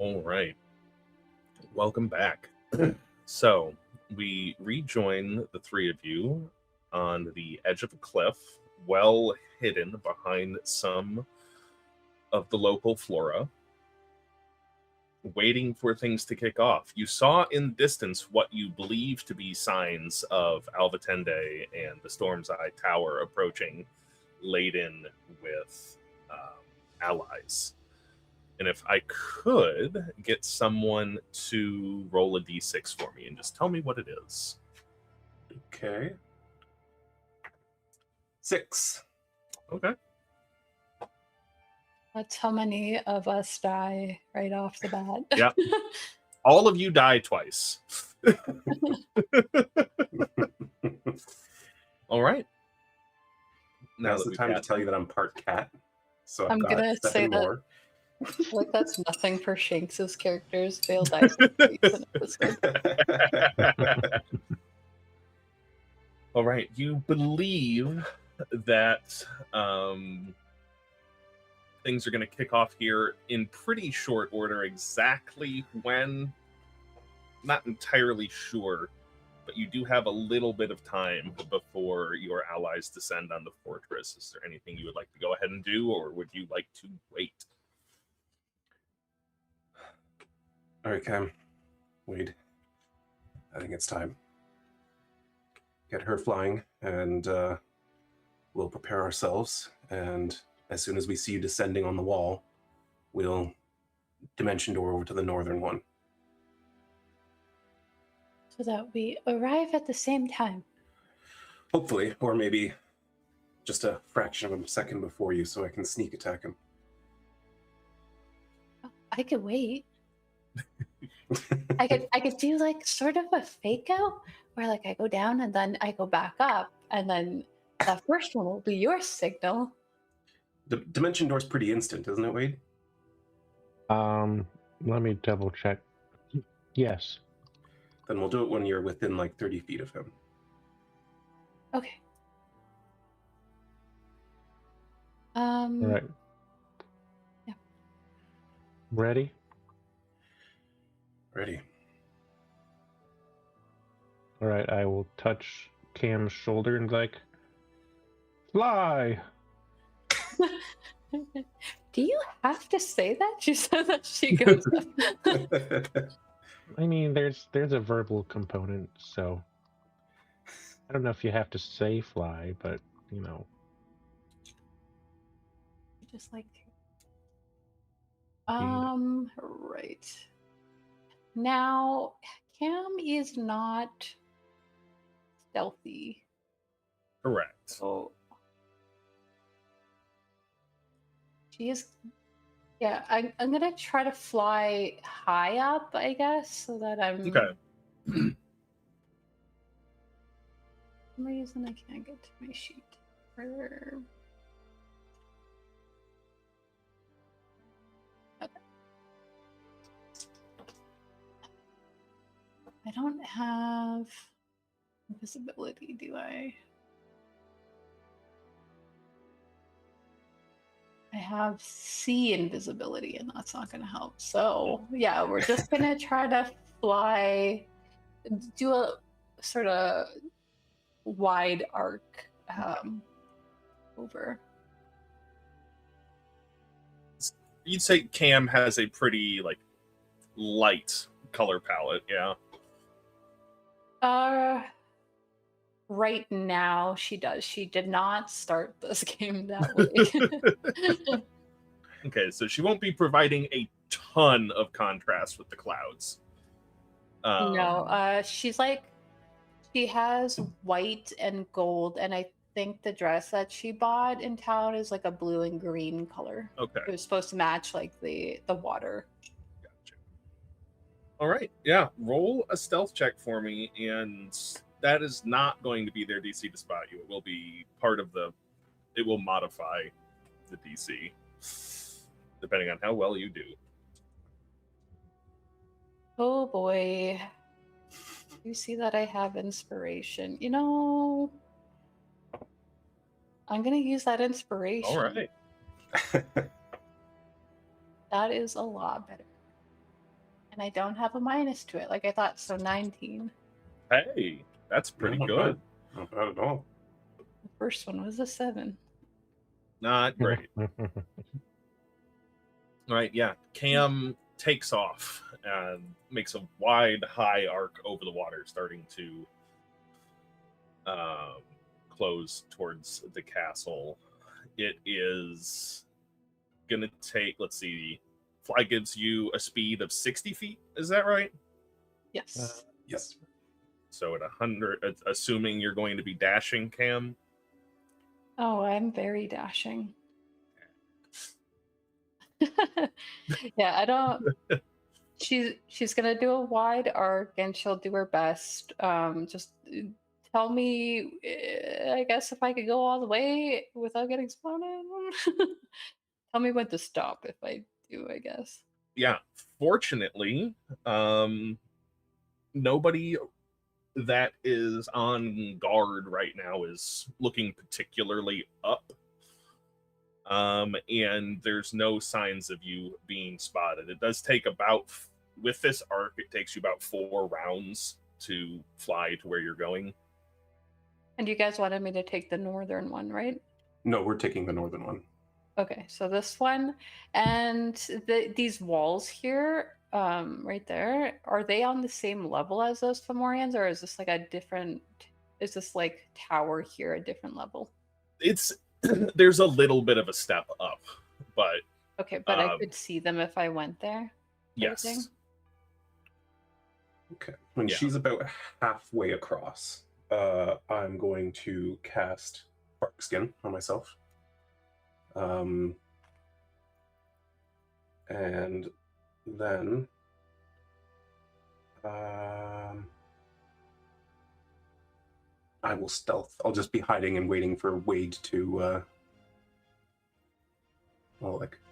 All right. Welcome back. So, we rejoin the three of you on the edge of a cliff, well hidden behind some of the local flora, waiting for things to kick off. You saw in the distance what you believe to be signs of Alvatende and the Storm's Eye Tower approaching, laden with allies. And if I could get someone to roll a d6 for me and just tell me what it is. Okay. 6. Okay. That's how many of us die right off the bat. Yeah. All of you die twice. All right. Now's the time to tell you that I'm part cat. So I'm got gonna say 7 that. more. Like that's nothing for Shanks' characters. Failed dice. An episode. All right. You believe that things are going to kick off here in pretty short order. Exactly when, not entirely sure, but you do have a little bit of time before your allies descend on the fortress. Is there anything you would like to go ahead and do, or would you like to wait? All right, Cam. Wade. I think it's time. Get her flying, and we'll prepare ourselves. And as soon as we see you descending on the wall, we'll dimension door over to the northern one. So that we arrive at the same time. Hopefully, or maybe just a fraction of a second before you so I can sneak attack him. I could wait. I could do like sort of a fake out where like I go down and then I go back up and then the first one will be your signal. The dimension door's pretty instant, isn't it, Wade? Let me double check. Yes. Then we'll do it when you're within like 30 feet of him. Okay. All right. Yeah. Ready? Ready. All right. I will touch Cam's shoulder and like, fly. Do you have to say that? She said that she goes up. I mean, there's a verbal component, so I don't know if you have to say fly, but you know. Just like right. Now Cam is not stealthy. Correct. So she is, yeah, I'm gonna try to fly high up, I guess, so that I'm Okay. For some reason I can't get to my sheet. Okay. I don't have invisibility, do I? I have C invisibility, and that's not going to help. So, yeah, we're just going to try to fly, do a sort of wide arc over. You'd say Cam has a pretty light color palette, yeah. Right now she does. She did not start this game that way. Okay, so she won't be providing a ton of contrast with the clouds. No, she's like, she has white and gold, and I think the dress that she bought in town is like a blue and green color. Okay. It was supposed to match like the water. Gotcha. All right, yeah, roll a stealth check for me, and that is not going to be their DC to spot you. It will be part of it will modify the DC, depending on how well you do. Oh boy. You see that I have inspiration. You know, I'm going to use that inspiration. All right. That is a lot better. And I don't have a minus to it like I thought, so 19. Hey, that's pretty Not good. bad. Not bad at all. The first one was a 7. Not great. Right, yeah. Cam takes off and makes a wide, high arc over the water, starting to close towards the castle. It is gonna take, let's see, fly gives you a speed of 60 feet, is that right? Yes. Yes. So at 100, assuming you're going to be dashing, Cam. Oh, I'm very dashing. Yeah, I don't. She's gonna do a wide arc and she'll do her best. Just tell me, I guess, if I could go all the way without getting spotted. Tell me when to stop if I do, I guess. Yeah, fortunately, nobody that is on guard right now is looking particularly up. And there's no signs of you being spotted. It does take about, with this arc, it takes you about 4 rounds to fly to where you're going. And you guys wanted me to take the northern one, right? No, we're taking the northern one. Okay, so this one and these walls here, right there, are they on the same level as those Fomorians, or is this like a different? Is this like tower here a different level? It's there's a little bit of a step up, but okay, but I could see them if I went there. Yes. Everything? Okay. When she's about halfway across, I'm going to cast Bark Skin on myself. And then I will stealth. I'll just be hiding and waiting for Wade to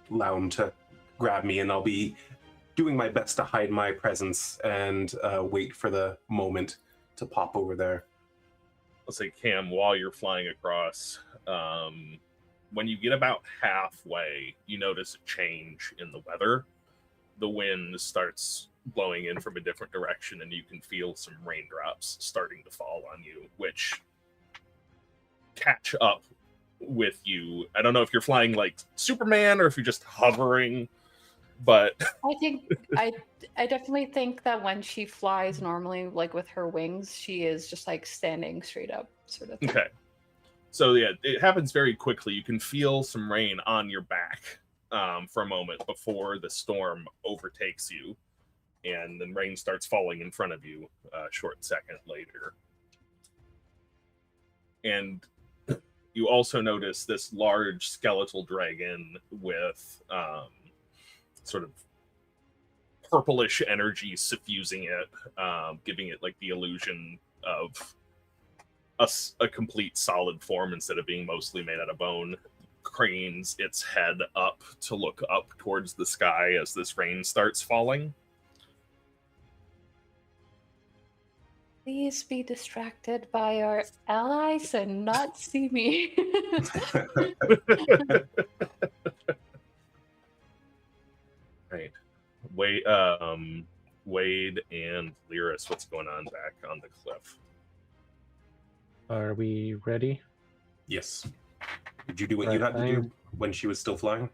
lounge to grab me, and I'll be doing my best to hide my presence and wait for the moment to pop over there. Let's say, Cam, while you're flying across, when you get about halfway, you notice a change in the weather. The wind starts blowing in from a different direction, and you can feel some raindrops starting to fall on you, which catch up with you. I don't know if you're flying like Superman or if you're just hovering, but I think I definitely think that when she flies normally, like with her wings, she is just like standing straight up, sort of thing. Okay. So yeah, it happens very quickly. You can feel some rain on your back for a moment before the storm overtakes you, and then rain starts falling in front of you a short second later. And you also notice this large skeletal dragon with sort of purplish energy suffusing it, giving it like the illusion of a complete solid form instead of being mostly made out of bone. Cranes its head up to look up towards the sky as this rain starts falling. Please be distracted by our allies and not see me. Right. Wade and Learas, what's going on back on the cliff? Are we ready? Yes. Did you do what you had to do when she was still flying?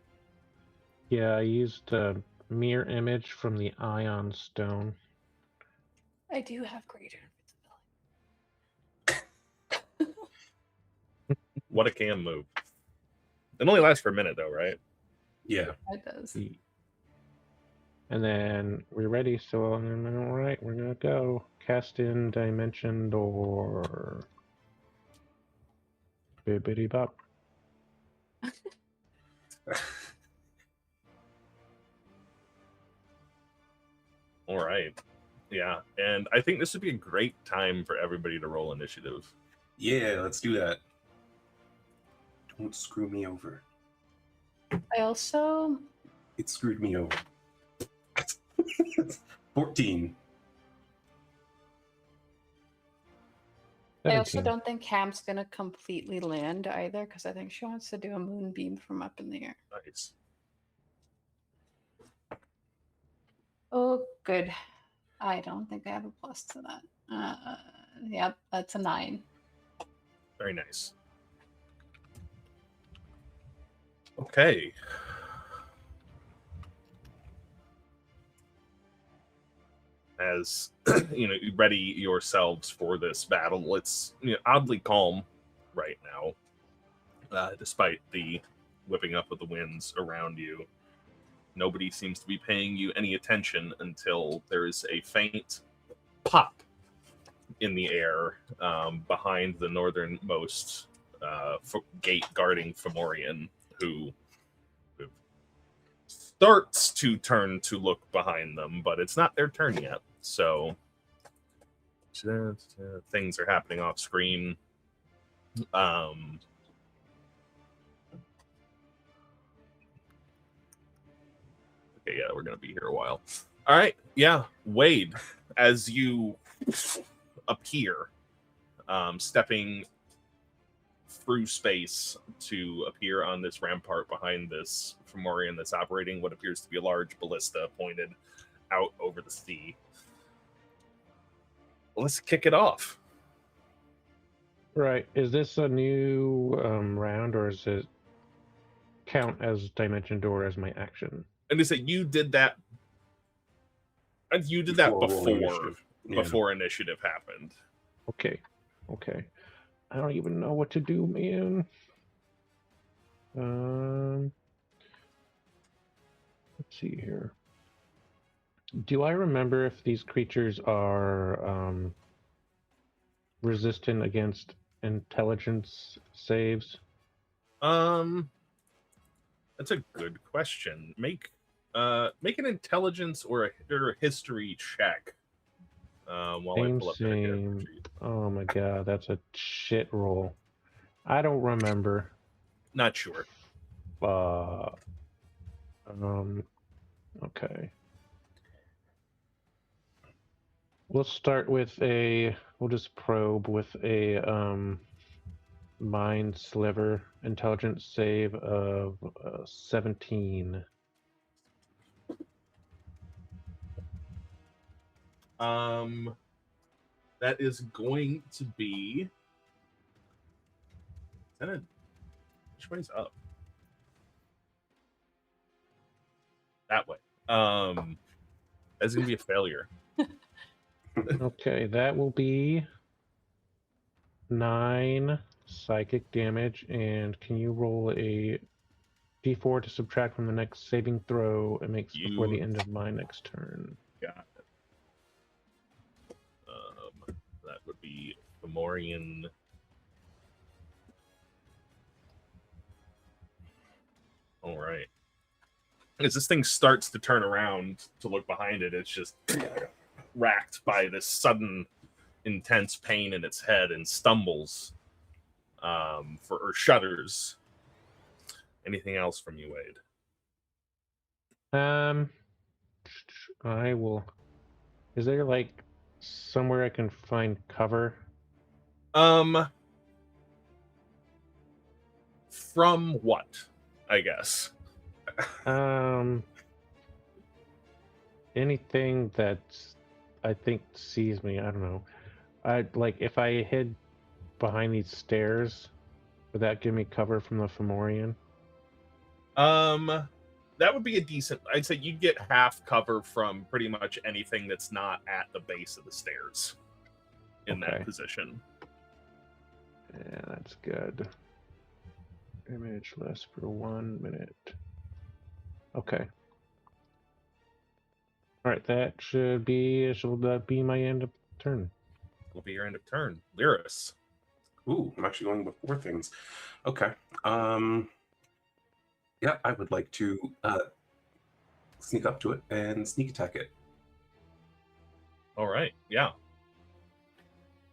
Yeah, I used a mirror image from the Ion Stone. I do have greater invisibility. What a Cam move. It only lasts for a minute though, right? Yeah. It does. And then we're ready, so all right, we're gonna go. Cast in Dimension Door. Bibbidi bop. All right. Yeah, and I think this would be a great time for everybody to roll initiative. Yeah, let's do that. Don't screw me over. I also... It screwed me over. 14. I also 17. don't think Cam's gonna completely land either, because I think she wants to do a moonbeam from up in the air. Nice. Oh, good. I don't think I have a plus to that. Yep, that's a 9. Very nice. Okay. As you ready yourselves for this battle, it's oddly calm right now, despite the whipping up of the winds around you. Nobody seems to be paying you any attention until there is a faint pop in the air behind the northernmost gate guarding Fomorian, who starts to turn to look behind them, but it's not their turn yet. So things are happening off screen. Okay, yeah, we're gonna be here a while. All right, yeah, Wade, as you appear, stepping through space to appear on this rampart behind this Fomorian that's operating what appears to be a large ballista pointed out over the sea. Let's kick it off. Right. Is this a new round, or is it count as Dimension Door as my action? And they say you did that. You did that before initiative happened. Okay. I don't even know what to do, man. Let's see here. Do I remember if these creatures are resistant against intelligence saves? That's a good question. Make an intelligence or a history check. While I pull up that character sheet. Oh my god, that's a shit roll. I don't remember. Not sure. Okay. We'll start with we'll just probe with a mind sliver intelligence save of 17. That is going to be. Which way's up? That way. That's gonna be a failure. Okay, that will be 9 psychic damage, and can you roll a d4 to subtract from the next saving throw it makes before the end of my next turn? Got it. That would be Fomorian. All right. As this thing starts to turn around to look behind it, it's just racked by this sudden intense pain in its head and stumbles or shudders. Anything else from you, Wade? I will. Is there like somewhere I can find cover? From what? I guess. Anything that I think sees me. I don't know. If I hid behind these stairs, would that give me cover from the Fomorian? That would be a decent. I'd say you'd get half cover from pretty much anything that's not at the base of the stairs in that position. Yeah, that's good. Image less for 1 minute. Okay. All right, that should be my end of turn. Will be your end of turn. Learas. Ooh, I'm actually going before things. Okay. Yeah, I would like to sneak up to it and sneak attack it. All right. Yeah.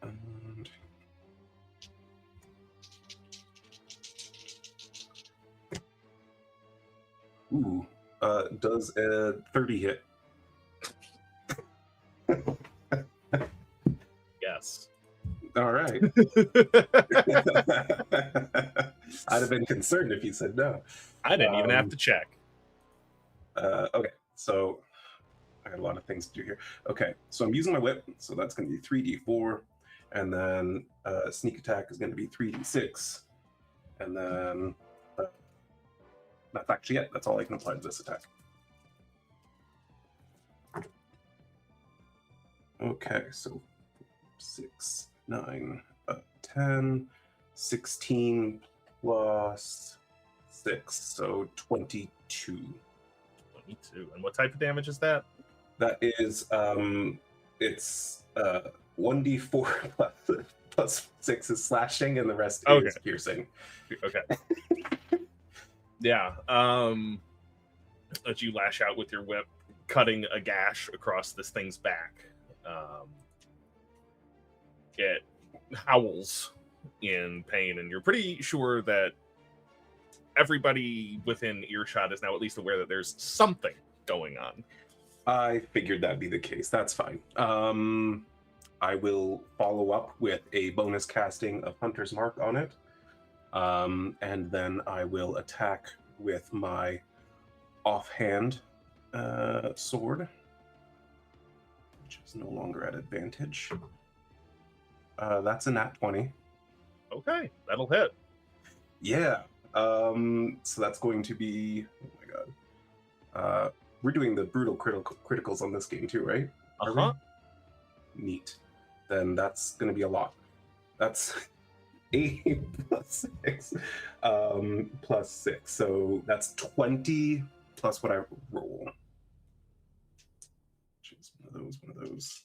And... Ooh, does a 30 hit? Yes. All right. I'd have been concerned if you said no. I didn't even have to check. Okay, so I got a lot of things to do here. Okay, so I'm using my whip, so that's going to be 3d4, and then sneak attack is going to be 3d6, and then that's actually it. That's all I can apply to this attack. Okay, so 6, 9, 10, 16 plus 6, so 22. 22. And what type of damage is that? That is, it's 1d4 plus 6 is slashing, and the rest is piercing. Okay. Yeah. As you lash out with your whip, cutting a gash across this thing's back. It howls in pain, and you're pretty sure that everybody within earshot is now at least aware that there's something going on. I figured that'd be the case. That's fine. I will follow up with a bonus casting of Hunter's Mark on it. And then I will attack with my offhand sword, which is no longer at advantage. That's a nat 20. Okay, that'll hit. Yeah. So that's going to be, oh my god. We're doing the brutal criticals on this game too, right? Uh-huh. Neat. Then that's going to be a lot. That's 8 plus 6 plus 6. So that's 20 plus what I roll. Which is one of those,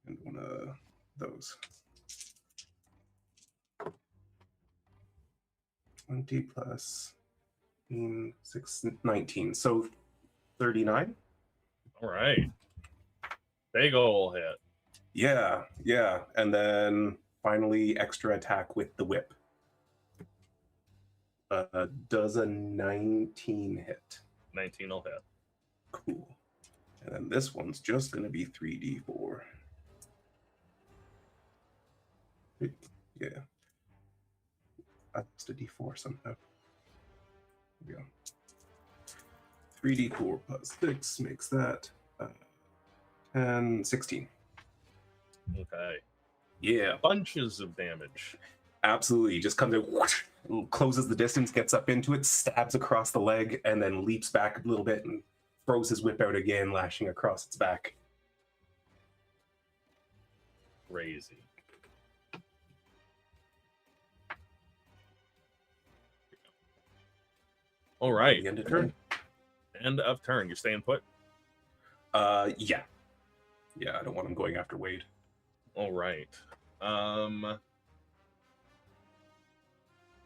and one of those. 20 plus 6, 19. So 39. All right. Big ol' hit. Yeah. And then finally extra attack with the whip. Does a 19 hit? 19 will hit. Cool. And then this one's just going to be 3d4. Yeah. I lost a d4 somehow. There we go. 3d4 plus 6 makes that 10, 16. Okay. Yeah. Bunches of damage. Absolutely. Just comes in, whoosh, closes the distance, gets up into it, stabs across the leg, and then leaps back a little bit and throws his whip out again, lashing across its back. Crazy. All right. The end of turn. End of turn. You're staying put? Yeah. Yeah, I don't want him going after Wade. All right.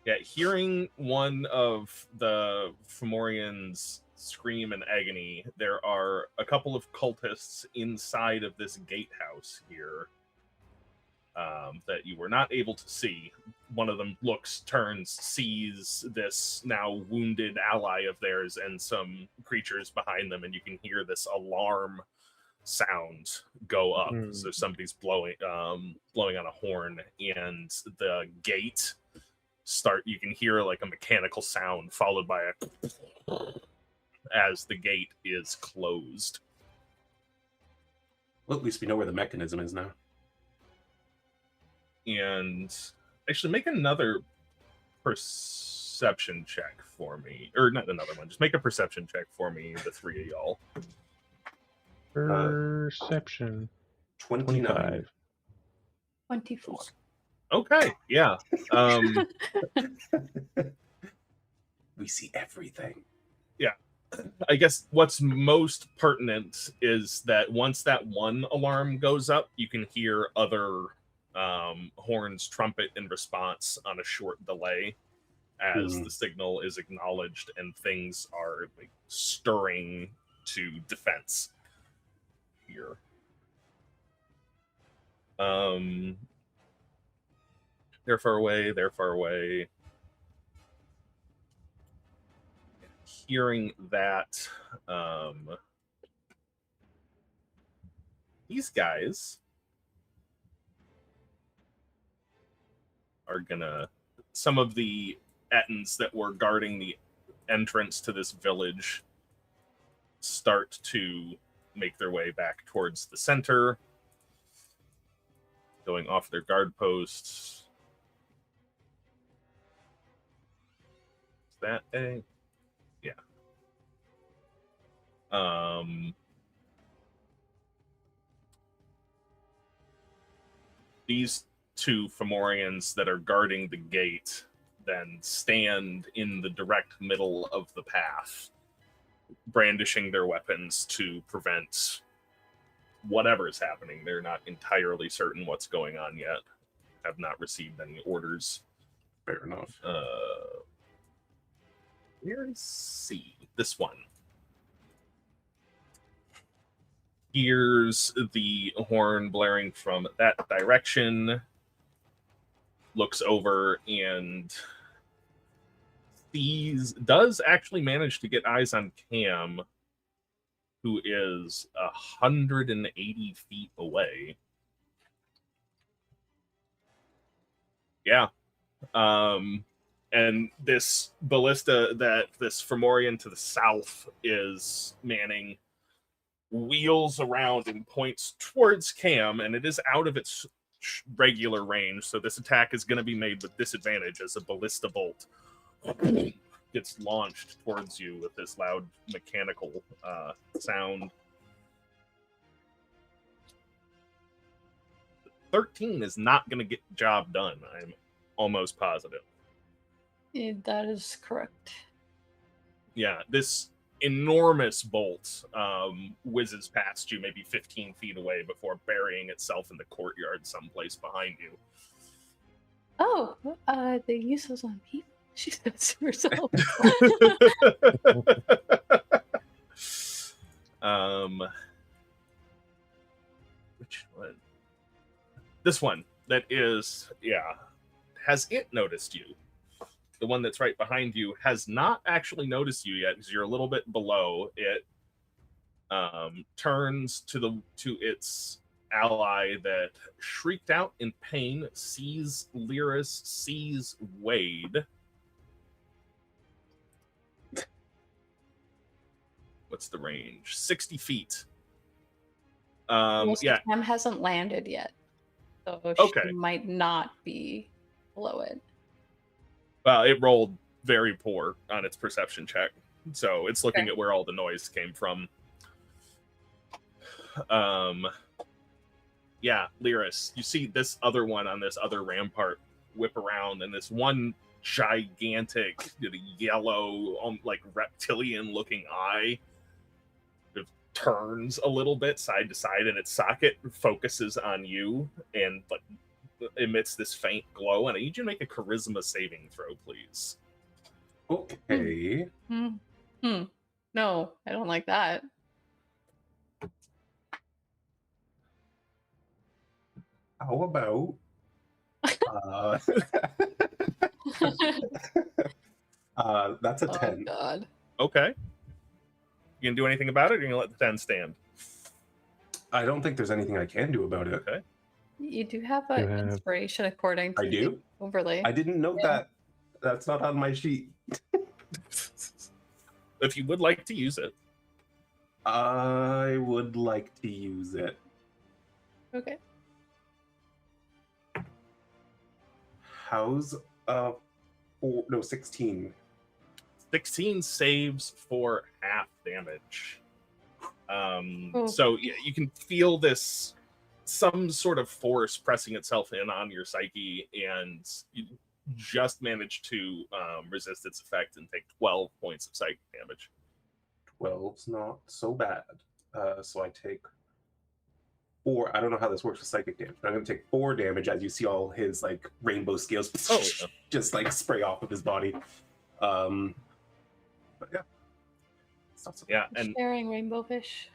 Yeah, hearing one of the Fomorians scream in agony, there are a couple of cultists inside of this gatehouse here that you were not able to see. One of them looks, turns, sees this now wounded ally of theirs and some creatures behind them, and you can hear this alarm sound go up. So somebody's blowing on a horn, and the gate you can hear like a mechanical sound followed by a as the gate is closed. Well, at least we know where the mechanism is now. And actually make another perception check for me. Or not another one, just make a perception check for me, the three of y'all. Perception. 29. 24. Okay, yeah. We see everything. Yeah. I guess what's most pertinent is that once that one alarm goes up, you can hear other horns trumpet in response on a short delay as the signal is acknowledged and things are like stirring to defense here. They're far away. Hearing that, these guys are gonna, some of the Ettins that were guarding the entrance to this village start to make their way back towards the center, going off their guard posts. Is that a... Yeah. These two Fomorians that are guarding the gate then stand in the direct middle of the path, brandishing their weapons to prevent whatever is happening. They're not entirely certain what's going on yet. Have not received any orders. Fair enough. Where is C? This one. Hears the horn blaring from that direction, looks over and does actually manage to get eyes on Cam, who is 180 feet away. Yeah. And this ballista that this Fomorian to the south is manning wheels around and points towards Cam, and it is out of its regular range, so this attack is going to be made with disadvantage as a ballista bolt gets launched towards you with this loud mechanical sound. 13 is not going to get the job done, I'm almost positive. Yeah, that is correct. Yeah, this enormous bolt whizzes past you maybe 15 feet away before burying itself in the courtyard someplace behind you. Oh, they use those on people. She said to herself. Which one? This one that is, yeah. Has it noticed you? The one that's right behind you has not actually noticed you yet because you're a little bit below it. Turns to its ally that shrieked out in pain, sees Learas, sees Wade. What's the range? 60 feet. Yeah. Cam hasn't landed yet, so Okay. she might not be below it. Well, it rolled very poor on its perception check, so it's looking at where all the noise came from. Yeah, Learas, you see this other one on this other rampart whip around, and this one gigantic yellow, like reptilian-looking eye turns a little bit side to side in its socket, focuses on you, and like emits this faint glow. And I need you to make a charisma saving throw, please. Okay. No, I don't like that. How about that's a 10. Oh God. Okay. You gonna do anything about it, or you gonna let the 10 stand? I don't think there's anything I can do about it. Okay. You do have an inspiration according to I do? the overlay. I didn't know that. That's not on my sheet. If you would like to use it. I would like to use it. Okay. How's 16? 16 saves for half damage. So you can feel this, some sort of force pressing itself in on your psyche, and you just managed to resist its effect and take 12 points of psychic damage. 12's not so bad. So I take 4. I don't know how this works with psychic damage, but I'm going to take 4 damage as you see all his like rainbow scales just like spray off of his body. But yeah. It's not so Yeah, and sharing rainbow fish.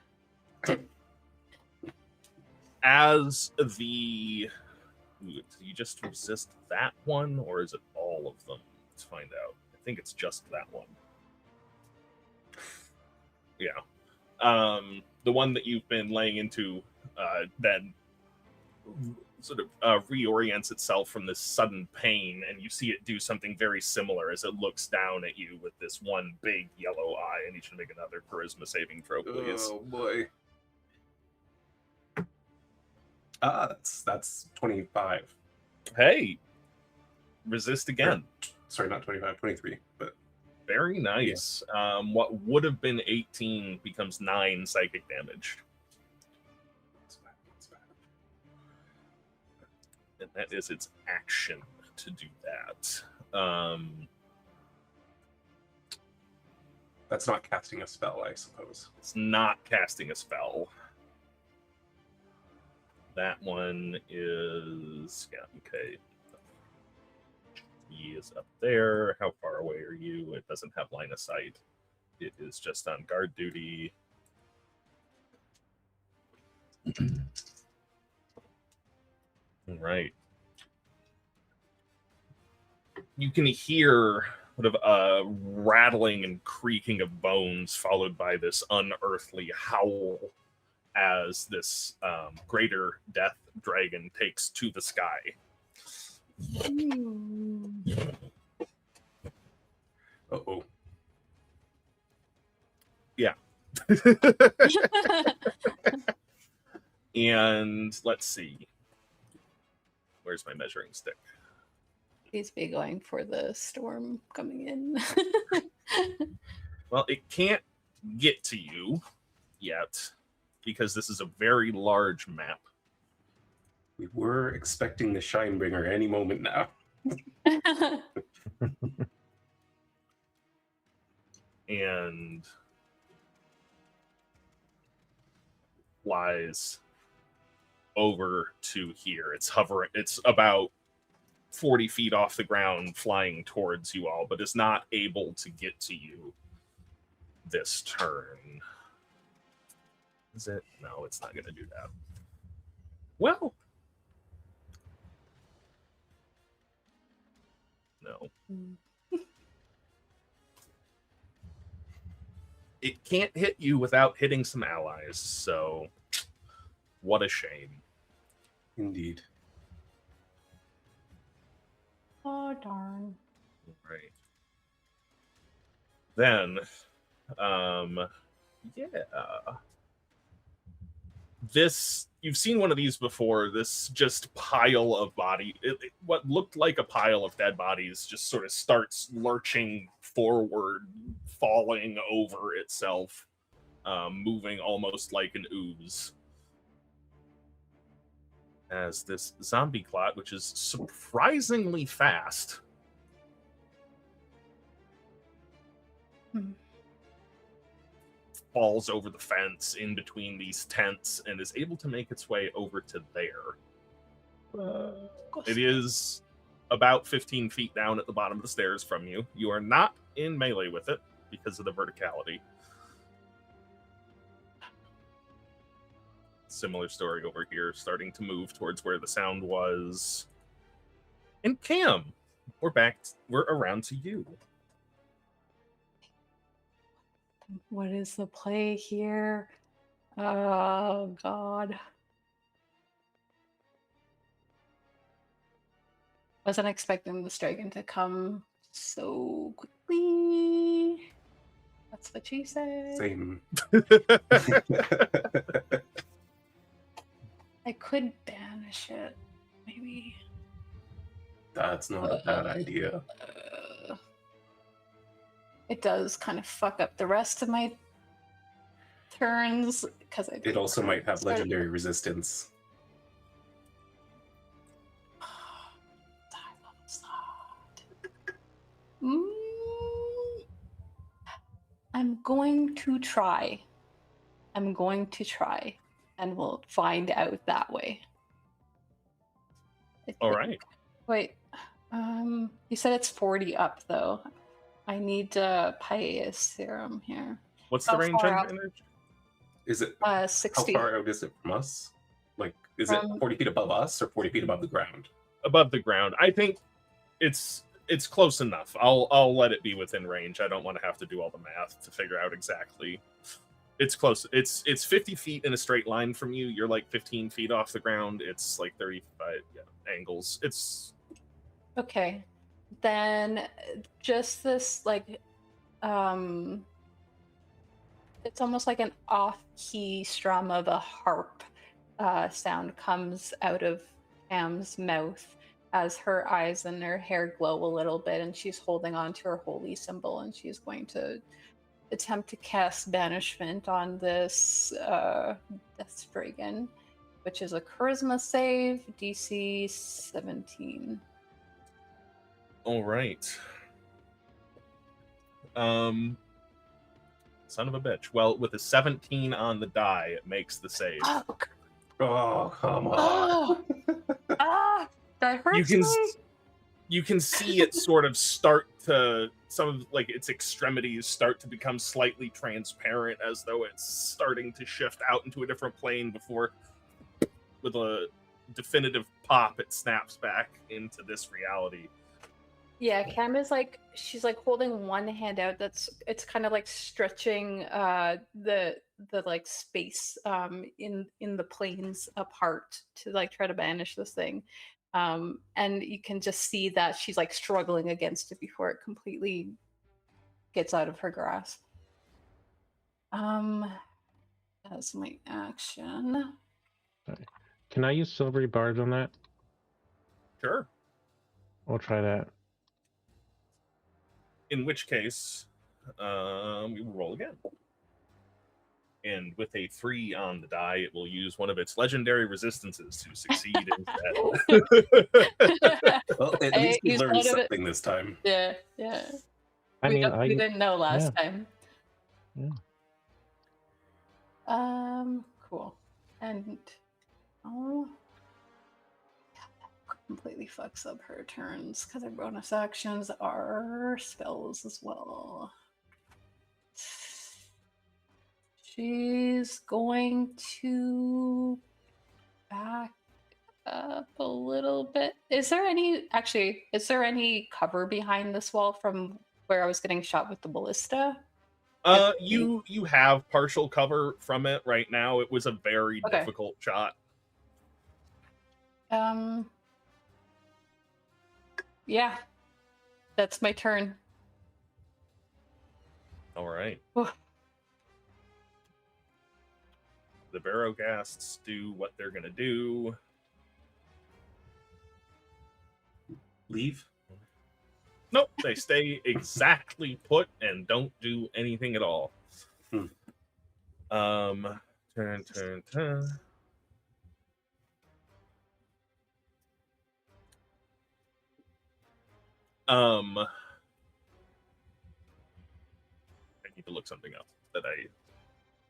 as the... Do you just resist that one, or is it all of them? Let's find out. I think it's just that one. Yeah. The one that you've been laying into then sort of reorients itself from this sudden pain, and you see it do something very similar as it looks down at you with this one big yellow eye. I need you to make another charisma saving throw, please. Oh boy. That's 25. Hey, resist again. Sorry, not 25, 23. But very nice. Yeah. What would have been 18 becomes 9 psychic damage. That's bad. And that is its action to do that. That's not casting a spell, I suppose. It's not casting a spell. That one is, yeah, okay. He is up there. How far away are you? It doesn't have line of sight. It is just on guard duty. All right. You can hear sort of a rattling and creaking of bones, followed by this unearthly howl as this greater death dragon takes to the sky. Uh-oh. Yeah. And let's see. Where's my measuring stick? Please be going for the storm coming in. Well, it can't get to you yet because this is a very large map. We were expecting the Shinebringer any moment now. And flies over to here. It's hovering. It's about 40 feet off the ground, flying towards you all, but is not able to get to you this turn. Is it? No, it's not going to do that. Well, no. It can't hit you without hitting some allies, so what a shame. Indeed. Oh, darn. Right. Then, yeah. This, you've seen one of these before, this just pile of body, what looked like a pile of dead bodies just sort of starts lurching forward, falling over itself, moving almost like an ooze. As this zombie clot, which is surprisingly fast, falls over the fence in between these tents and is able to make its way over to there. It is about 15 feet down at the bottom of the stairs from you. You are not in melee with it because of the verticality. Similar story over here, starting to move towards where the sound was. And Cam, we're around to you. What is the play here? Oh, God. Wasn't expecting this dragon to come so quickly. That's what she said. Same. I could banish it, maybe. That's not a bad idea. It does kind of fuck up the rest of my turns because it also might have legendary resistance. I'm going to try. And we'll find out that way. All right. Wait. You said it's 40 up though. I need Pious Serum here. What's the range on damage? Is it 60? How far out is it from us? Like, is it 40 feet above us or 40 feet above the ground? Above the ground. I think it's close enough. I'll let it be within range. I don't want to have to do all the math to figure out exactly. It's close. It's 50 feet in a straight line from you. You're like 15 feet off the ground. It's like 35 angles. It's Okay. Then just this like it's almost like an off-key strum of a harp sound comes out of Cam's mouth as her eyes and her hair glow a little bit, and she's holding on to her holy symbol, and she's going to attempt to cast banishment on this Death Dragon, which is a charisma save, DC 17. all right. Son of a bitch. Well, with a 17 on the die, it makes the save. Oh, come on. Oh, that hurts me. You can see it sort of start to, some of like its extremities start to become slightly transparent, as though it's starting to shift out into a different plane before, with a definitive pop, it snaps back into this reality. Yeah, Cam is like, she's like holding one hand out. It's kind of like stretching the like space in the planes apart to like try to banish this thing. And you can just see that she's like struggling against it before it completely gets out of her grasp. That's my action. Can I use Silvery Barge on that? Sure. We'll try that. In which case, we will roll again. And with a 3 on the die, it will use one of its legendary resistances to succeed instead. Well, at least we learned something this time. Yeah. We didn't know last time. Yeah. Cool. And completely fucks up her turns because her bonus actions are spells as well. She's going to back up a little bit. Is there any cover behind this wall from where I was getting shot with the ballista? You have partial cover from it right now. It was a very difficult shot. Yeah. That's my turn. All right. Oof. The Barrowghasts do what they're going to do. Leave? Nope, they stay exactly put and don't do anything at all. Turn. I need to look something up that I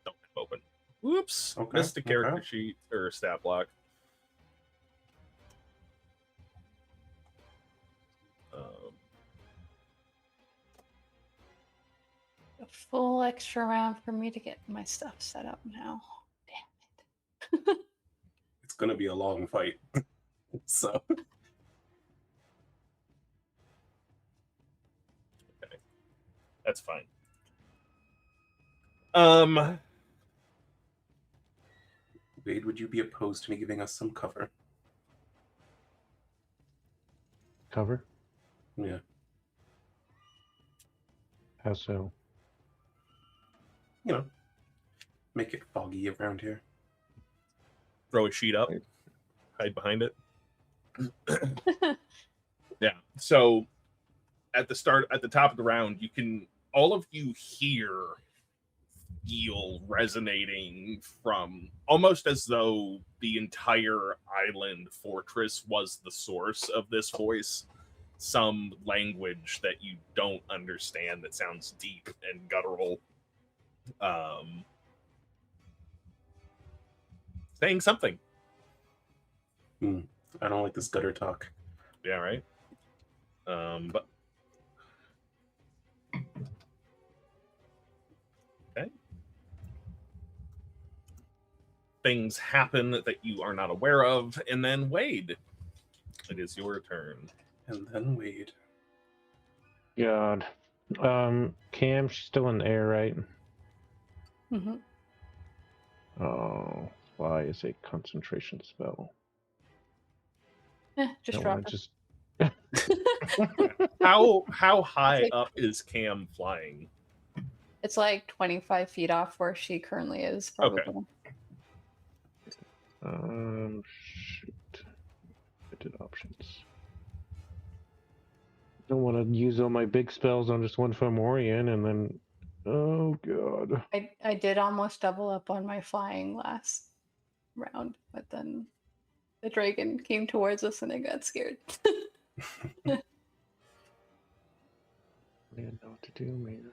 don't have open. Whoops. Okay, Missed a character sheet or stat block. A full extra round for me to get my stuff set up now. Damn it. It's going to be a long fight. So. Okay. That's fine. Wade, would you be opposed to me giving us some cover? Cover? Yeah. How so? You know, make it foggy around here. Throw a sheet up. Hide behind it. Yeah. So at the top of the round, all of you feel resonating from, almost as though the entire island fortress was the source of this voice. Some language that you don't understand that sounds deep and guttural. Saying something. I don't like this gutter talk. Yeah, right? But okay. Things happen that you are not aware of, and then Wade, it is your turn. And then Wade. God. Cam, she's still in the air, right? Mm-hmm. Oh, fly is a concentration spell. Just I drop want it. to just. How high like- up is Cam flying? It's like 25 feet off where she currently is, probably. Okay. Shoot. I did options. Don't want to use all my big spells on just one Fomorian and then. Oh god. I did almost double up on my flying last round, but then the dragon came towards us and I got scared. I didn't know what to do, man.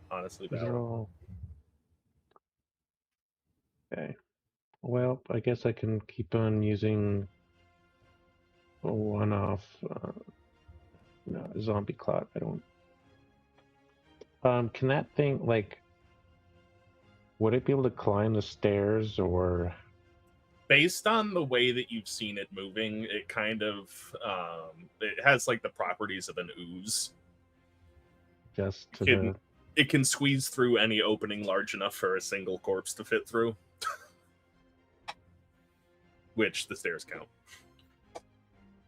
Honestly, These are valid. all. Okay. Well, I guess I can keep on using a one-off zombie clock. I don't. Can that thing like? Would it be able to climb the stairs or? Based on the way that you've seen it moving, it kind of it has like the properties of an ooze. Just to It can squeeze through any opening large enough for a single corpse to fit through. Which the stairs count.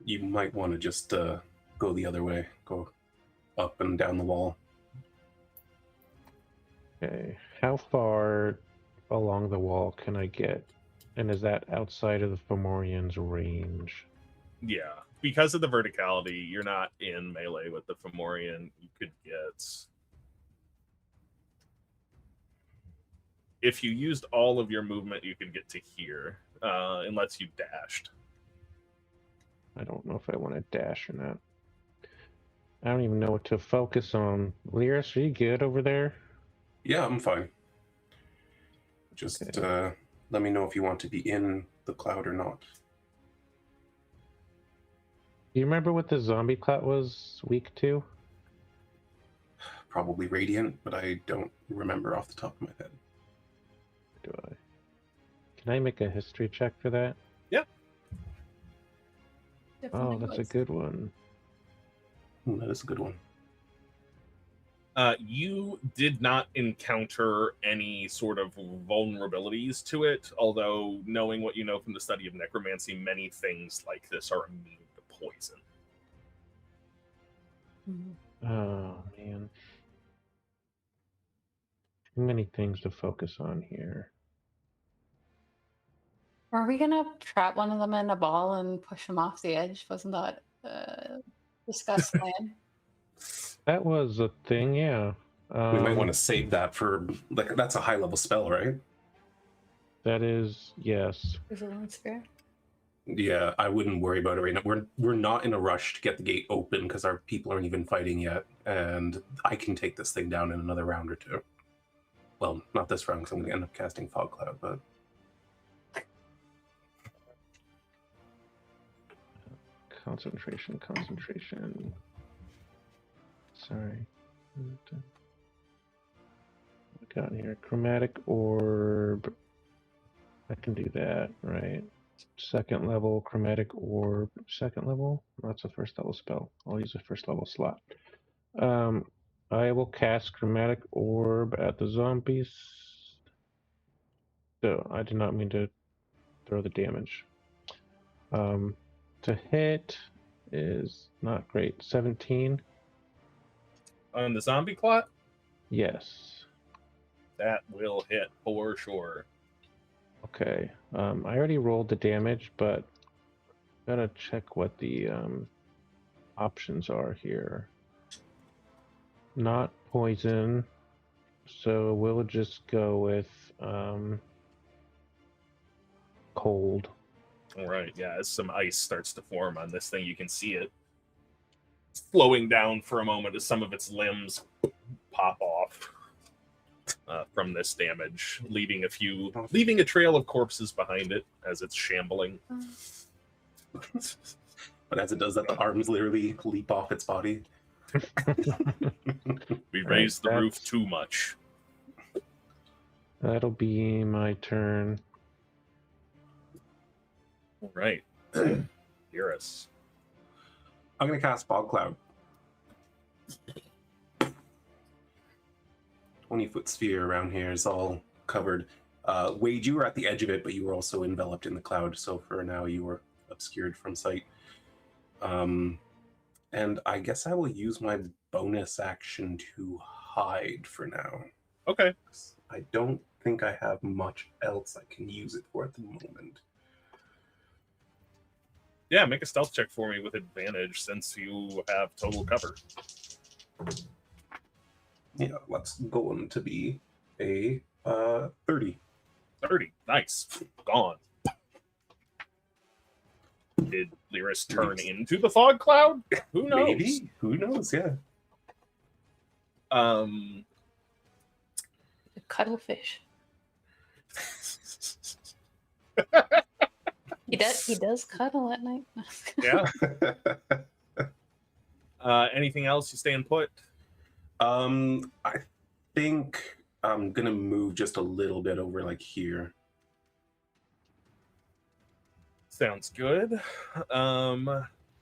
You might want to just go the other way, go up and down the wall. Okay. How far along the wall can I get? And is that outside of the Fomorian's range? Yeah. Because of the verticality, you're not in melee with the Fomorian. You could get... If you used all of your movement, you could get to here. Unless you dashed. I don't know if I want to dash or not. I don't even know what to focus on. Learas, are you good over there? Yeah, I'm fine. Just Okay. let me know if you want to be in the cloud or not. Do you remember what the zombie clout was week 2? Probably Radiant, but I don't remember off the top of my head. Do I? Can I make a history check for that? Definitely Oh, that's a was. good one. That is a good one. You did not encounter any sort of vulnerabilities to it, although knowing what you know from the study of necromancy, many things like this are immune to poison. Mhm. Oh, man. Too many things to focus on here. Are we gonna trap one of them in a ball and push him off the edge? Wasn't that discussed plan? That was a thing, yeah. We might want to save that for, like, that's a high level spell, right? That is, yes. Vigilance fair. Yeah, I wouldn't worry about it right now. We're not in a rush to get the gate open because our people aren't even fighting yet, and I can take this thing down in another round or two. Well, not this round because I'm going to end up casting Fog Cloud, but Concentration. Sorry. What we got here? Chromatic orb. I can do that, right? Second level chromatic orb. Second level? That's a first level spell. I'll use a first level slot. I will cast chromatic orb at the zombies. So I did not mean to throw the damage. To hit is not great. 17. On the zombie clot, Yes. that will hit for sure. Okay. I already rolled the damage, but gotta check what the options are here. Not poison, so we'll just go with cold. All right, yeah, as some ice starts to form on this thing, you can see it flowing down for a moment as some of its limbs pop off from this damage, leaving a trail of corpses behind it as it's shambling. But as it does that, the arms literally leap off its body. We Right, raised the roof that's- too much. That'll be my turn. All right. Hear us. I'm going to cast Fog Cloud. 20-foot sphere around here is all covered. Wade, you were at the edge of it, but you were also enveloped in the cloud. So for now, you were obscured from sight. And I guess I will use my bonus action to hide for now. Okay. I don't think I have much else I can use it for at the moment. Yeah, make a stealth check for me with advantage since you have total cover. Yeah, that's going to be a 30. 30. Nice. Gone. Did Learas turn into the fog cloud? Who knows? Maybe. Who knows? Yeah. Cuttlefish. He does cuddle at night. Yeah. Anything else? You staying put? I think I'm gonna move just a little bit over like here. Sounds good.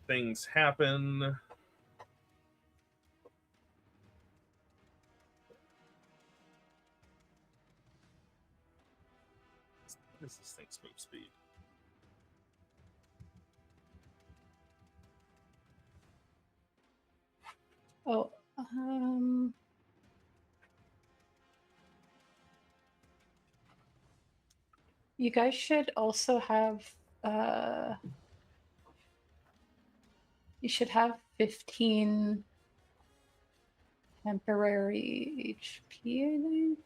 Things happen. What is this thing's move speed? Oh, you guys should also have you should have 15 temporary HP, I think.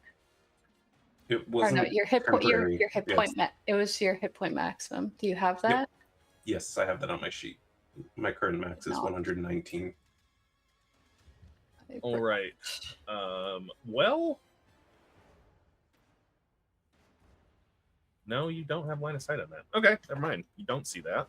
It Or wasn't no, your hit point. Your temporary. hit Yes. point. It was your hit point maximum. Do you have that? Yes, I have that on my sheet. My current max is No. 119. All right. Well, no, you don't have line of sight on that. Okay, never mind. You don't see that.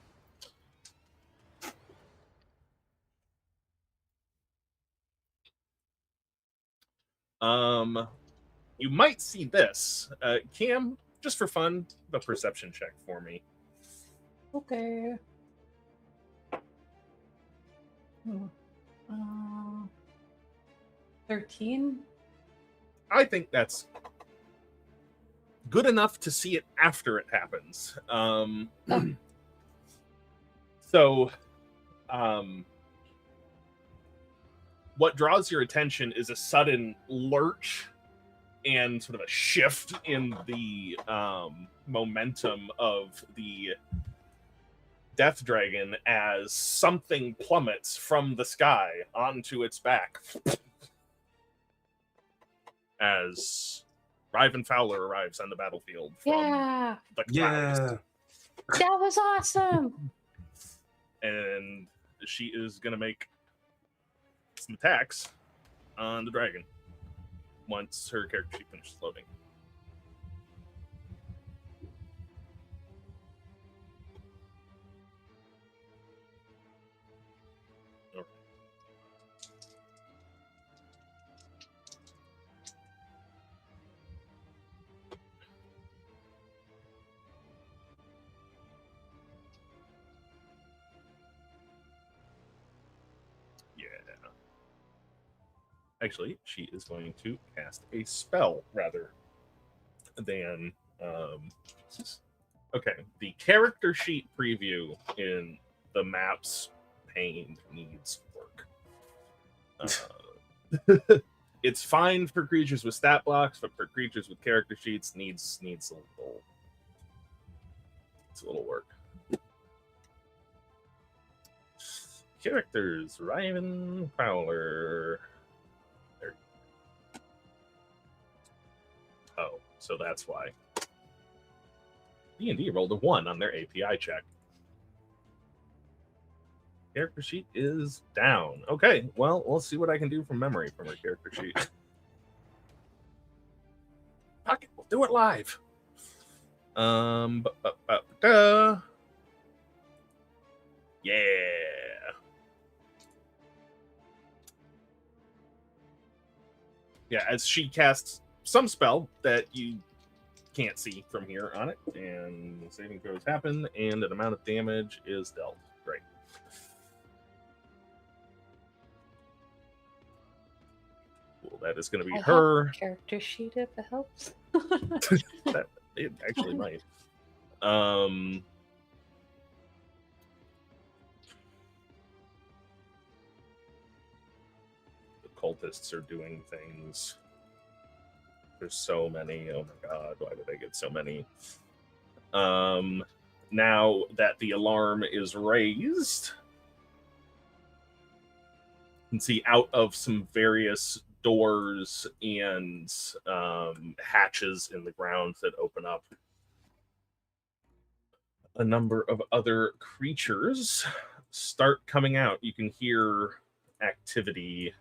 You might see this. Cam, just for fun, the perception check for me. Okay. 13. I think that's good enough to see it after it happens. So, what draws your attention is a sudden lurch and sort of a shift in the momentum of the death dragon as something plummets from the sky onto its back. As Riven Fowler arrives on the battlefield from Yeah, the clouds. Yeah. that was awesome. And she is going to make some attacks on the dragon once her character sheet finishes loading. Okay. Yeah. Actually, she is going to cast a spell rather than okay, the character sheet preview in the maps pane needs work. It's fine for creatures with stat blocks, but for creatures with character sheets needs a little work. Characters, Riven Fowler. There. Oh, so that's why. D&D rolled a 1 on their API check. Character sheet is down. Okay, well, we'll see what I can do from memory from her character sheet. Fuck it, we'll do it live. Yeah. Yeah, as she casts some spell that you can't see from here on it, and saving throws happen, and an amount of damage is dealt. Great. Well, that is going to be I have her. a character sheet if it helps. It actually might. The cultists are doing things. There's so many. Oh my god, why did I get so many? Now that the alarm is raised, you can see out of some various doors and hatches in the ground that open up, a number of other creatures start coming out. You can hear activity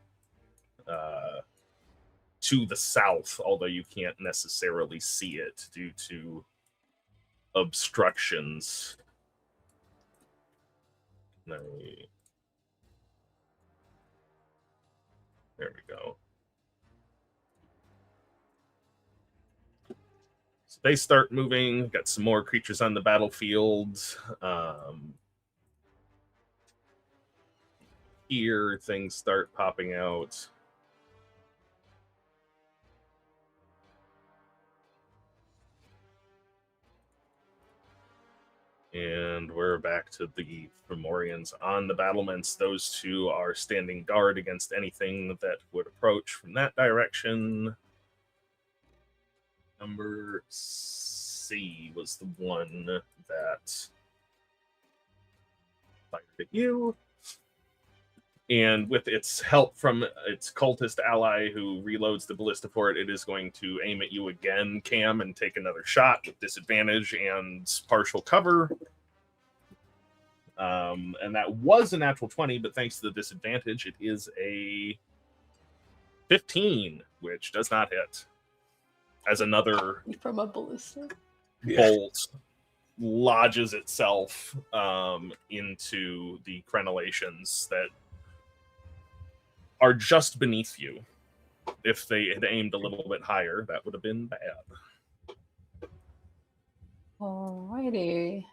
to the south, although you can't necessarily see it due to obstructions. There we go. So they start moving. Got some more creatures on the battlefield. Here, things start popping out. And we're back to the Fomorians on the battlements. Those two are standing guard against anything that would approach from that direction. Number C was the one that fired at you. And with its help from its cultist ally who reloads the ballista for it, it is going to aim at you again, Cam, and take another shot with disadvantage and partial cover. And that was a natural 20, but thanks to the disadvantage, it is a 15, which does not hit. As another from a ballista bolt lodges itself into the crenellations that are just beneath you. If they had aimed a little bit higher, that would have been bad. Alrighty.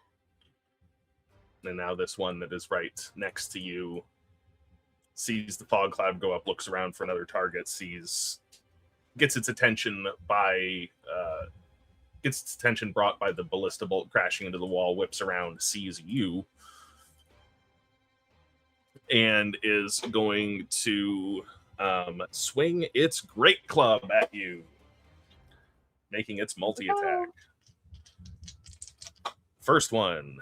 And now this one that is right next to you sees the fog cloud go up, looks around for another target, gets its attention brought by the ballista bolt crashing into the wall, whips around, sees you, and is going to swing its great club at you, making its multi-attack. First one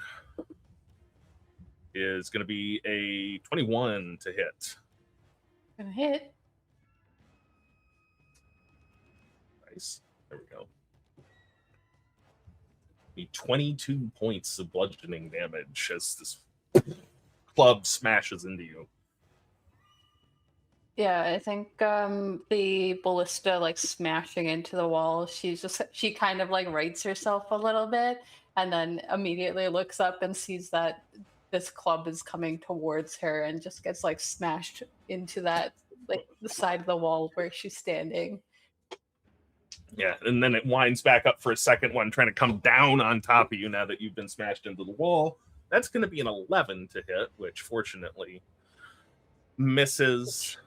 is going to be a 21 to hit. Gonna hit. Nice. There we go. Be 22 points of bludgeoning damage as this club smashes into you. Yeah, I think the ballista like smashing into the wall, she kind of like rights herself a little bit and then immediately looks up and sees that this club is coming towards her and just gets like smashed into that like the side of the wall where she's standing. Yeah, and then it winds back up for a second one, trying to come down on top of you now that you've been smashed into the wall. That's going to be an 11 to hit, which fortunately misses.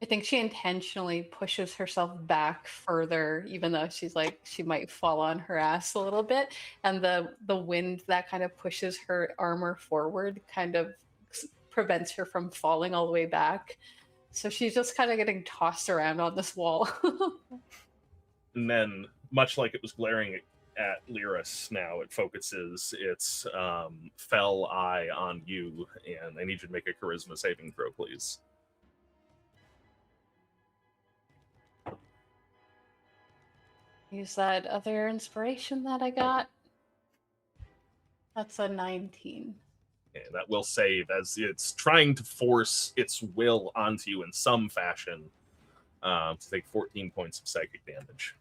I think she intentionally pushes herself back further, even though she's like, she might fall on her ass a little bit. And the wind that kind of pushes her armor forward kind of prevents her from falling all the way back. So she's just kind of getting tossed around on this wall. And then, much like it was glaring at Learas, now it focuses its fell eye on you. And I need you to make a charisma saving throw, please. Use that other inspiration that I got. That's a 19. Yeah, that will save as it's trying to force its will onto you in some fashion to take 14 points of psychic damage.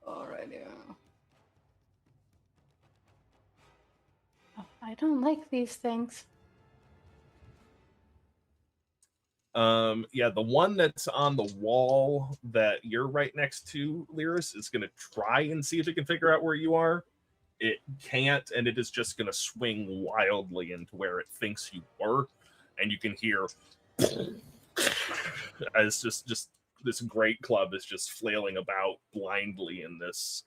Alright, yeah. Oh, I don't like these things. Yeah, the one that's on the wall that you're right next to, Learas, is going to try and see if it can figure out where you are. It can't, and it is just going to swing wildly into where it thinks you were, and you can hear as just this great club is just flailing about blindly in this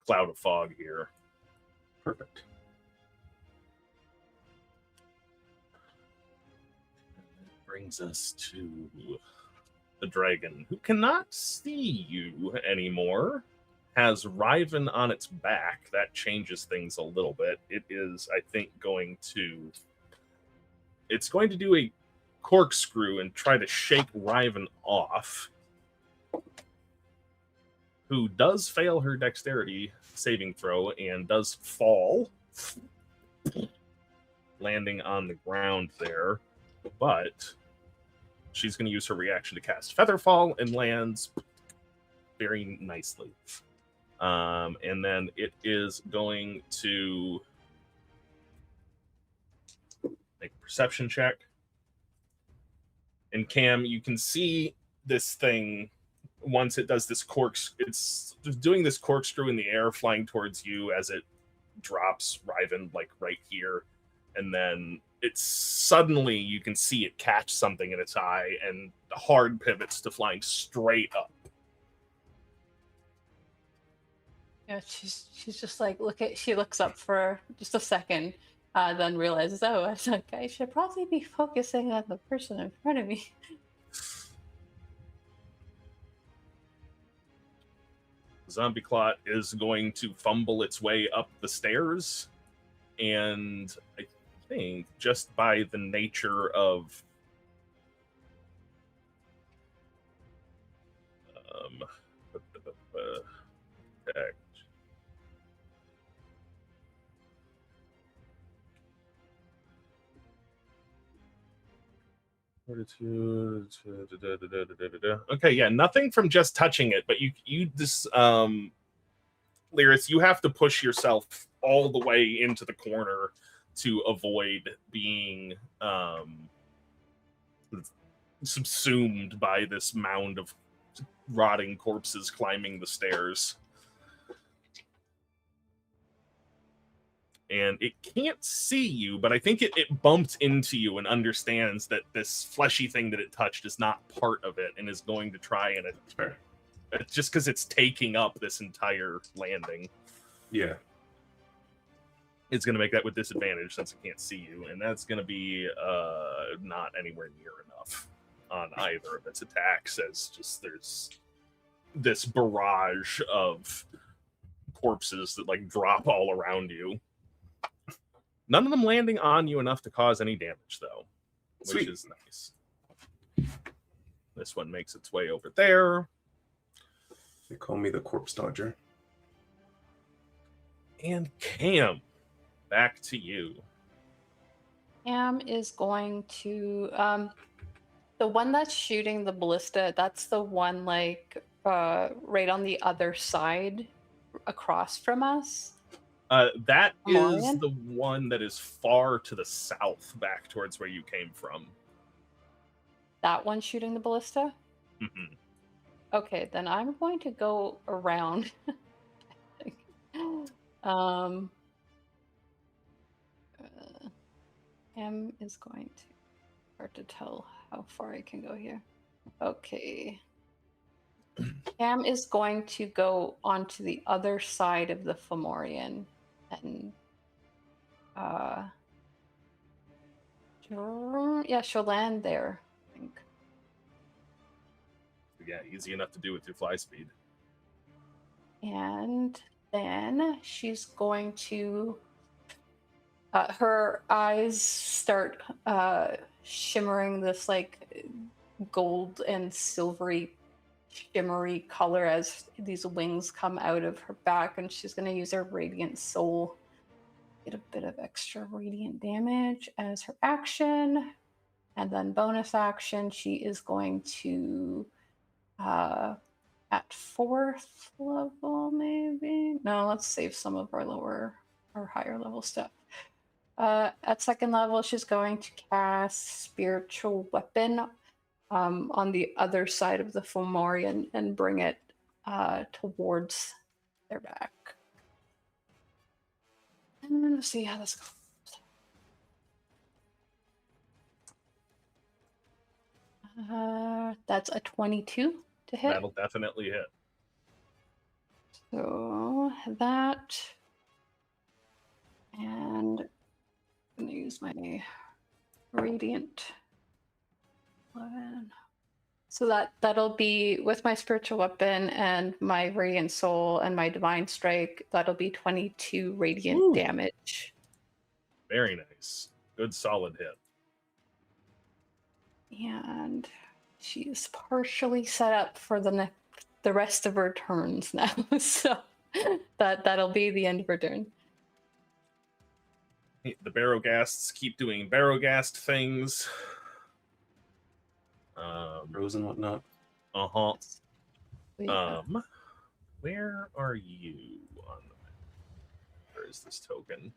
cloud of fog here. Perfect. Brings us to the dragon, who cannot see you anymore, has Riven on its back. That changes things a little bit. It is, I think, going to do a corkscrew and try to shake Riven off, who does fail her dexterity saving throw and does fall, landing on the ground there, but she's going to use her reaction to cast Featherfall and lands very nicely. And then it is going to make a perception check. And Cam, you can see this thing once it does this it's just doing this corkscrew in the air, flying towards you as it drops Riven like right here. And then it's suddenly you can see it catch something in its eye and hard pivots to flying straight up. Yeah, she's just like she looks up for just a second, then realizes, oh, I was like, I should probably be focusing on the person in front of me. Zombie Clot is going to fumble its way up the stairs, and I think just by the nature of okay, yeah, nothing from just touching it, but you this Learas, you have to push yourself all the way into the corner to avoid being subsumed by this mound of rotting corpses climbing the stairs. And it can't see you, but I think it bumped into you and understands that this fleshy thing that it touched is not part of it and is going to try and it's just because it's taking up this entire landing. Yeah. It's going to make that with disadvantage since it can't see you, and that's going to be not anywhere near enough on either of its attacks, as just there's this barrage of corpses that like drop all around you. None of them landing on you enough to cause any damage, though, which is nice. This one makes its way over there. They call me the Corpse Dodger. And Cam, back to you. Cam is going to the one that's shooting the ballista. That's the one like right on the other side, across from us. That is Morian? the one that is far to the south, back towards where you came from. That one shooting the ballista? Mm-hmm. Okay, then I'm going to go around. M is going to hard to tell how far I can go here. Okay. Cam is going to go onto the other side of the Fomorian and yeah, she'll land there, I think. Yeah, easy enough to do with your fly speed. And then she's going to her eyes start shimmering this like gold and silvery shimmery color as these wings come out of her back, and she's going to use her Radiant Soul, get a bit of extra radiant damage as her action. And then bonus action, she is going to at 4th level, maybe? No, let's save some of our lower or higher level stuff. At 2nd level, she's going to cast Spiritual Weapon on the other side of the Fomorian and bring it towards their back. And let's see how this goes. That's a 22 to hit. That'll definitely hit. So that, and I'm gonna use my radiant 11. So that'll be with my spiritual weapon and my radiant soul and my divine strike. That'll be 22 radiant Woo. damage. Very nice. Good solid hit. And she's partially set up for the rest of her turns now. So that'll be the end of her turn. The Barrowghasts keep doing Barrowghast things. Rose and whatnot. Uh-huh. Yeah. Where are you on the map? Where is this token?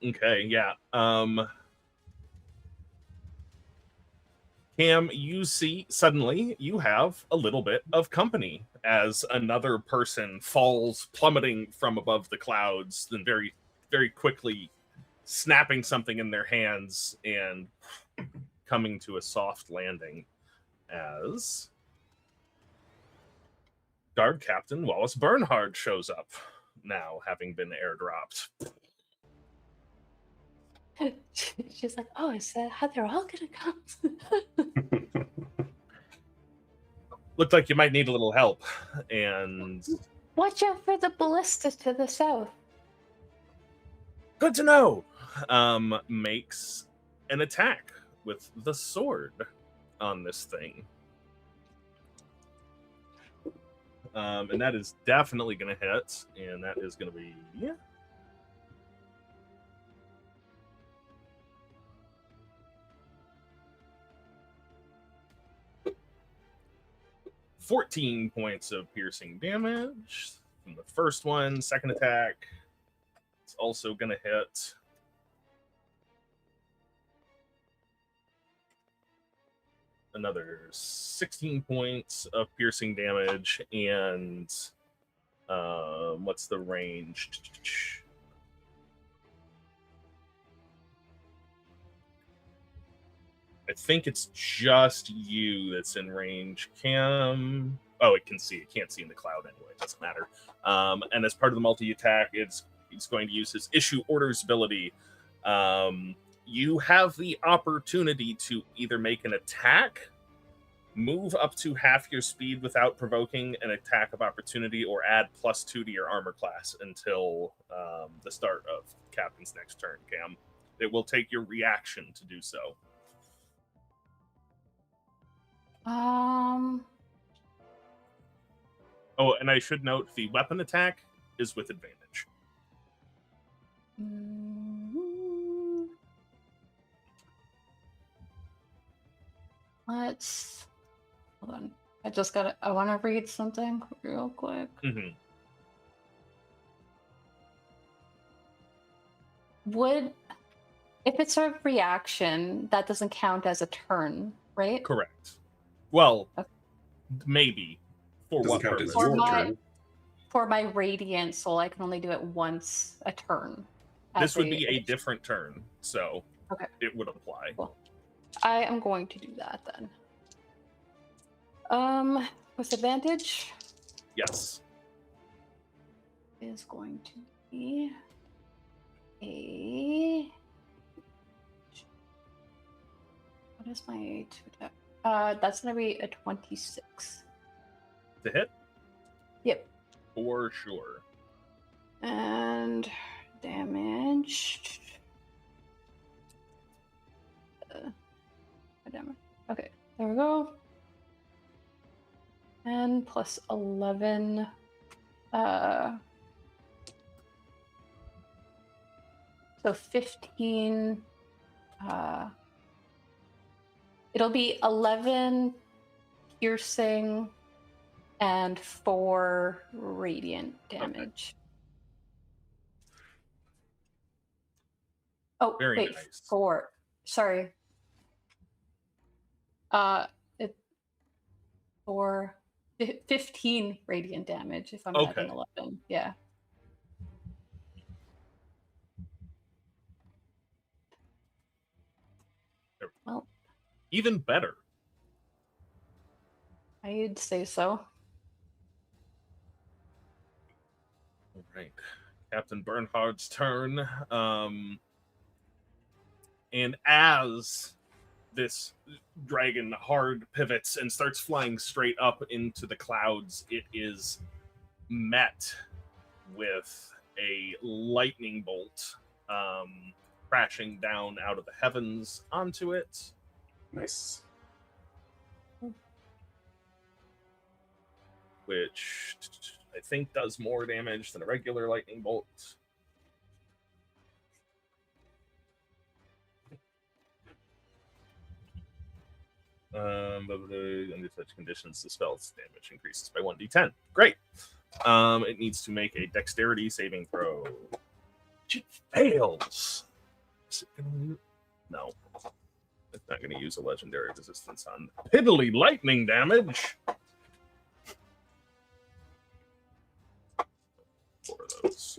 Okay, yeah. Cam, you see, suddenly you have a little bit of company as another person falls plummeting from above the clouds, then very, very quickly snapping something in their hands and coming to a soft landing as Guard Captain Wallace Bernhard shows up, now having been airdropped. She's like, oh, is that how they're all gonna come? Looked like you might need a little help, and Watch out for the ballista to the south. good to know. Makes an attack with the sword on this thing. And that is definitely going to hit, and that is going to be 14 points of piercing damage from the first one. Second attack, it's also going to hit. Another 16 points of piercing damage, and what's the range? I think it's just you that's in range. Cam, oh, it can see. It can't see in the cloud anyway. It doesn't matter. And as part of the multi-attack, it's going to use his issue orders ability. You have the opportunity to either make an attack, move up to half your speed without provoking an attack of opportunity, or add +2 to your armor class until the start of Captain's next turn, Cam. It will take your reaction to do so. Oh, and I should note the weapon attack is with advantage. Let's hold on. I want to read something real quick. Mm-hmm. If it's a reaction, that doesn't count as a turn, right? Correct. Well, Okay. Maybe. For Doesn't what count purpose? as your turn. For my radiant soul, I can only do it once a turn. This would be a different turn, so okay, it would apply. Cool. I am going to do that then. With advantage? Yes. Is going to be a... What is my 2 attack? That's going to be a 26. To hit? Yep. For sure. And damage. Damage. Okay, there we go. And plus 11. So 15. It'll be 11 piercing and 4 radiant damage. Okay. Oh, very wait, nice. 4. Sorry. It 15 radiant damage if I'm adding 11. Yeah. Well, Even better. I'd say so. All right. Captain Bernhard's turn. And as this dragon hard pivots and starts flying straight up into the clouds, it is met with a lightning bolt crashing down out of the heavens onto it. Nice. Which I think does more damage than a regular lightning bolt. Under such conditions, the spell's damage increases by 1d10. Great. It needs to make a dexterity saving throw. It fails. Is it gonna... No. It's not going to use a legendary resistance on piddly lightning damage. 4 of those.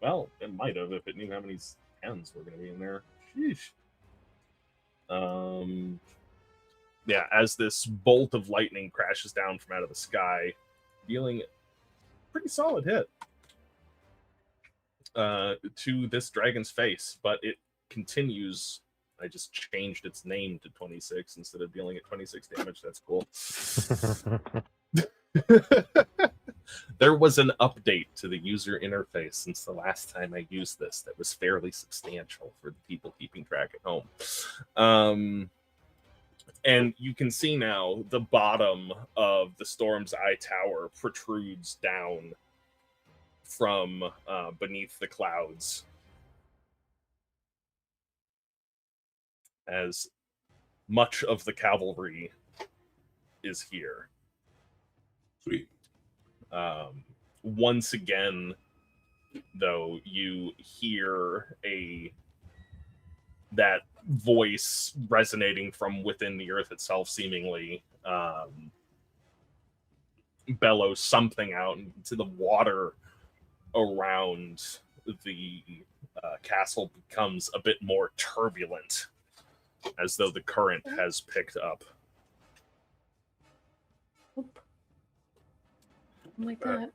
Well, it might have if it knew how many 10s were going to be in there. Sheesh. Yeah, as this bolt of lightning crashes down from out of the sky, dealing a pretty solid hit to this dragon's face, but it continues. I just changed its name to 26 instead of dealing at 26 damage. That's cool. There was an update to the user interface since the last time I used this that was fairly substantial for the people keeping track at home. And you can see now the bottom of the Storm's Eye Tower protrudes down from beneath the clouds as much of the cavalry is here. Sweet. Once again, though, you hear that voice resonating from within the earth itself, seemingly bellow something out into the water around the castle becomes a bit more turbulent, as though the current has picked up. Like that.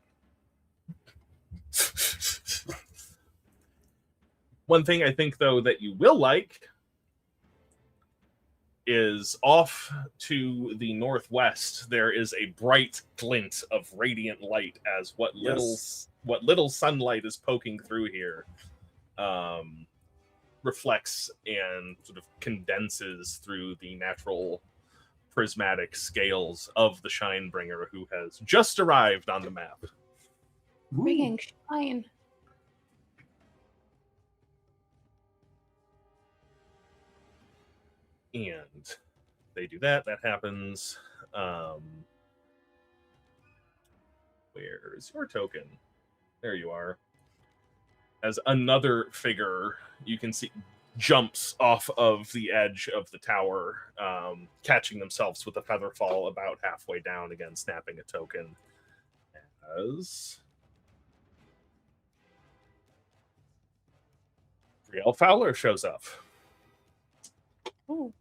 One thing I think, though, that you will like is off to the northwest, there is a bright glint of radiant light as what little sunlight is poking through here reflects and sort of condenses through the natural prismatic scales of the Shinebringer, who has just arrived on the map. Bringing shine. And they do that. That happens. Where's your token? There you are. As another figure, you can see, jumps off of the edge of the tower, catching themselves with a feather fall about halfway down, again snapping a token. As Brielle Fowler shows up. Ooh.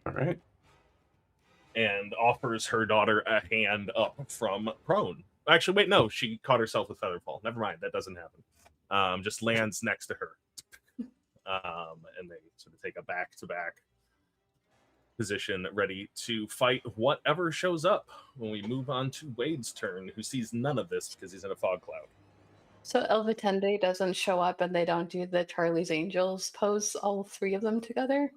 All right. And offers her daughter a hand up from prone. Actually, wait, no, she caught herself with featherfall. Never mind, that doesn't happen. Just lands next to her. And they sort of take a back-to-back position, ready to fight whatever shows up when we move on to Wade's turn, who sees none of this because he's in a fog cloud. So Elvatende doesn't show up and they don't do the Charlie's Angels pose, all 3 of them together?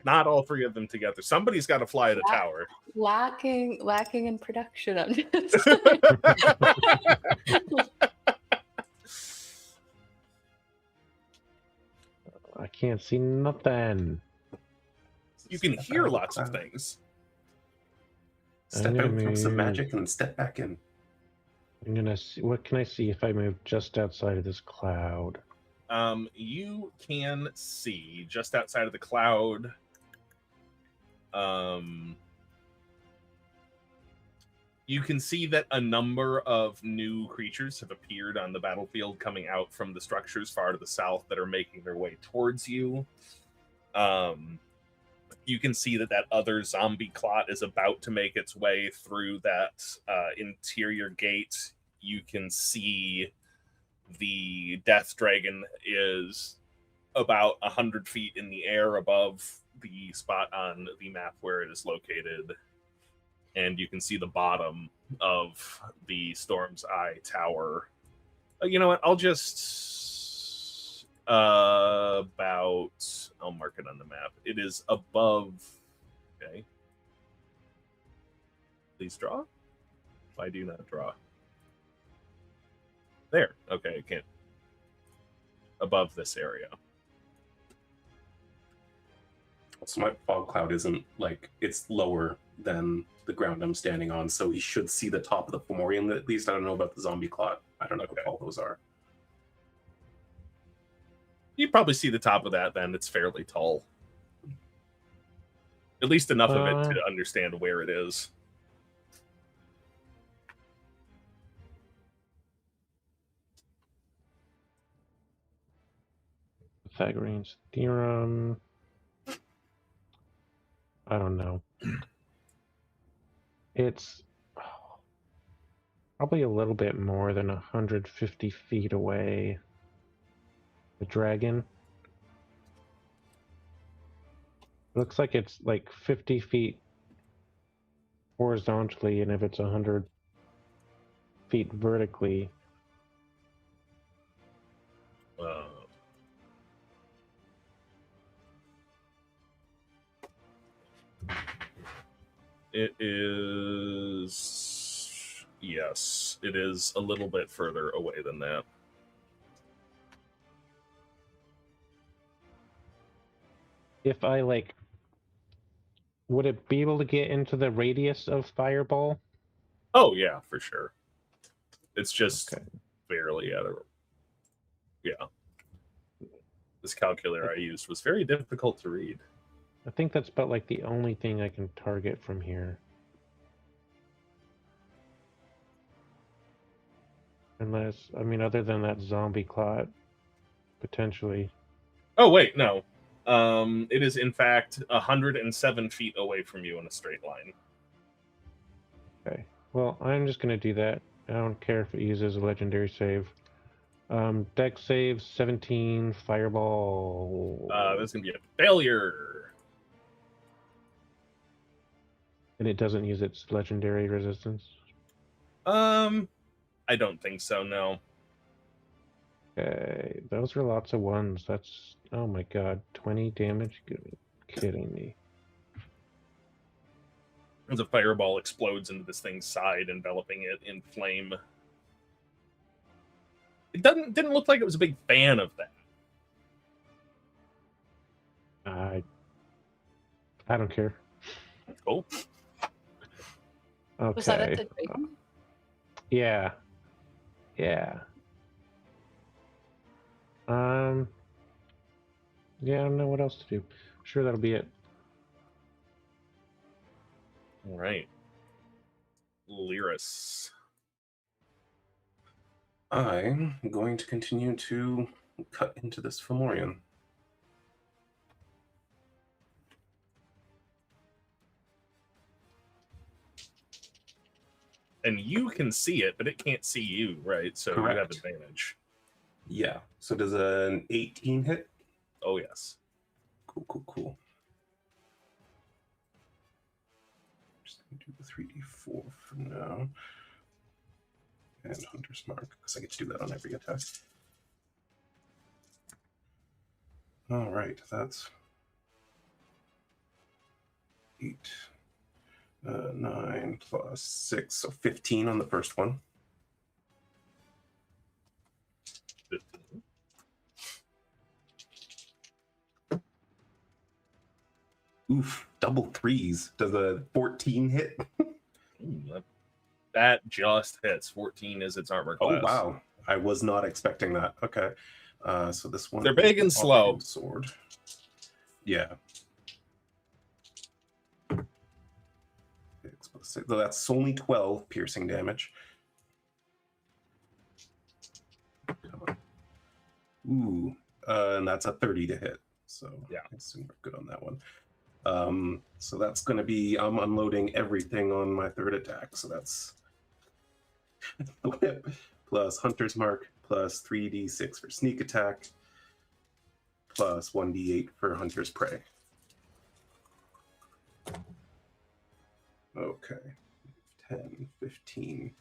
Not all 3 of them together. Somebody's got to fly at a tower. Lacking in production. I'm just I can't see nothing. You can hear lots of things. Step out from some magic and step back in. I'm gonna see. What can I see if I move just outside of this cloud? You can see just outside of the cloud. You can see that a number of new creatures have appeared on the battlefield, coming out from the structures far to the south that are making their way towards you. You can see that other zombie clot is about to make its way through that interior gate. You can see the death dragon is about 100 feet in the air above the spot on the map where it is located. And you can see the bottom of the Storm's Eye tower. You know what? I'll just I'll mark it on the map. It is above. Okay. Please draw. Why do you not draw? There. Okay, I can't. Above this area. So my fog cloud isn't like, it's lower than the ground I'm standing on, so he should see the top of the Fomorian at least. I don't know about the zombie clot. I don't know what all those are. You probably see the top of that then. It's fairly tall. At least enough of it to understand where it is. Pythagorean's theorem. I don't know. It's probably a little bit more than 150 feet away. The dragon. Looks like it's like 50 feet horizontally, and if it's 100 feet vertically. It is... Yes, it is a little bit further away than that. If I, like... Would it be able to get into the radius of Fireball? Oh, yeah, for sure. It's just okay. barely at a... Yeah. This calculator I used was very difficult to read. I think that's about like the only thing I can target from here. Unless, I mean, other than that zombie clot, potentially. Oh, wait, no. It is, in fact, 107 feet away from you in a straight line. Okay. Well, I'm just going to do that. I don't care if it uses a legendary save. Dex save 17, Fireball. That's going to be a failure. And it doesn't use its legendary resistance? I don't think so, no. Okay, those are lots of ones. That's, oh my god, 20 damage? You're kidding me. As a fireball explodes into this thing's side, enveloping it in flame. It didn't look like it was a big fan of that. I don't care. Cool. Was that Okay. at the dragon? Yeah. Yeah. Yeah, I don't know what else to do. I'm sure that'll be it. All right. Learas. I'm going to continue to cut into this Fomorian. And you can see it, but it can't see you, right? So Correct. You have advantage. Yeah. So does an 18 hit? Oh, yes. Cool. Just going to do the 3d4 for now. And Hunter's Mark, because I get to do that on every attack. All right, that's 8, 9 plus 6, so 15 on the first one. 15. Oof, double threes. Does a 14 hit? Ooh, that just hits. 14 is its armor class. Oh, wow. I was not expecting that. Okay. So this one... They're big and slow. Sword. Yeah. So that's only 12 piercing damage. Come on. Ooh. And that's a 30 to hit. So Yeah. I assume we're good on that one. So that's going to be unloading everything on my third attack. So that's the whip plus Hunter's Mark plus 3d6 for sneak attack plus 1d8 for Hunter's Prey. Okay. 10, 15,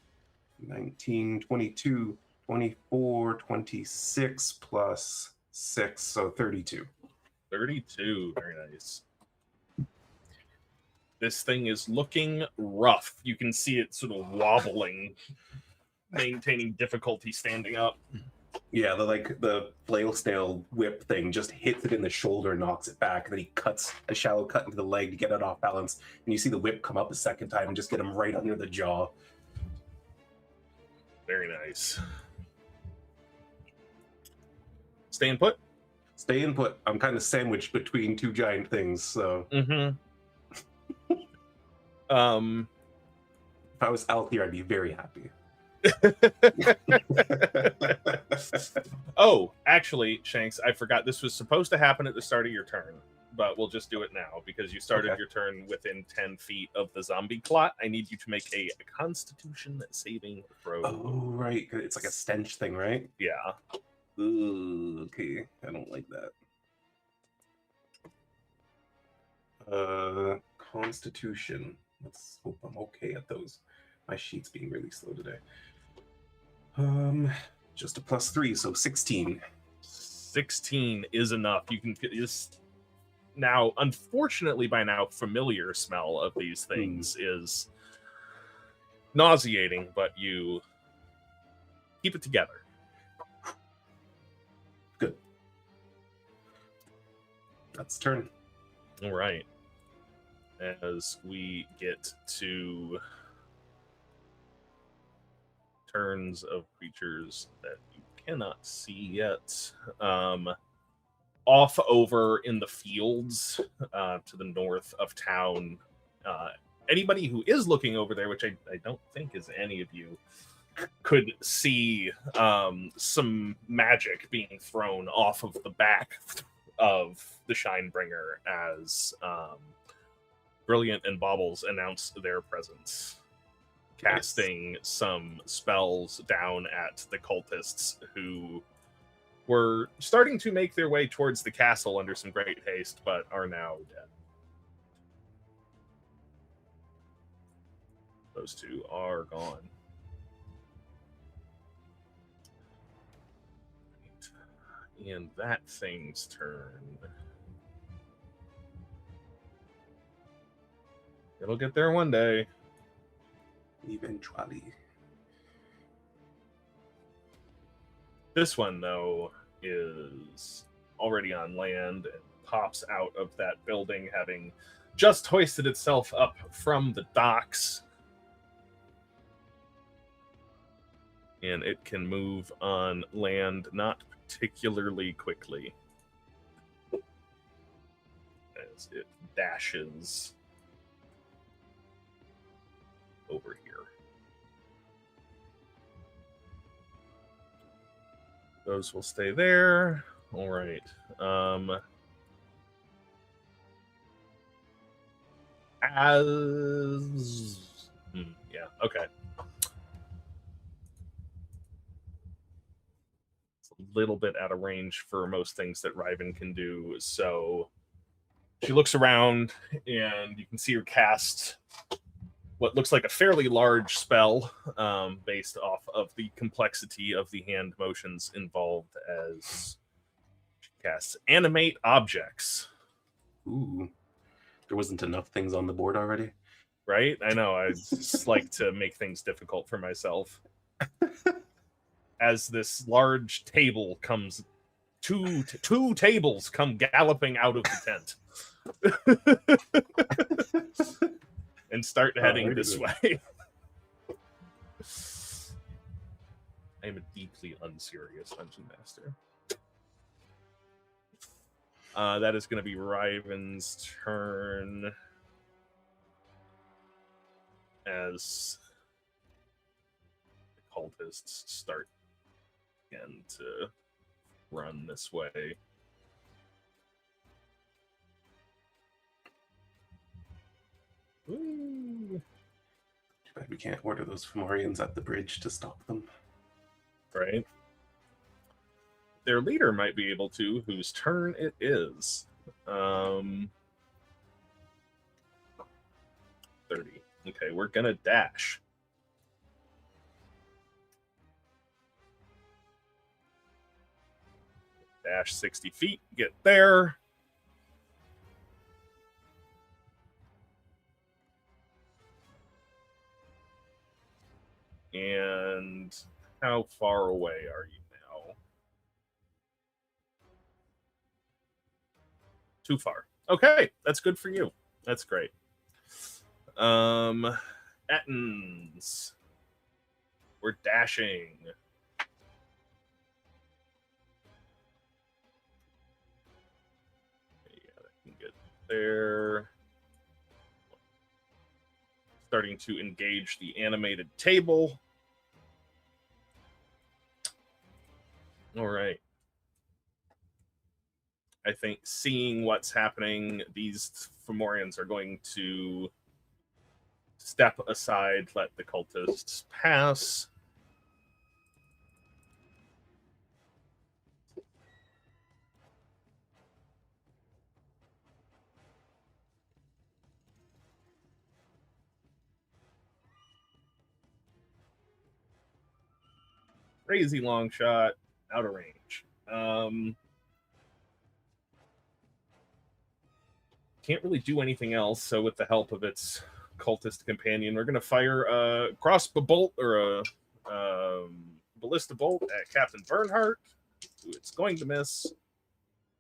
19, 22, 24, 26 plus 6, so 32. 32, very nice. This thing is looking rough. You can see it sort of wobbling, maintaining difficulty standing up. Yeah, the flail snail whip thing just hits it in the shoulder, knocks it back, and then he cuts a shallow cut into the leg to get it off balance. And you see the whip come up a second time and just get him right under the jaw. Very nice. Staying put? Staying put. I'm kind of sandwiched between two giant things, so. Mm-hmm. If I was Althir, I'd be very happy. Oh, actually, Shanks, I forgot this was supposed to happen at the start of your turn, but we'll just do it now because you started your turn within 10 feet of the zombie clot. I need you to make a Constitution saving throw. Oh, right. It's like a stench thing, right? Yeah. Ooh, okay. I don't like that. Constitution. Let's hope I'm okay at those. My sheet's being really slow today. Just a +3, so 16. 16 is enough. You can get this now, unfortunately, by now, familiar smell of these things is nauseating, but you keep it together. Good. That's turn. All right. As we get to turns of creatures that you cannot see yet. Off over in the fields to the north of town. Anybody who is looking over there, which I don't think is any of you, could see some magic being thrown off of the back of the Shinebringer as Brilliant and Baubles announce their presence, casting some spells down at the cultists who were starting to make their way towards the castle under some great haste, but are now dead. Those two are gone. And that thing's turn. It'll get there one day. Eventually. This one, though, is already on land and pops out of that building, having just hoisted itself up from the docks. And it can move on land not particularly quickly as it dashes over here. Those will stay there. All right. Yeah, okay. It's a little bit out of range for most things that Riven can do, so she looks around and you can see her cast what looks like a fairly large spell based off of the complexity of the hand motions involved as she casts Animate Objects. Ooh. There wasn't enough things on the board already. Right? I know. I just like to make things difficult for myself. As this large table comes, two tables come galloping out of the tent. And start heading this way. I am a deeply unserious dungeon master. That is going to be Riven's turn as the cultists start again to run this way. we can't order those Fomorians at the bridge to stop them. Right? Their leader might be able to, whose turn it is. 30. Okay, we're gonna dash. Dash 60 feet, get there. And how far away are you now? Too far. Okay, that's good for you. That's great. Ettins. We're dashing. Yeah, I can get there. Starting to engage the animated table. All right. I think seeing what's happening, these Fomorians are going to step aside, let the cultists pass. Crazy long shot, out of range. Can't really do anything else, so with the help of its cultist companion, we're going to fire a crossbow bolt or a ballista bolt at Captain Bernhardt. It's going to miss,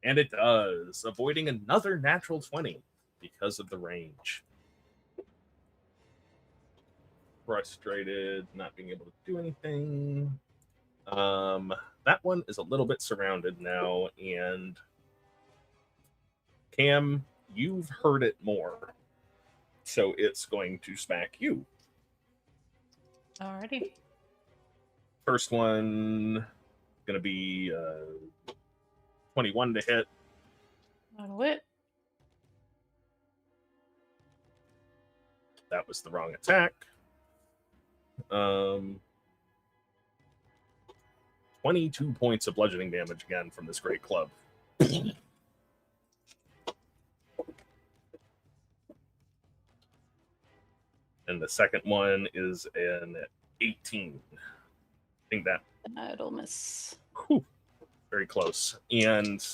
and it does, avoiding another natural 20 because of the range. Frustrated, not being able to do anything. That one is a little bit surrounded now, and Cam, you've heard it more, so it's going to smack you. Alrighty. First one going to be 21 to hit. That'll hit. That was the wrong attack. 22 points of bludgeoning damage again from this great club. And the second one is an 18. I think It'll miss. Whew, very close. And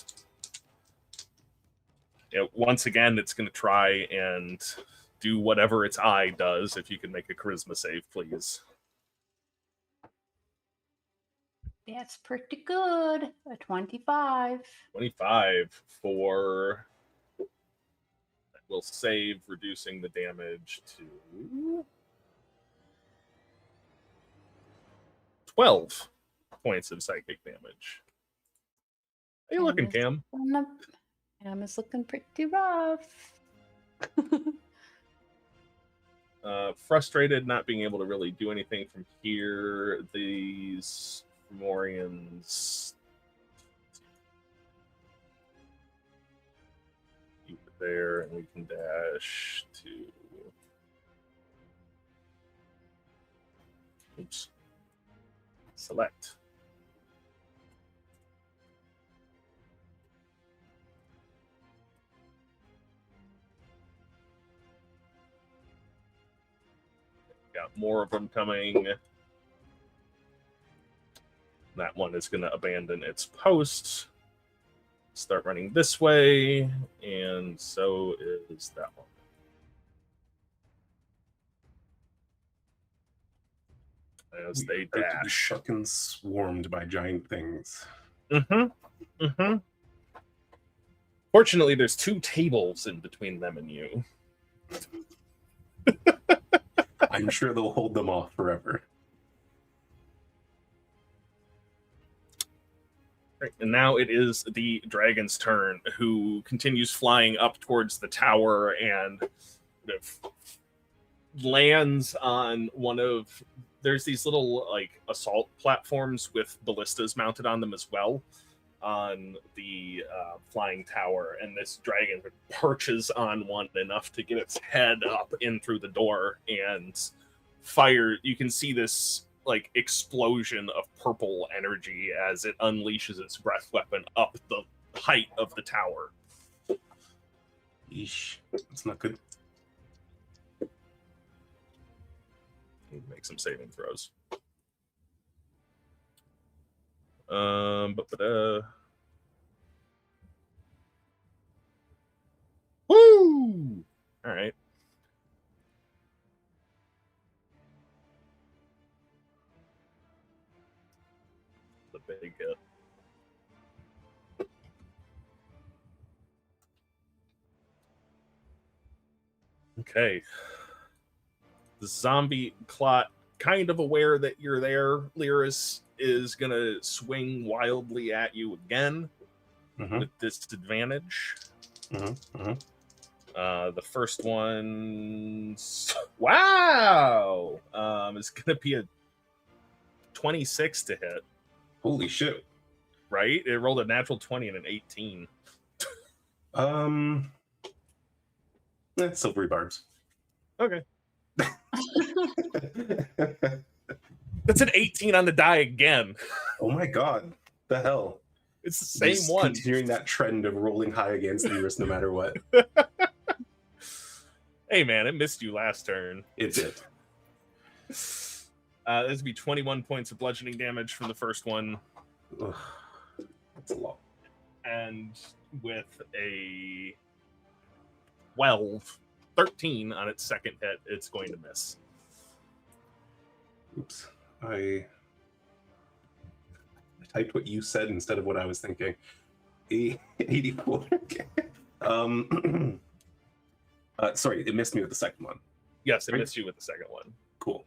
once again, it's going to try and do whatever its eye does. If you can make a charisma save, please. That's pretty good. A 25. 25 for... That will save, reducing the damage to 12 points of psychic damage. How you looking, Cam? Cam is looking pretty rough. Frustrated, not being able to really do anything from here. These Fomorians keep it there, and we can dash to. Oops. Select. Got more of them coming. That one is going to abandon its post. Start running this way, and so is that one. As they dash. Fucking swarmed by giant things. Fortunately, there's 2 tables in between them and you. I'm sure they'll hold them off forever. Right, and now it is the dragon's turn, who continues flying up towards the tower and sort of lands on one of... There's these little like assault platforms with ballistas mounted on them as well on the flying tower, and this dragon perches on one enough to get its head up in through the door and fire. You can see this like explosion of purple energy as it unleashes its breath weapon up the height of the tower. Yeesh, that's not good. Make some saving throws. Woo! All right. The big hit. Okay. The zombie clot, kind of aware that you're there, Learas is going to swing wildly at you again with disadvantage. The first one's... Wow! It's going to be a 26 to hit. Holy shit. Right? It rolled a natural 20 and an 18. Silvery barbs. Okay. That's an 18 on the die again. Oh my god. The hell? It's the same just one. Continuing that trend of rolling high against Learas no matter what. Hey man, it missed you last turn. It did. This would be 21 points of bludgeoning damage from the first one. Ugh, that's a lot. And with a 13 on its second hit, it's going to miss. Oops. I typed what you said instead of what I was thinking. 84. Sorry, it missed me with the second one. Yes, it missed you with the second one. Cool.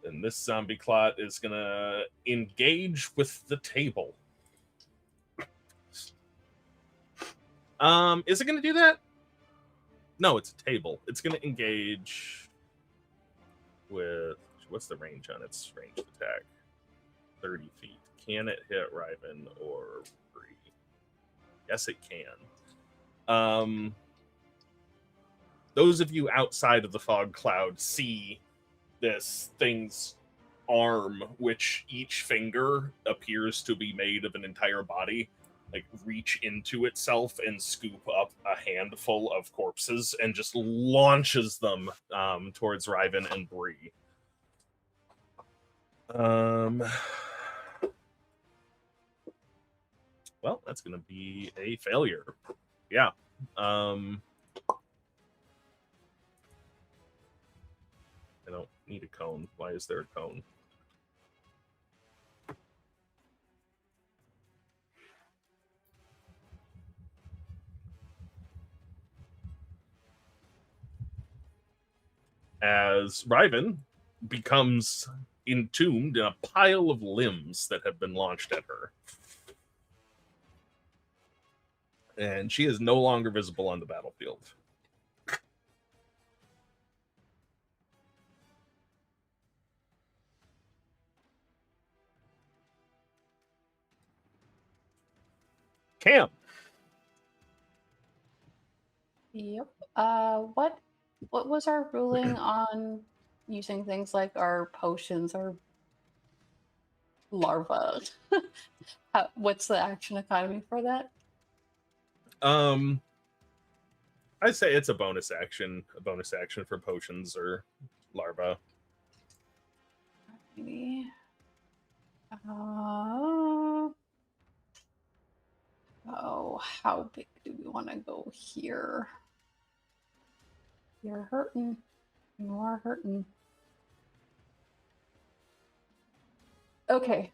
And this zombie clot is going to engage with the table. Is it going to do that? No, it's a table. It's going to engage with... What's the range on its ranged attack? 30 feet. Can it hit Riven or Bree? Yes, it can. Those of you outside of the fog cloud see this thing's arm, which each finger appears to be made of an entire body, like reach into itself and scoop up a handful of corpses and just launches them towards Riven and Bree. Well, that's going to be a failure. Yeah. I don't need a cone. Why is there a cone? As Riven becomes entombed in a pile of limbs that have been launched at her. And she is no longer visible on the battlefield. Cam. Yep. What was our ruling on using things like our potions or larva? What's the action economy for that? I'd say it's a bonus action for potions or larva. Maybe. Oh, how big do we want to go here? You're hurting. You are hurting. Okay.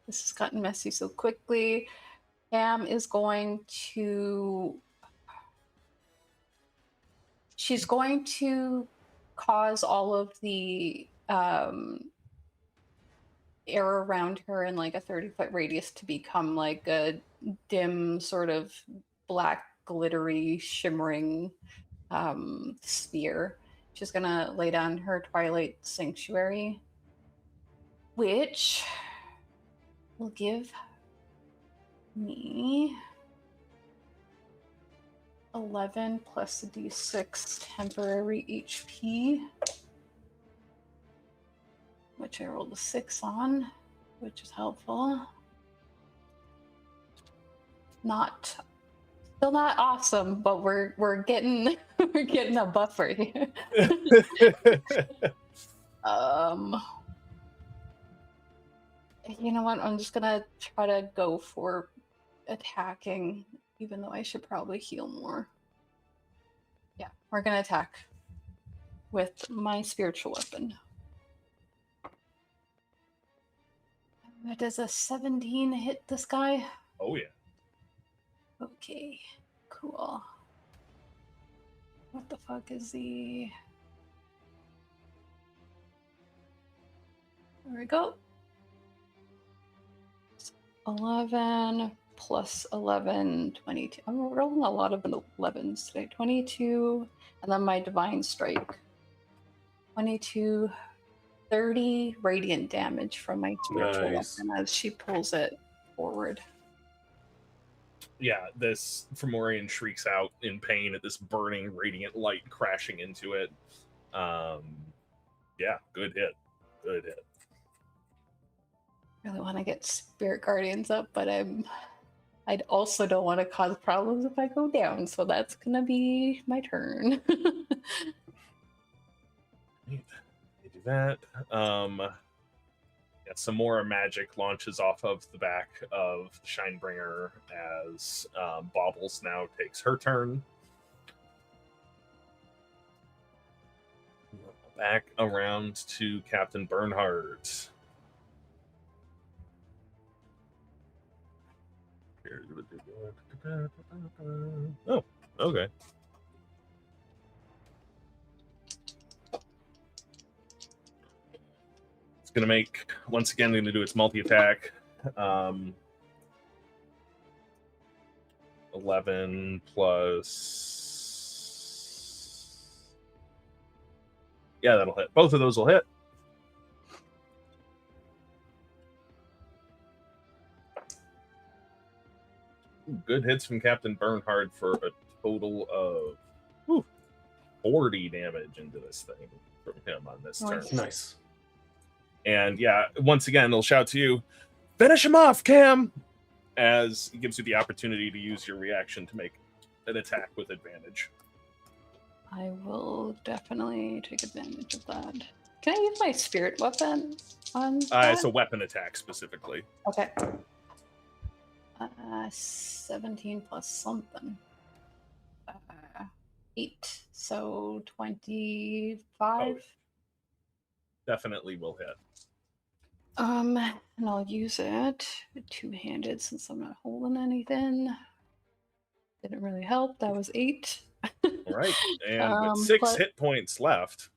This has gotten messy so quickly. Cam is going to... She's going to cause all of the air around her in like a 30-foot radius to become like a dim sort of black, glittery, shimmering sphere. She's gonna lay down her Twilight Sanctuary, which will give me 11 plus a d6 temporary HP, which I rolled a 6 on, which is helpful. Still not awesome, but we're getting we're getting a buffer here. You know what? I'm just gonna try to go for attacking, even though I should probably heal more. Yeah, we're gonna attack with my spiritual weapon. Does a 17 hit this guy? Oh, yeah. Okay, cool. What the fuck is the... There we go. 11 plus 11, 22. I'm rolling a lot of 11s today. 22, and then my divine strike. 22, 30 radiant damage from my spiritual weapon as she pulls it forward. Yeah, this Fomorian shrieks out in pain at this burning radiant light crashing into it. Yeah, good hit. Good hit. Really want to get Spirit Guardians up, but I'd also don't want to cause problems if I go down, so that's gonna be my turn. You do that. Yeah, some more magic launches off of the back of Shinebringer as Baubles now takes her turn. Back around to Captain Bernhardt. Oh, okay. It's going to make, once again, going to do its multi-attack. 11 plus... Yeah, that'll hit. Both of those will hit. Good hits from Captain Bernhard for a total of 40 damage into this thing from him on this turn. Nice. And yeah, once again, it'll shout to you, finish him off, Cam! As it gives you the opportunity to use your reaction to make an attack with advantage. I will definitely take advantage of that. Can I use my spirit weapon on that? It's a weapon attack specifically. Okay. 17 plus something. 8. So 25. Oh, definitely will hit. And I'll use it two-handed since I'm not holding anything. Didn't really help. That was 8. All right. And with 6 hit points left.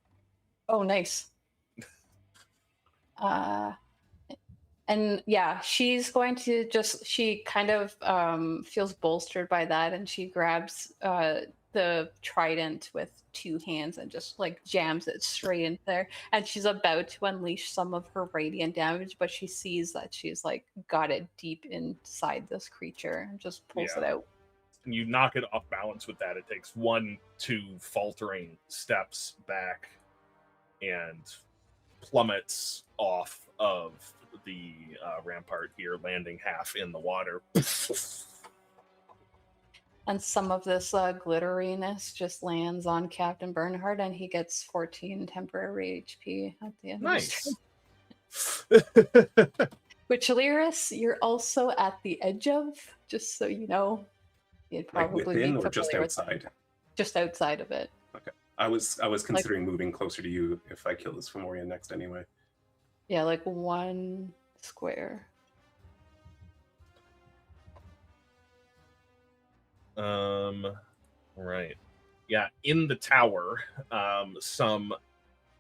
Oh, nice. And yeah, she's going to she kind of feels bolstered by that, and she grabs the trident with 2 hands and just like jams it straight in there. And she's about to unleash some of her radiant damage, but she sees that she's like got it deep inside this creature and just pulls it out. And you knock it off balance with that. It takes 1-2 faltering steps back and plummets off of the rampart here, landing half in the water. And some of this glitteriness just lands on Captain Bernhard, and he gets 14 temporary HP at the end. Nice. Which, Learas, you're also at the edge of, just so you know. You'd probably like within be or just outside? Just outside of it. Okay. I was considering moving closer to you if I kill this Fomorian next anyway. Yeah, like 1 square. Right. Yeah, in the tower, some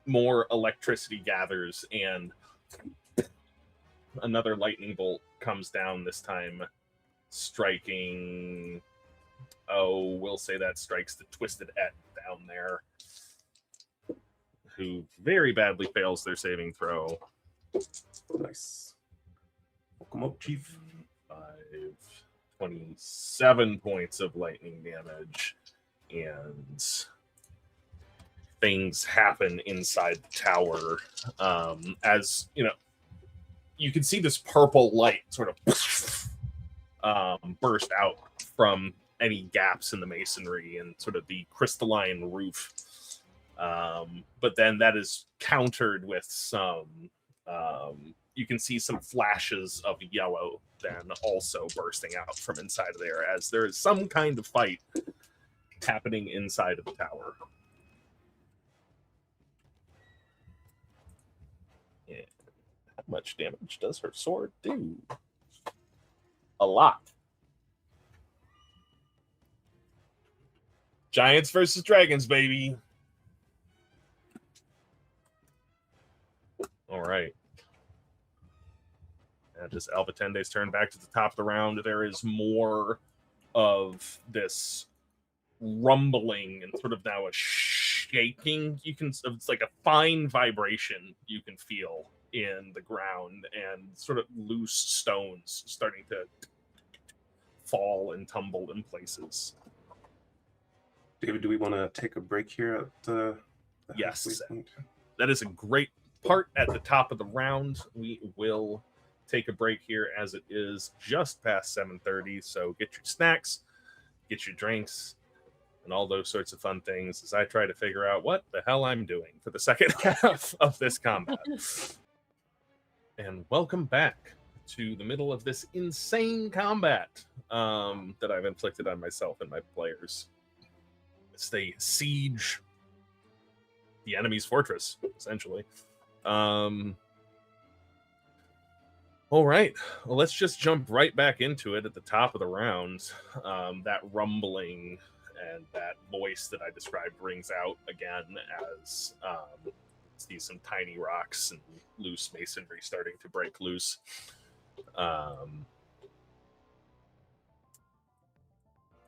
more electricity gathers and another lightning bolt comes down, this time striking... Oh, we'll say that strikes the Twisted Et down there, who very badly fails their saving throw. Nice. Welcome up, Chief. 27 points of lightning damage. and things happen inside the tower. As you know, you can see this purple light sort of burst out from any gaps in the masonry and sort of the crystalline roof. But then that is countered with some, you can see some flashes of yellow then also bursting out from inside of there as there is some kind of fight happening inside of the tower. Yeah. How much damage does her sword do? A lot. Giants versus dragons, baby. All right. And just Alvatende's turn back to the top of the round. There is more of this rumbling and sort of now a shaking. You can, it's like a fine vibration you can feel in the ground and sort of loose stones starting to fall and tumble in places. David, do we want to take a break here at the yes, that is a great part at the top of the round. We will take a break here as it is just past 7:30. So get your snacks, get your drinks, and all those sorts of fun things as I try to figure out what the hell I'm doing for the second half of this combat. And welcome back to the middle of this insane combat that I've inflicted on myself and my players. As they siege the enemy's fortress, essentially. All right, well, let's just jump right back into it at the top of the round. That rumbling and that voice that I described rings out again as see some tiny rocks and loose masonry starting to break loose.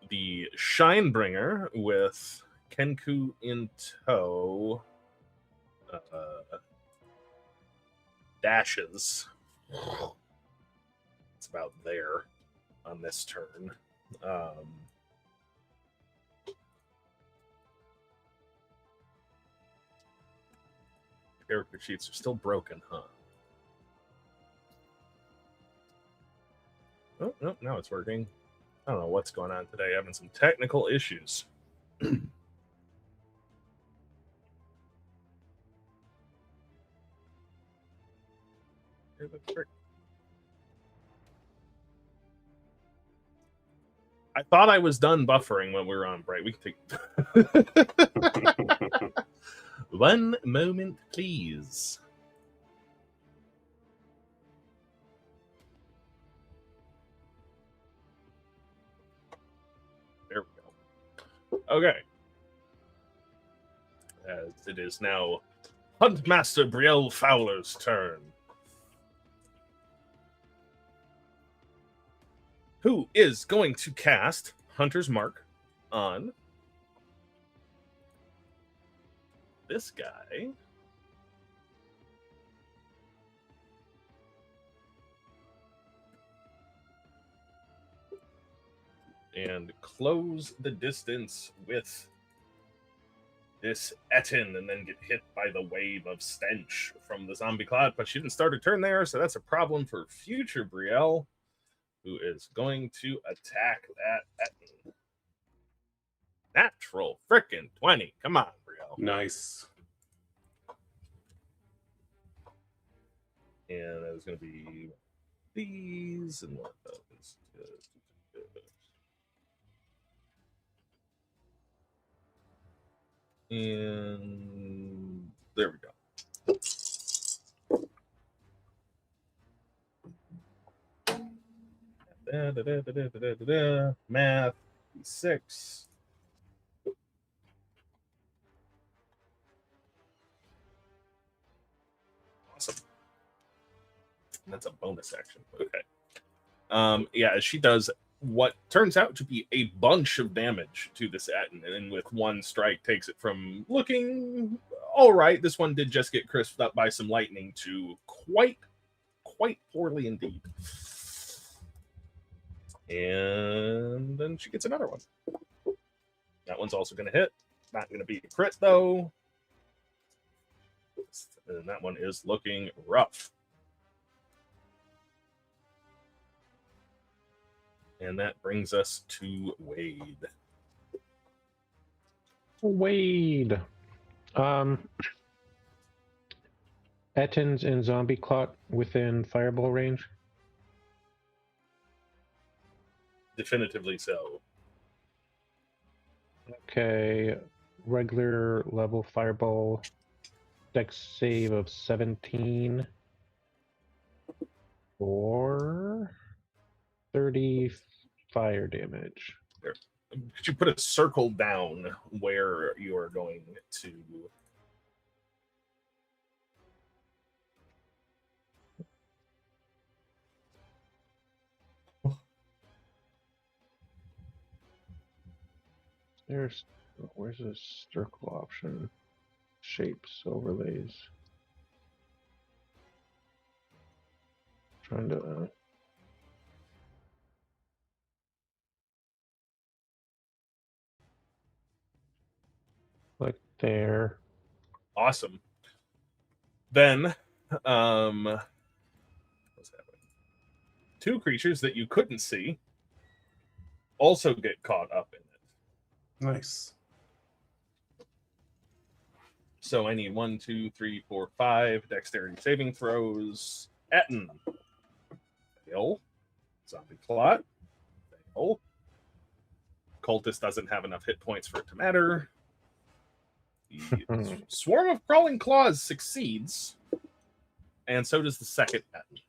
The Shinebringer with Kenku in tow dashes. It's about there on this turn. Character sheets are still broken, huh? Oh, no, now it's working. I don't know what's going on today. Having some technical issues. I thought I was done buffering when we were on break. We can take 1 moment, please. There we go. Okay. As it is now Huntmaster Brielle Fowler's turn. Who is going to cast Hunter's Mark on this guy. And close the distance with this Etin and then get hit by the wave of stench from the zombie cloud. But she didn't start her turn there, so that's a problem for future Brielle, who is going to attack that Etin. Natural frickin' 20. Come on, Brielle. Nice. And that was going to be these and what those. And there we go. Math 6. Awesome. That's a bonus action. Okay. Yeah, she does what turns out to be a bunch of damage to this Etin, and with one strike takes it from looking all right, this one did just get crisped up by some lightning, to quite poorly indeed. And then she gets another one. That one's also going to hit. Not going to be a crit, though. And that one is looking rough. And that brings us to Wade. Wade. Etton's and Zombie Clot within fireball range. Definitively so. Okay, regular level fireball. Dex save of 17 for 30 fire damage. There. Could you put a circle down where you are going to? Where's this circle option? Shapes, overlays. Trying to. Like there. Awesome. Then, what's happening? Two creatures that you couldn't see also get caught up in it. Nice. So I need 1, 2, 3, 4, 5 dexterity saving throws. Etton. Fail. Zombie Clot. Fail. Cultist doesn't have enough hit points for it to matter. The Swarm of Crawling Claws succeeds. And so does the second Etton.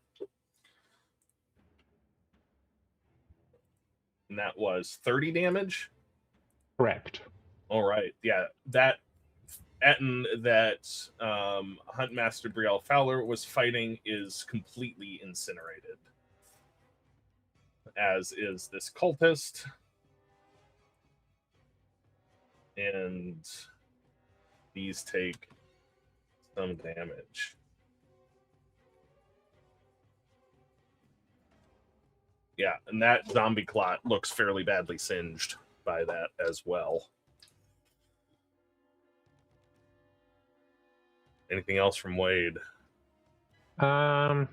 And that was 30 damage. Correct. All right. Yeah, that Etton that Huntmaster Brielle Fowler was fighting is completely incinerated. As is this cultist. And these take some damage. Yeah, and that zombie clot looks fairly badly singed by that as well. Anything else from Wade? Not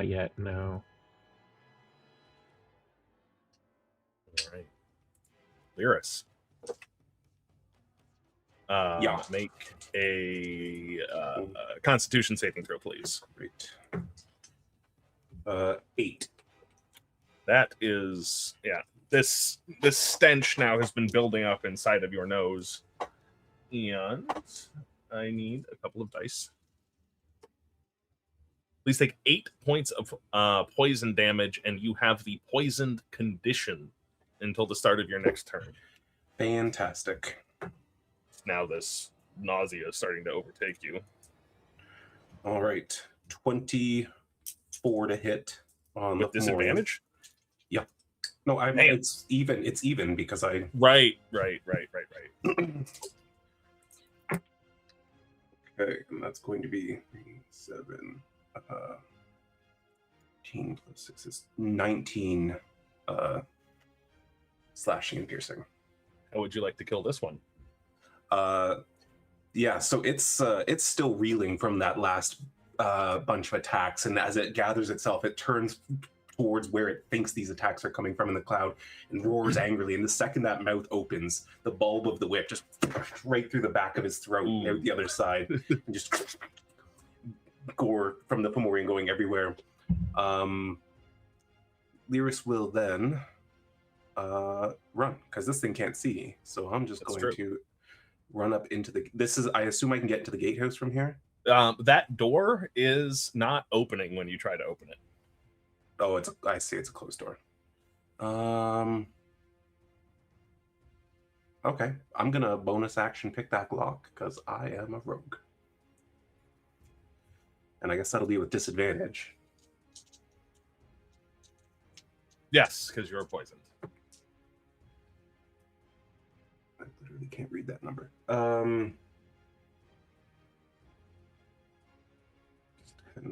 yet, no. All right. Learas. Yeah. Make a Constitution saving throw, please. Great. 8. That is, yeah. This stench now has been building up inside of your nose, and I need a couple of dice. Please take 8 points of poison damage, and you have the poisoned condition until the start of your next turn. Fantastic. Now this nausea is starting to overtake you. All right. 24 to hit on With the disadvantage? Yeah. No, it's even. It's even because I. Right. Okay, and that's going to be 7. 18 plus 6 is 19 slashing and piercing. How would you like to kill this one? Yeah, so it's still reeling from that last bunch of attacks, and as it gathers itself, it turns towards where it thinks these attacks are coming from in the cloud and roars angrily. And the second that mouth opens, the bulb of the whip just right through the back of his throat, out the other side, and just gore from the Fomorian going everywhere. Learas will then run, because this thing can't see. So I'm just going to run up into the... I assume I can get into the gatehouse from here? That door is not opening when you try to open it. Oh, I see. It's a closed door. Okay. I'm going to bonus action pick that lock, because I am a rogue. And I guess that'll be with disadvantage. Yes, because you're poisoned. I literally can't read that number. And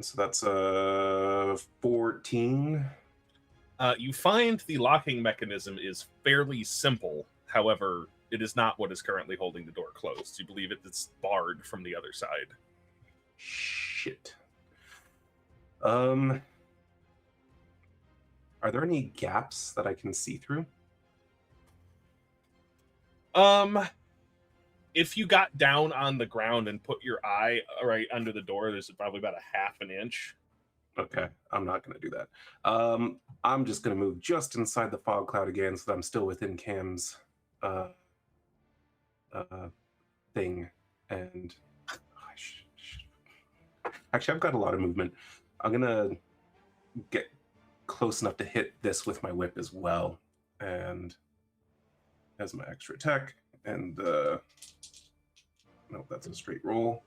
so that's 14. You find the locking mechanism is fairly simple. However, it is not what is currently holding the door closed. You believe it's barred from the other side. Shit. Are there any gaps that I can see through? If you got down on the ground and put your eye right under the door, there's probably about a half an inch. Okay, I'm not going to do that. I'm just going to move just inside the fog cloud again so that I'm still within Cam's thing. And actually, I've got a lot of movement. I'm going to get close enough to hit this with my whip as well. And as my extra attack. And no, that's a straight roll.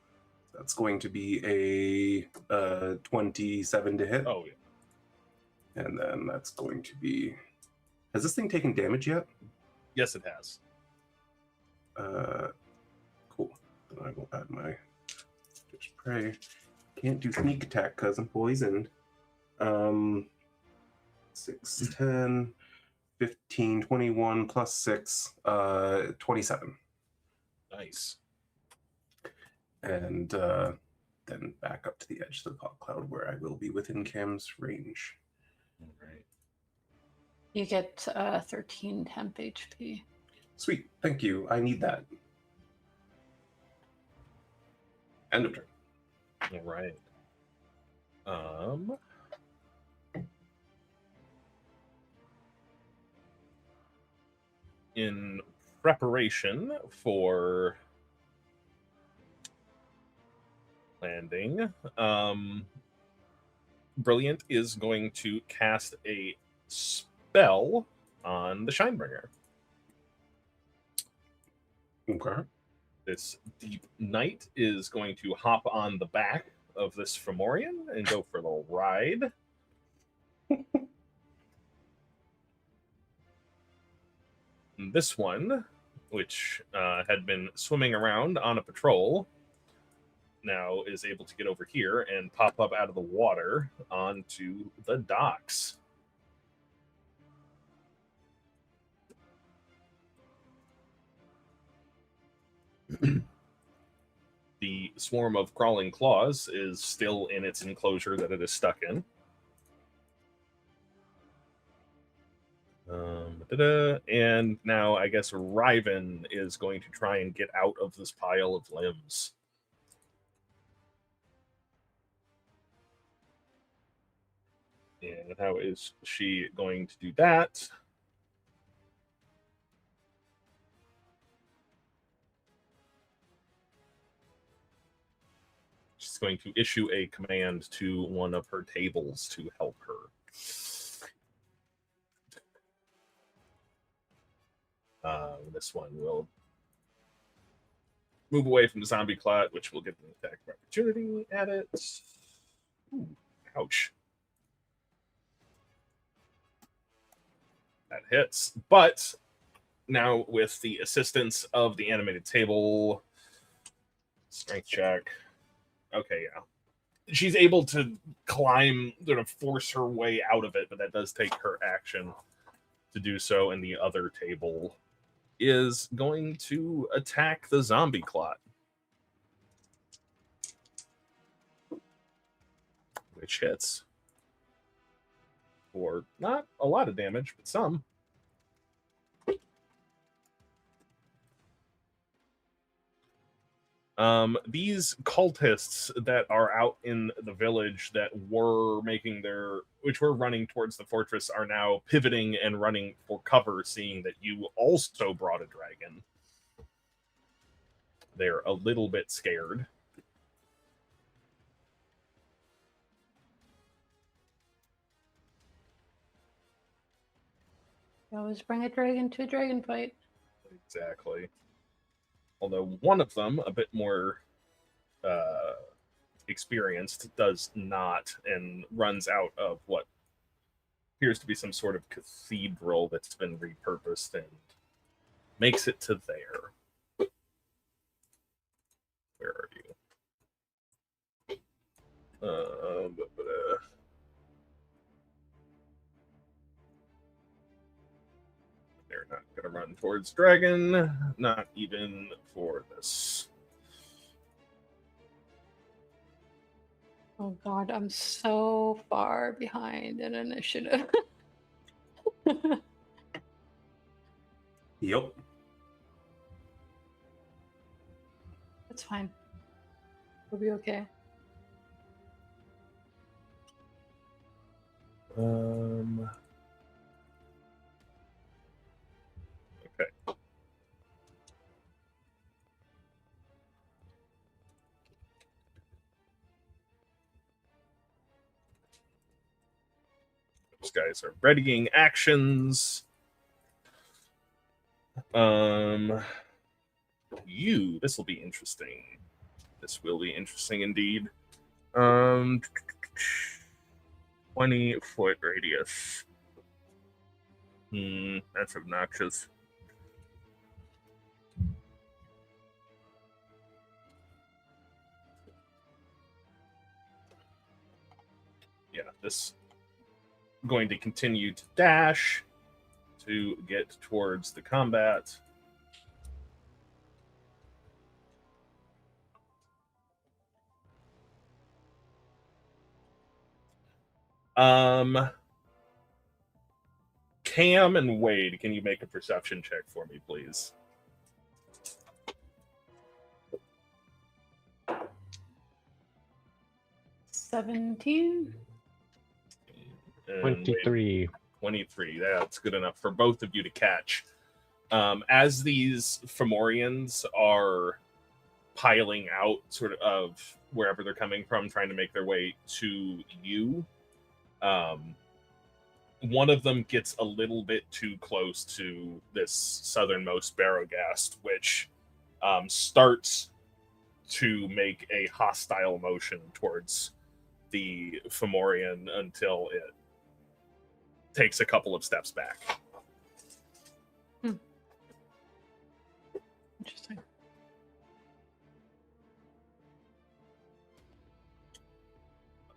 That's going to be a 27 to hit. Oh, yeah. And then that's going to be... Has this thing taken damage yet? Yes, it has. Cool. Then I will add my just pray. Can't do sneak attack because I'm poisoned. 6, 10, 15, 21 plus 6, 27. Nice. And then back up to the edge of the fog cloud where I will be within Cam's range. All right. You get 13 temp HP. Sweet. Thank you. I need that. End of turn. All right. In preparation for landing, Brilliant is going to cast a spell on the Shinebringer. Okay. This Deep Knight is going to hop on the back of this Fomorian and go for the ride. And this one, which had been swimming around on a patrol, now is able to get over here and pop up out of the water onto the docks. The swarm of crawling claws is still in its enclosure that it is stuck in. And now I guess Riven is going to try and get out of this pile of limbs. And how is she going to do that? She's going to issue a command to one of her tables to help her. This one will move away from the zombie clot, which will get an attack of opportunity at it. Ooh, ouch. That hits. But now with the assistance of the animated table, strength check. Okay, yeah. She's able to climb, sort of force her way out of it, but that does take her action to do so, and the other table is going to attack the zombie clot. Which hits. For not a lot of damage, but some. These cultists that are out in the village that were which were running towards the fortress are now pivoting and running for cover, seeing that you also brought a dragon. They're a little bit scared. You always bring a dragon to a dragon fight. Exactly. Although one of them, a bit more experienced, does not, and runs out of what appears to be some sort of cathedral that's been repurposed and makes it to there. Where are you? Not gonna run towards dragon. Not even for this. Oh god, I'm so far behind in initiative. Yep. It's fine. We'll be okay. Okay. Those guys are readying actions. This will be interesting. This will be interesting indeed. 20-foot radius. That's obnoxious. Yeah, this going to continue to dash to get towards the combat. Cam and Wade, can you make a perception check for me, please? $17. 23. 23. That's good enough for both of you to catch. As these Fomorians are piling out sort of wherever they're coming from, trying to make their way to you, one of them gets a little bit too close to this southernmost Barrowgast, which starts to make a hostile motion towards the Fomorian until it takes a couple of steps back. Interesting.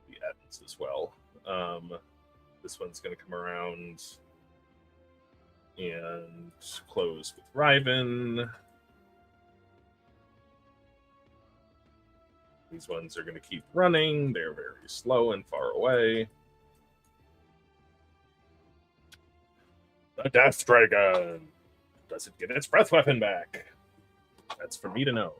The Edmonds as well. This one's going to come around and close with Riven. These ones are going to keep running. They're very slow and far away. The Death Dragon. Does it get its breath weapon back? That's for me to know.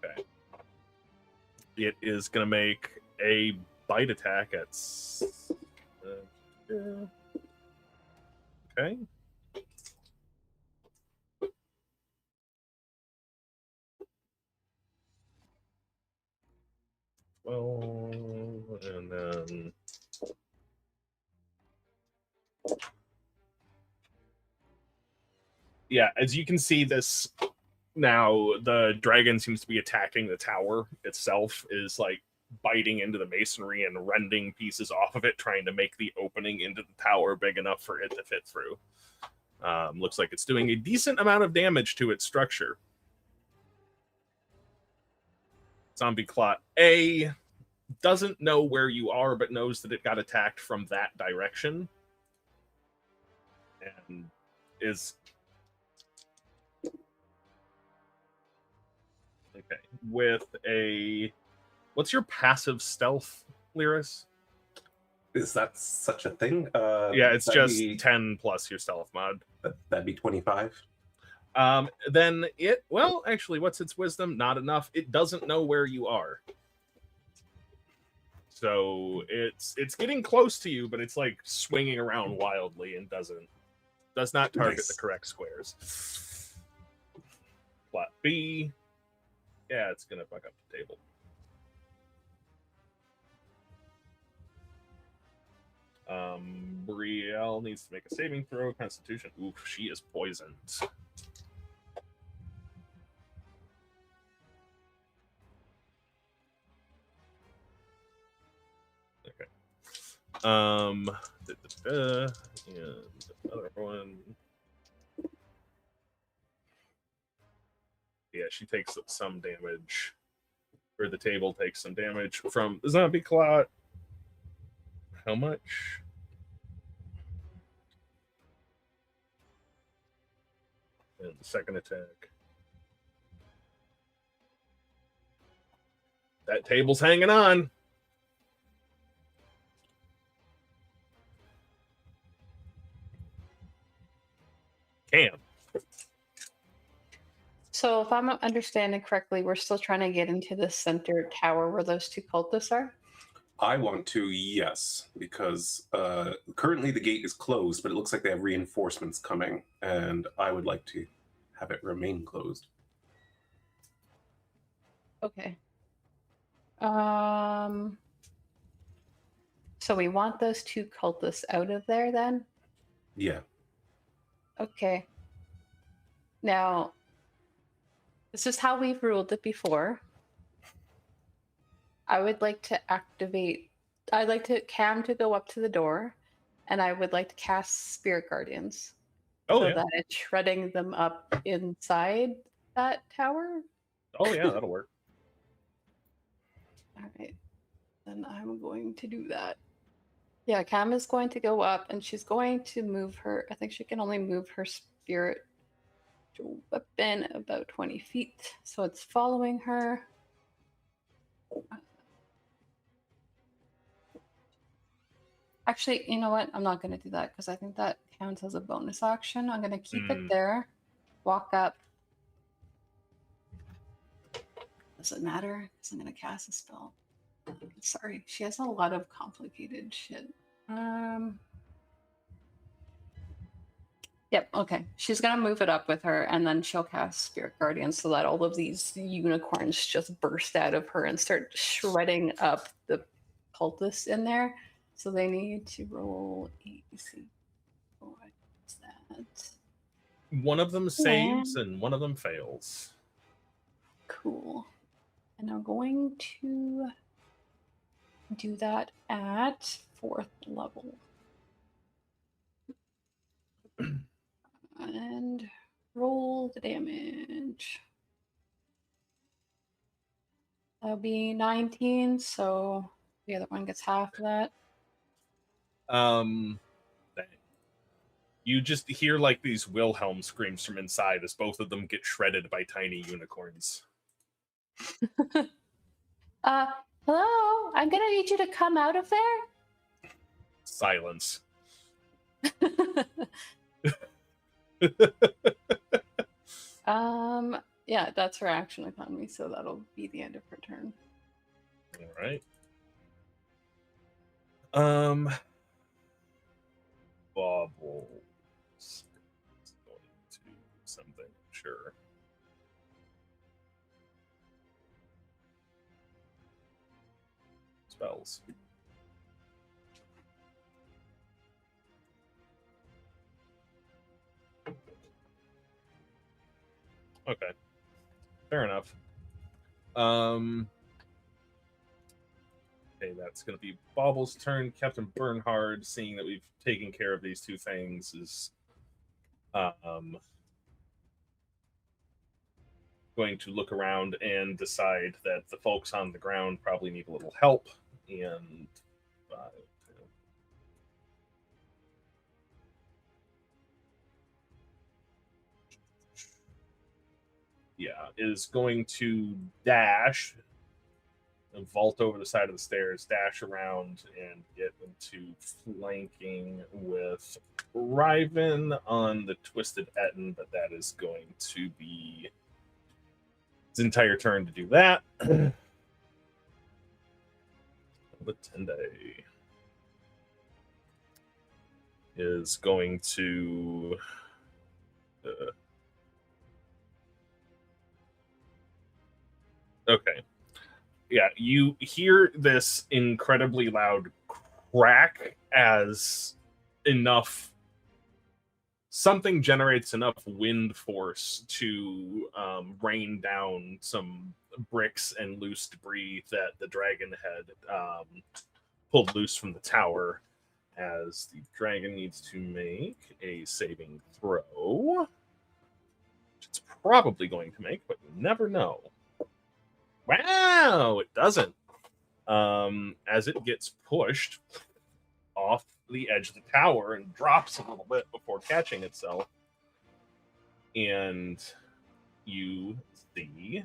Okay. It is going to make a bite attack at... okay. Well, and then... yeah, as you can see, this now, the dragon seems to be attacking the tower itself, is like biting into the masonry and rending pieces off of it, trying to make the opening into the tower big enough for it to fit through. Looks like it's doing a decent amount of damage to its structure. Zombie Clot A doesn't know where you are, but knows that it got attacked from that direction. And is... okay. With a... what's your passive stealth, Learas? Is that such a thing? Yeah, it's just 10 plus your stealth mod. That'd be 25. Then it... well, actually, what's its wisdom? Not enough. It doesn't know where you are. So it's getting close to you, but it's like swinging around wildly and does not target the correct squares. Plot B. Yeah, it's gonna fuck up the table. Brielle needs to make a saving throw. Constitution. Oof, she is poisoned. Okay. And another one. Yeah, she takes some damage. Or the table takes some damage from the zombie clot. How much? And the second attack. That table's hanging on. Cam. So if I'm understanding correctly, we're still trying to get into the center tower where those two cultists are? I want to, yes, because currently the gate is closed, but it looks like they have reinforcements coming, and I would like to have it remain closed. Okay. So we want those two cultists out of there then? Yeah. Okay. Now, this is how we've ruled it before. I would like to activate... I'd like Cam to go up to the door, and I would like to cast Spirit Guardians. Oh, so yeah. that it's shredding them up inside that tower. Oh, yeah, that'll work. All right. Then I'm going to do that. Yeah, Cam is going to go up, and she's going to move her... I think she can only move her spirit weapon about 20 feet. So it's following her. Actually, you know what? I'm not going to do that because I think that counts as a bonus action. I'm going to keep it there. Walk up. Does it matter? Because I'm going to cast a spell. Sorry, she has a lot of complicated shit. Yep, okay. She's going to move it up with her, and then she'll cast Spirit Guardian so that all of these unicorns just burst out of her and start shredding up the cultists in there. So they need to roll AC. What's that? One of them saves and one of them fails. Cool. And I'm going to do that at 4th level. And roll the damage. That'll be 19, so the other one gets half of that. You just hear like these Wilhelm screams from inside as both of them get shredded by tiny unicorns. Hello? I'm gonna need you to come out of there. Silence. Yeah, that's her action economy, so that'll be the end of her turn. All right. Baubles is going to do something, sure. Spells. Okay. Fair enough. Okay, that's going to be Bauble's turn. Captain Bernhard, seeing that we've taken care of these two things, is going to look around and decide that the folks on the ground probably need a little help, and is going to dash and vault over the side of the stairs, dash around, and get into flanking with Riven on the Twisted Etten, but that is going to be his entire turn to do that. The Tende is going to okay. Yeah, you hear this incredibly loud crack as something generates enough wind force to rain down some bricks and loose debris that the dragon had pulled loose from the tower, as the dragon needs to make a saving throw, which it's probably going to make, but you never know. Wow, it doesn't. As it gets pushed off the edge of the tower and drops a little bit before catching itself. And you see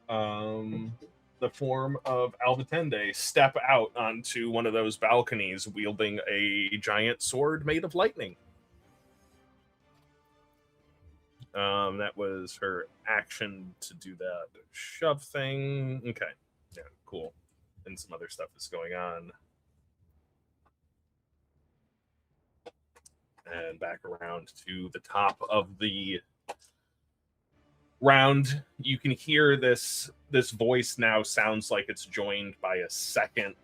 the form of Alvatende step out onto one of those balconies wielding a giant sword made of lightning. That was her action to do that shove thing. Okay. Yeah, cool. And some other stuff is going on. And back around to the top of the round, you can hear this voice now sounds like it's joined by a second,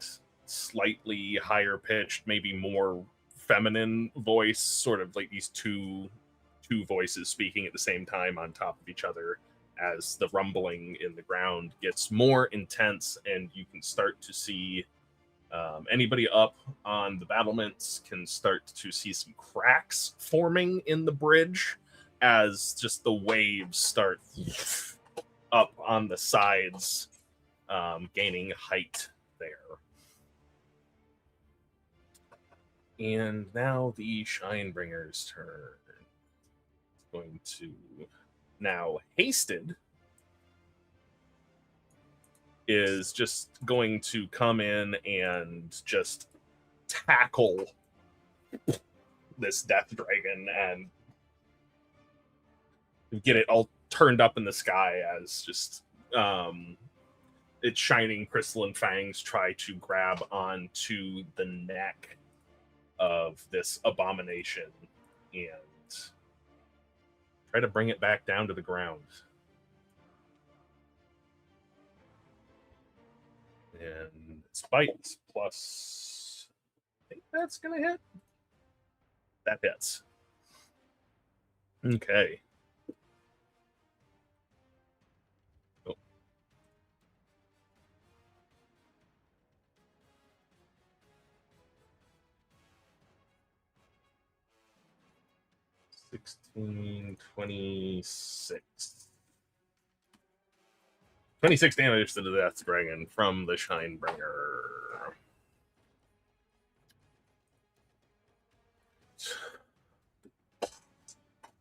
slightly higher pitched, maybe more feminine voice, sort of like these two voices speaking at the same time on top of each other, as the rumbling in the ground gets more intense, and you can start to see anybody up on the battlements can start to see some cracks forming in the bridge as just the waves start up on the sides, gaining height there. And now the Shinebringer's turn. Going to now Hasted is just going to come in and just tackle this death dragon and get it all turned up in the sky as just its shining crystalline fangs try to grab onto the neck of this abomination and try to bring it back down to the ground. And its bite plus, I think that's going to hit. That hits. Okay. Oh. $16, 26. 26 damage to the Death Dragon from the Shinebringer.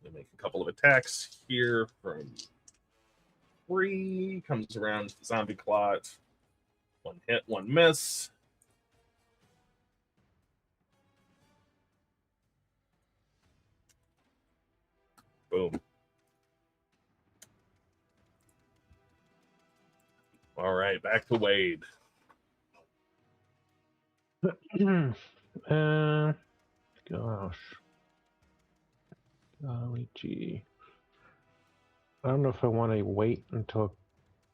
They make a couple of attacks here from 3. Comes around to the Zombie Clot. 1 hit, 1 miss. Boom. All right, back to Wade. Gosh. Golly gee. I don't know if I want to wait until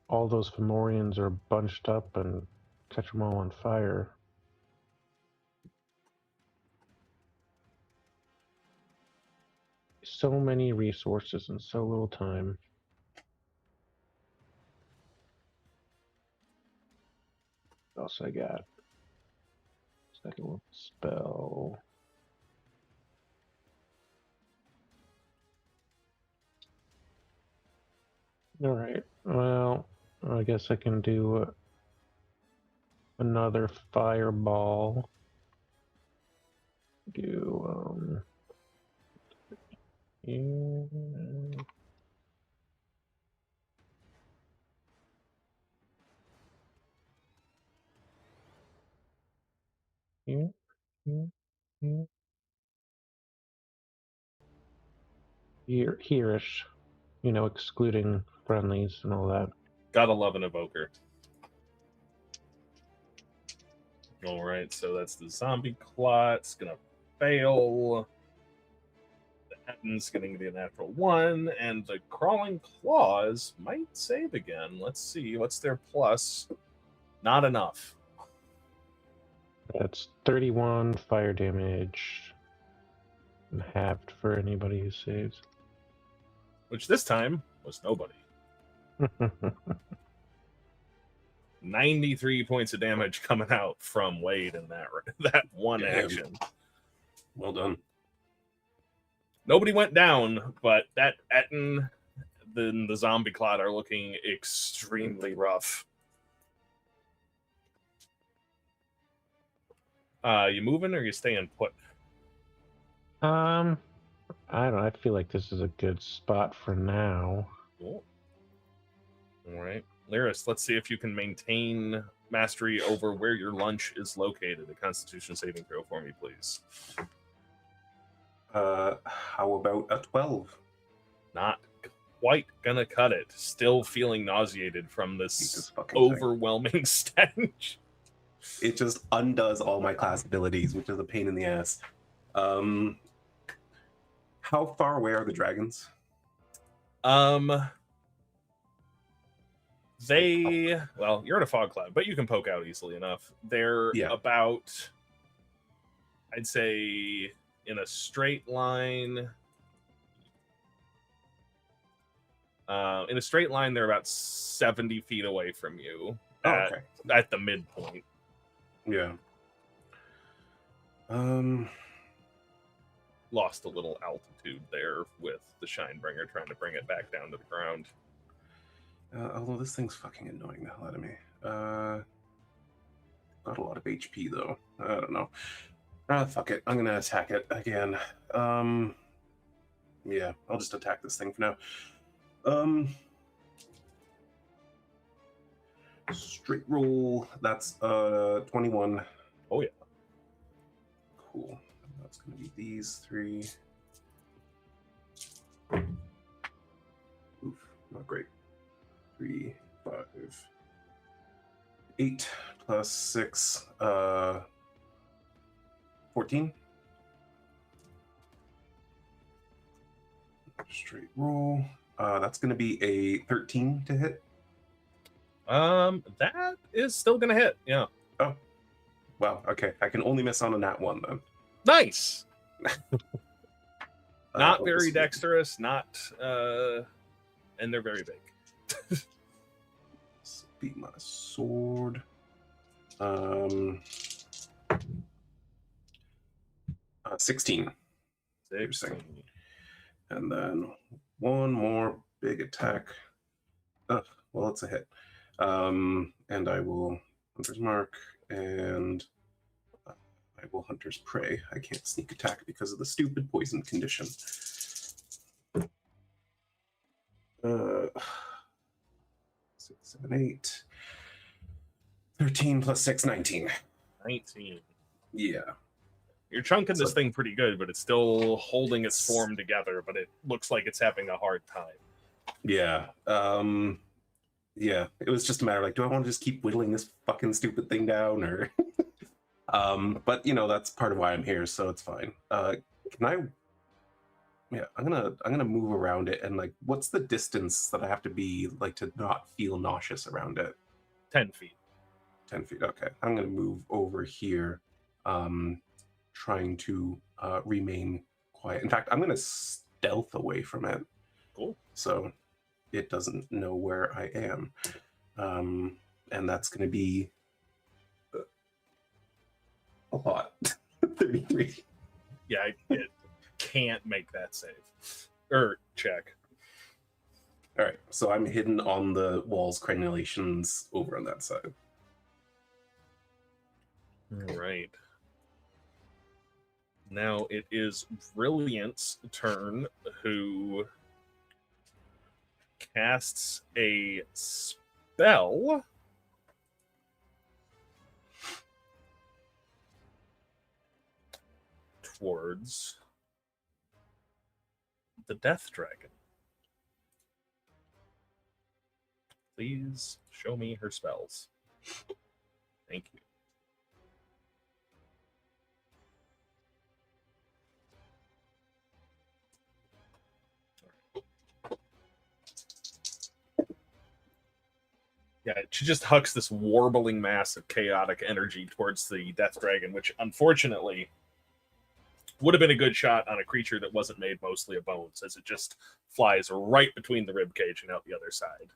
all those Fomorians are bunched up and catch them all on fire. So many resources and so little time. What else I got? Second level spell. All right. Well, I guess I can do another fireball. Do here. Here, here, here. Here-ish, you know, excluding friendlies and all that. Gotta love an evoker. All right, so that's the Zombie Clot. It's gonna fail. The Etton's getting to be a natural 1, and the Crawling Claws might save again. Let's see, what's their plus? Not enough. That's 31 fire damage, and halved for anybody who saves. Which this time was nobody. 93 points of damage coming out from Wade in that one action. Well done. Nobody went down, but that Etton, then the zombie clot are looking extremely rough. You moving or you staying put? I don't know. I feel like this is a good spot for now. Cool. All right, Learas, let's see if you can maintain mastery over where your lunch is located. A Constitution saving throw for me, please. How about a 12? Not quite gonna cut it. Still feeling nauseated from This this fucking thing. overwhelming stench. It just undoes all my class abilities, which is a pain in the ass. How far away are the dragons? Well, you're in a fog cloud, but you can poke out easily enough. They're about, I'd say, in a straight line. They're about 70 feet away from you at the midpoint. Yeah. Lost a little altitude there with the Shinebringer trying to bring it back down to the ground. Although this thing's fucking annoying the hell out of me. Got a lot of HP though. I don't know. Fuck it. I'm gonna attack it again. Yeah, I'll just attack this thing for now. Straight roll. That's 21. Oh yeah. Cool. That's gonna be these 3. Oof, not great. 3, 5, 8 plus 6, 14. Straight roll. That's going to be a 13 to hit. That is still gonna hit. Yeah. Oh, wow. Okay, I can only miss on a nat 1 then. Nice. Not very this dexterous. Not. And they're very big. Beat my sword. 16. 16. And then one more big attack. Well, it's a hit. And I will Hunter's Mark, and I will Hunter's Prey. I can't sneak attack because of the stupid poison condition. 6, 7, 8. 13 plus 6, 19. 19. Yeah. You're chunking this thing pretty good, but it's still holding its form together, but it looks like it's having a hard time. Yeah. Yeah. It was just a matter of like, do I want to just keep whittling this fucking stupid thing down, or but you know, that's part of why I'm here, so it's fine. Can I I'm gonna move around it, and like, what's the distance that I have to be like to not feel nauseous around it? 10 feet. 10 feet. Okay. I'm gonna move over here, trying to remain quiet. In fact, I'm gonna stealth away from it. Cool. So it doesn't know where I am. And that's gonna be a lot. 33. Yeah, it can't make that save. Or check. All right, so I'm hidden on the wall's crenulations over on that side. All right. Now it is Brilliant's turn, who casts a spell towards the Death Dragon. Please show me her spells. Thank you. Yeah, she just hucks this warbling mass of chaotic energy towards the Death Dragon, which unfortunately would have been a good shot on a creature that wasn't made mostly of bones, as it just flies right between the ribcage and out the other side.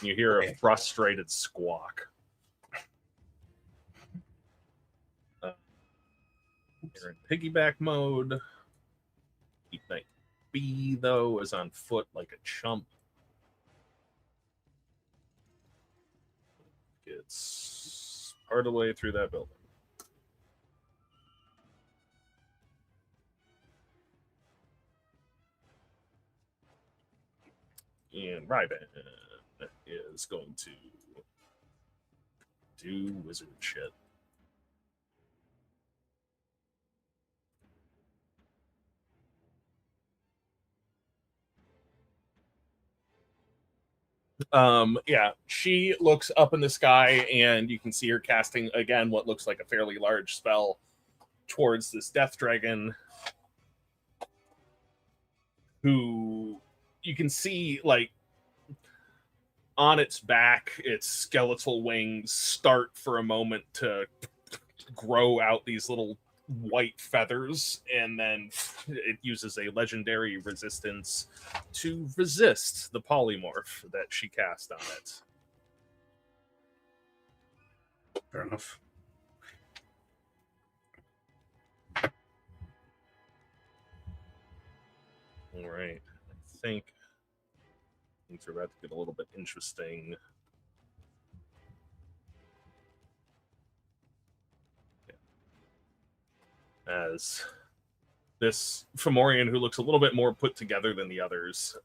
You hear a frustrated squawk. You're in piggyback mode. be, though, is on foot like a chump. It's part of the way through that building. And Ryban is going to do wizard shit. Yeah, she looks up in the sky and you can see her casting again what looks like a fairly large spell towards this death dragon, who you can see like on its back, its skeletal wings start for a moment to grow out these little white feathers, and then it uses a legendary resistance to resist the polymorph that she cast on it. Fair enough. All right, I think things are about to get a little bit interesting. As this Fomorian, who looks a little bit more put together than the others,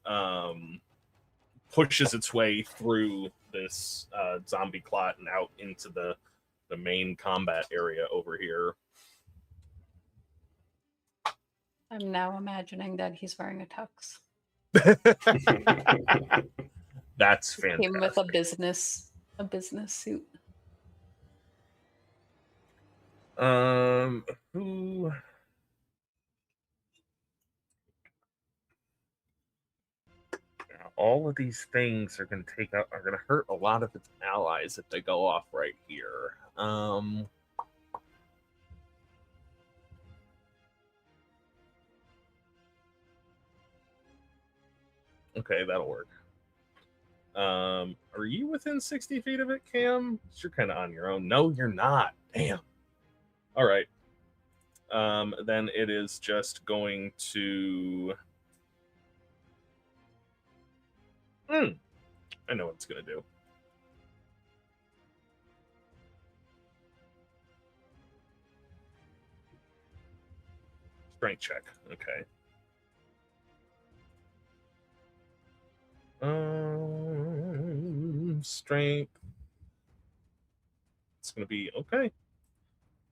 pushes its way through this zombie clot and out into the main combat area over here. I'm now imagining that he's wearing a tux. That's fantastic. Came with a business suit. Who? All of these things are going to hurt a lot of its allies if they go off right here. Okay, that'll work. Are you within 60 feet of it, Cam? You're kind of on your own. No, you're not. Damn. All right. Then it is just going to... I know what it's going to do. Strength check. Okay. Strength. It's going to be okay.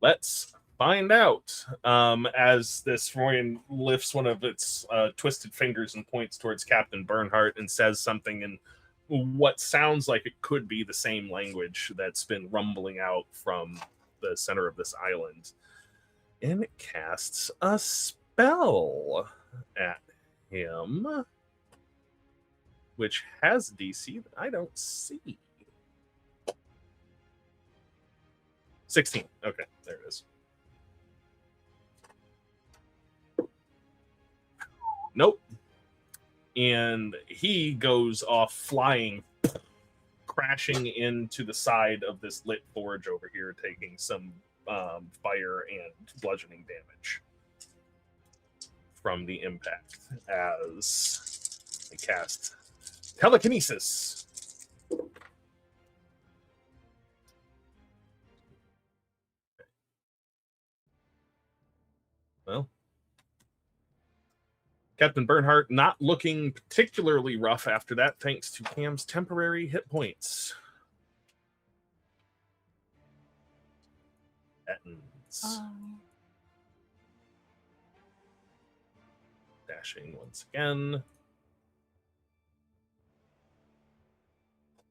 Let's find out. As this Royan lifts one of its twisted fingers and points towards Captain Bernhardt and says something in what sounds like it could be the same language that's been rumbling out from the center of this island. And it casts a spell at him, which has DC that I don't see. 16. Okay, there it is. Nope. And he goes off flying, crashing into the side of this lit forge over here, taking some fire and bludgeoning damage from the impact as I cast telekinesis. Well, Captain Bernhardt not looking particularly rough after that, thanks to Cam's temporary hit points. That ends. Dashing once again.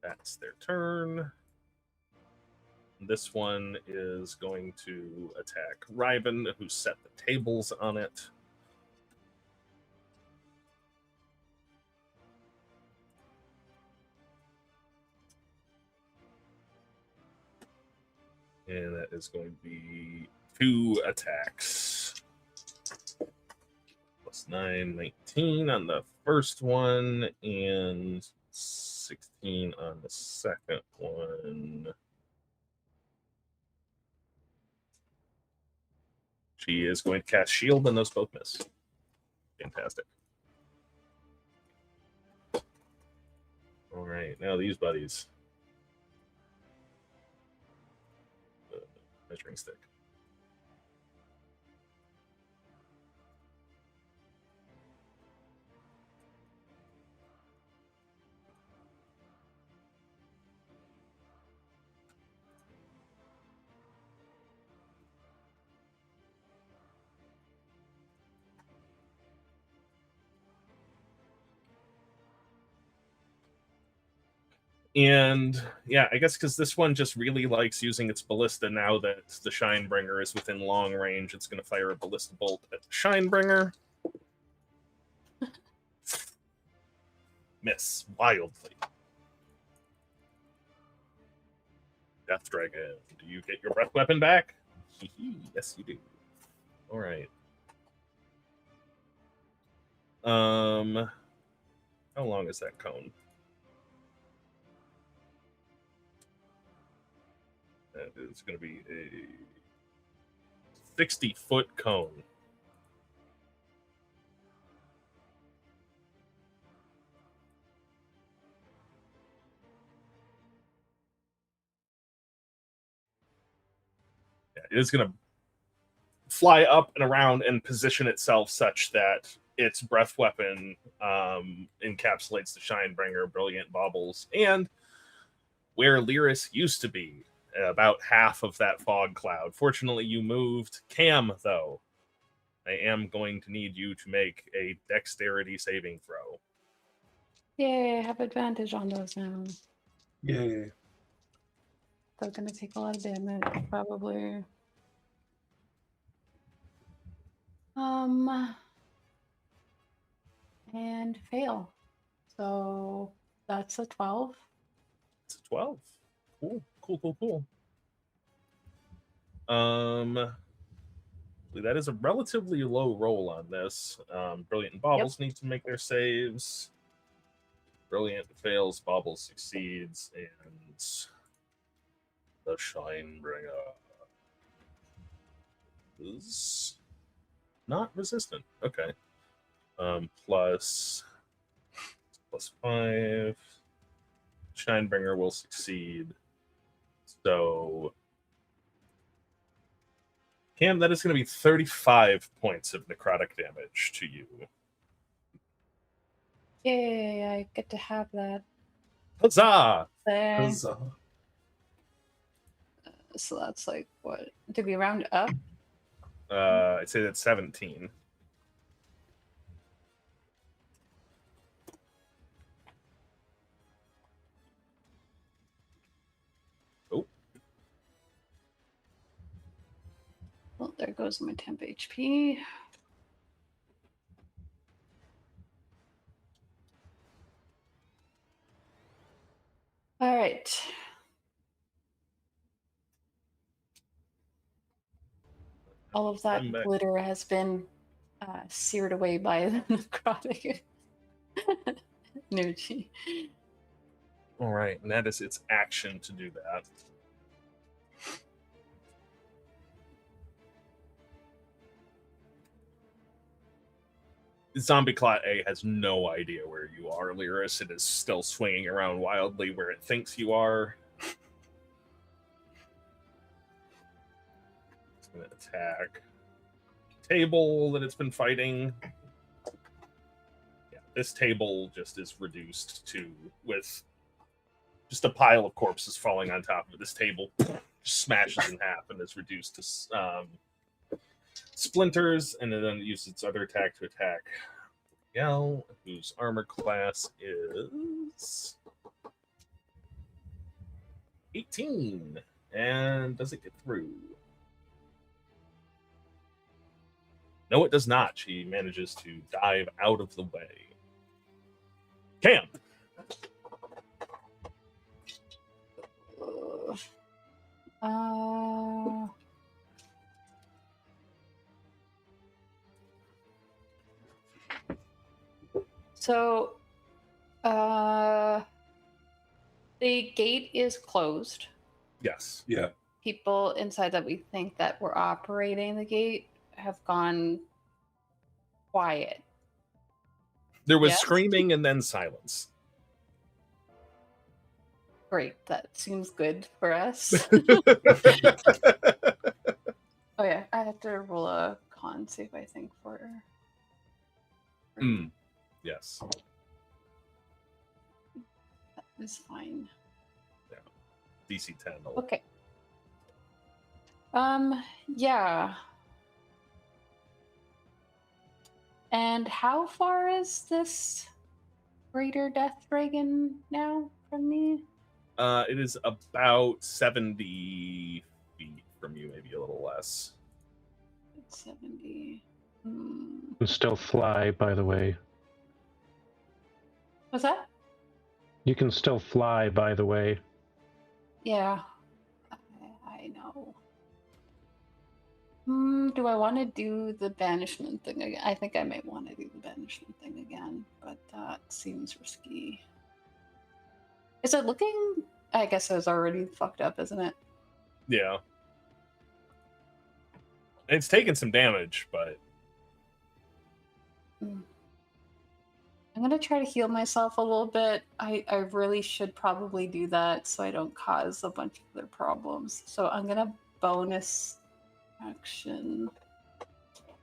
That's their turn. This one is going to attack Ryban, who set the tables on it. And that is going to be 2 attacks. Plus 9, 19 on the first one, and 16 on the second one. She is going to cast shield, and those both miss. Fantastic. right, now these buddies. Measuring stick. And yeah, I guess because this one just really likes using its ballista now that the Shinebringer is within long range, it's going to fire a ballista bolt at the Shinebringer. Miss wildly. Death Dragon, do you get your breath weapon back? Yes, you do. All right. How long is that cone? That is going to be a 60-foot cone. Yeah, it is going to fly up and around and position itself such that its breath weapon encapsulates the Shinebringer, Brilliant Baubles, and where Learas used to be, about half of that fog cloud. Fortunately, you moved. Cam, though, I am going to need you to make a dexterity saving throw. Yay, I have advantage on those now. Yay. They're gonna take a lot of damage, probably. And fail. So that's a 12. It's a 12. Cool. That is a relatively low roll on this. Brilliant and Baubles need to make their saves. Brilliant fails, Baubles succeeds, and the Shinebringer is not resistant. Okay. Plus 5. Shinebringer will succeed. So, Cam, that is going to be 35 points of necrotic damage to you. Yay, I get to have that. Huzzah! There. Huzzah. So that's like, what? Did we round up? I'd say that's 17. Well, there goes my temp HP. All right. All of that glitter has been seared away by the necrotic energy. All right, and that is its action to do that. Zombie Clot A has no idea where you are, Learas. It is still swinging around wildly where it thinks you are. It's going to attack table that it's been fighting. Yeah, this table just is reduced to, with just a pile of corpses falling on top of this table, just smashes in half and is reduced to splinters, and then it uses its other attack to attack Miguel, whose armor class is 18. And does it get through? No, it does not. She manages to dive out of the way. Cam. So, the gate is closed. Yes. Yeah. People inside that we think that were operating the gate have gone quiet. There was screaming and then silence. Great, that seems good for us. Oh yeah, I have to roll a con save, I think, for. Yes. That is fine. Yeah. DC 10. Okay. Yeah. And how far is this greater death dragon now from me? It is about 70 feet from you, maybe a little less. 70. You can still fly, by the way. What's that? You can still fly, by the way. Yeah, I know. Do I want to do the banishment thing again? I think I might want to do the banishment thing again, but that seems risky. Is it looking? I guess it was already fucked up, isn't it? Yeah. It's taken some damage, but I'm gonna try to heal myself a little bit. I really should probably do that so I don't cause a bunch of other problems. So I'm gonna bonus action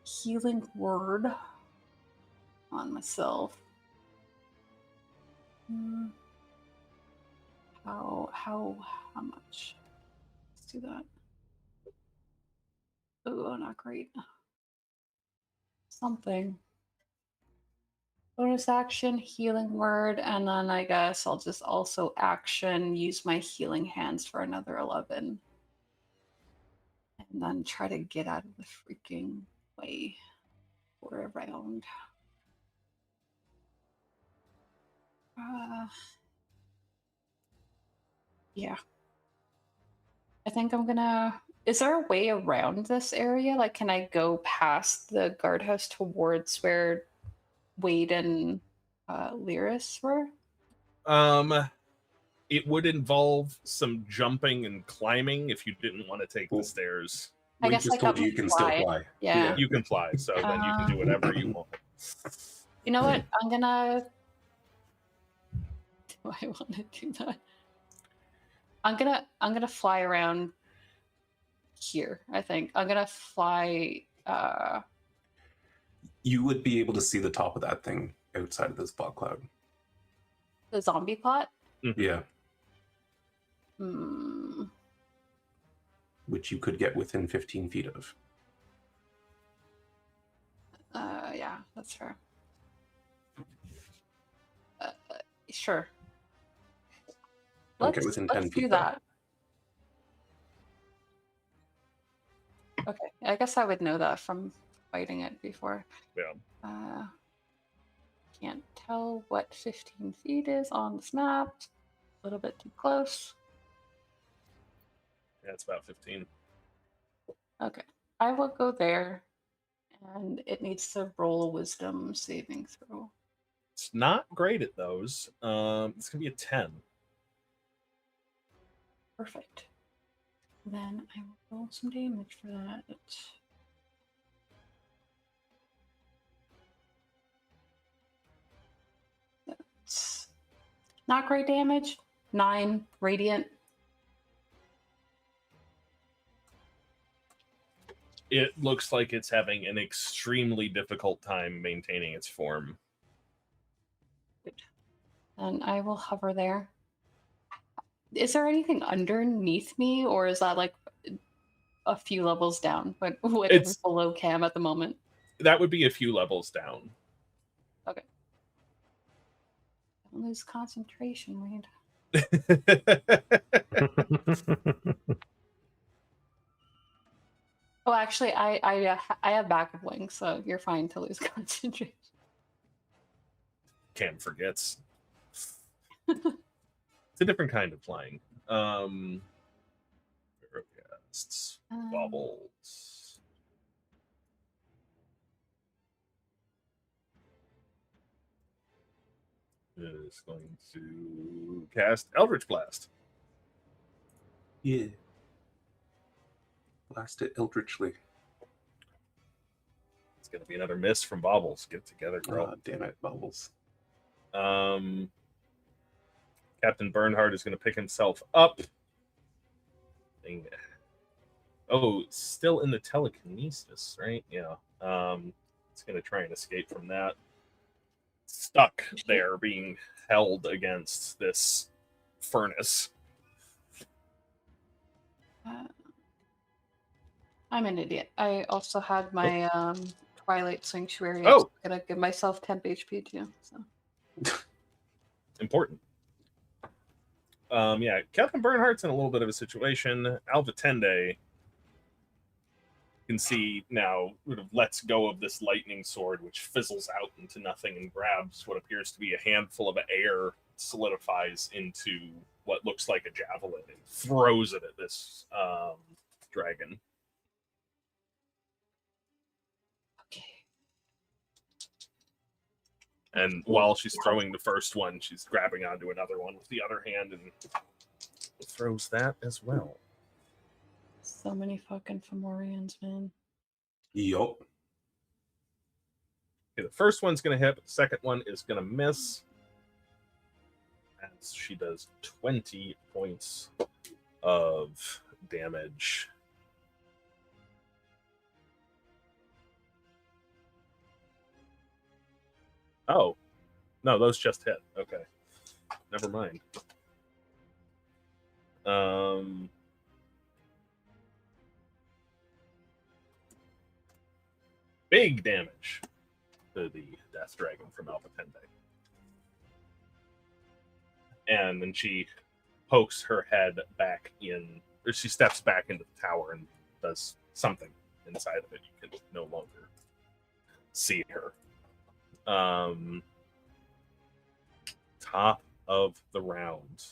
healing word on myself. How much? Let's do that. Oh, not great. Something. Bonus action, healing word, and then I guess I'll just also action, use my healing hands for another 11. And then try to get out of the freaking way for a round. Yeah. I think I'm gonna... Is there a way around this area? Like, can I go past the guardhouse towards where Wade and Learas were? it would involve some jumping and climbing if you didn't want to take the stairs. I We guess just I told can you can fly. still fly. Yeah. You can fly, so then you can do whatever you want. You know what? I'm gonna... Do I want to do that? I'm gonna fly around here, I think. I'm gonna fly... You would be able to see the top of that thing outside of this fog cloud. the zombie plot? Yeah. Hmm. Which you could get within 15 feet of. Yeah, that's fair. Sure. Okay, within 10 let's feet, do though. that. Okay, I guess I would know that from fighting it before. Yeah. Can't tell what 15 feet is on this map. A little bit too close. Yeah, it's about 15. Okay, I will go there, and it needs to roll a wisdom saving throw. It's not great at those. It's gonna be a 10. Perfect. Then I will roll some damage for that. That's not great damage. 9 radiant. It looks like it's having an extremely difficult time maintaining its form. Good. And I will hover there. Is there anything underneath me, or is that like a few levels down? But whatever's It's- below Cam at the moment. That would be a few levels down. Okay. Don't lose concentration, Reed. Oh, actually, I have backup wings, so you're fine to lose concentration. Cam forgets. It's a different kind of flying. Casts, bobbles. Is going to cast Eldritch Blast. Yeah. Blast it eldritchly. It's going to be another miss from Bobbles. Get together, girl. Damn it, bubbles. Captain Bernhard is going to pick himself up. Oh, still in the telekinesis, right? Yeah. It's going to try and escape from that. Stuck there, being held against this furnace. I'm an idiot. I also had my Twilight Sanctuary. Oh! I'm going to give myself 10 HP too. So. Important. Yeah, Captain Bernhardt's in a little bit of a situation. Alvatende, you can see now, sort of lets go of this lightning sword, which fizzles out into nothing and grabs what appears to be a handful of air, solidifies into what looks like a javelin, and throws it at this dragon. Okay. And while she's throwing the first one, she's grabbing onto another one with the other hand and throws that as well. So many fucking Fomorians, man. Yup. Okay, the first one's going to hit, but the second one is going to miss. As she does 20 points of damage. Oh, no, those just hit. Okay. Never mind. Big damage to the Death Dragon from Alvatende. And then she pokes her head back in, or she steps back into the tower and does something inside of it. You can no longer see her. Top of the round.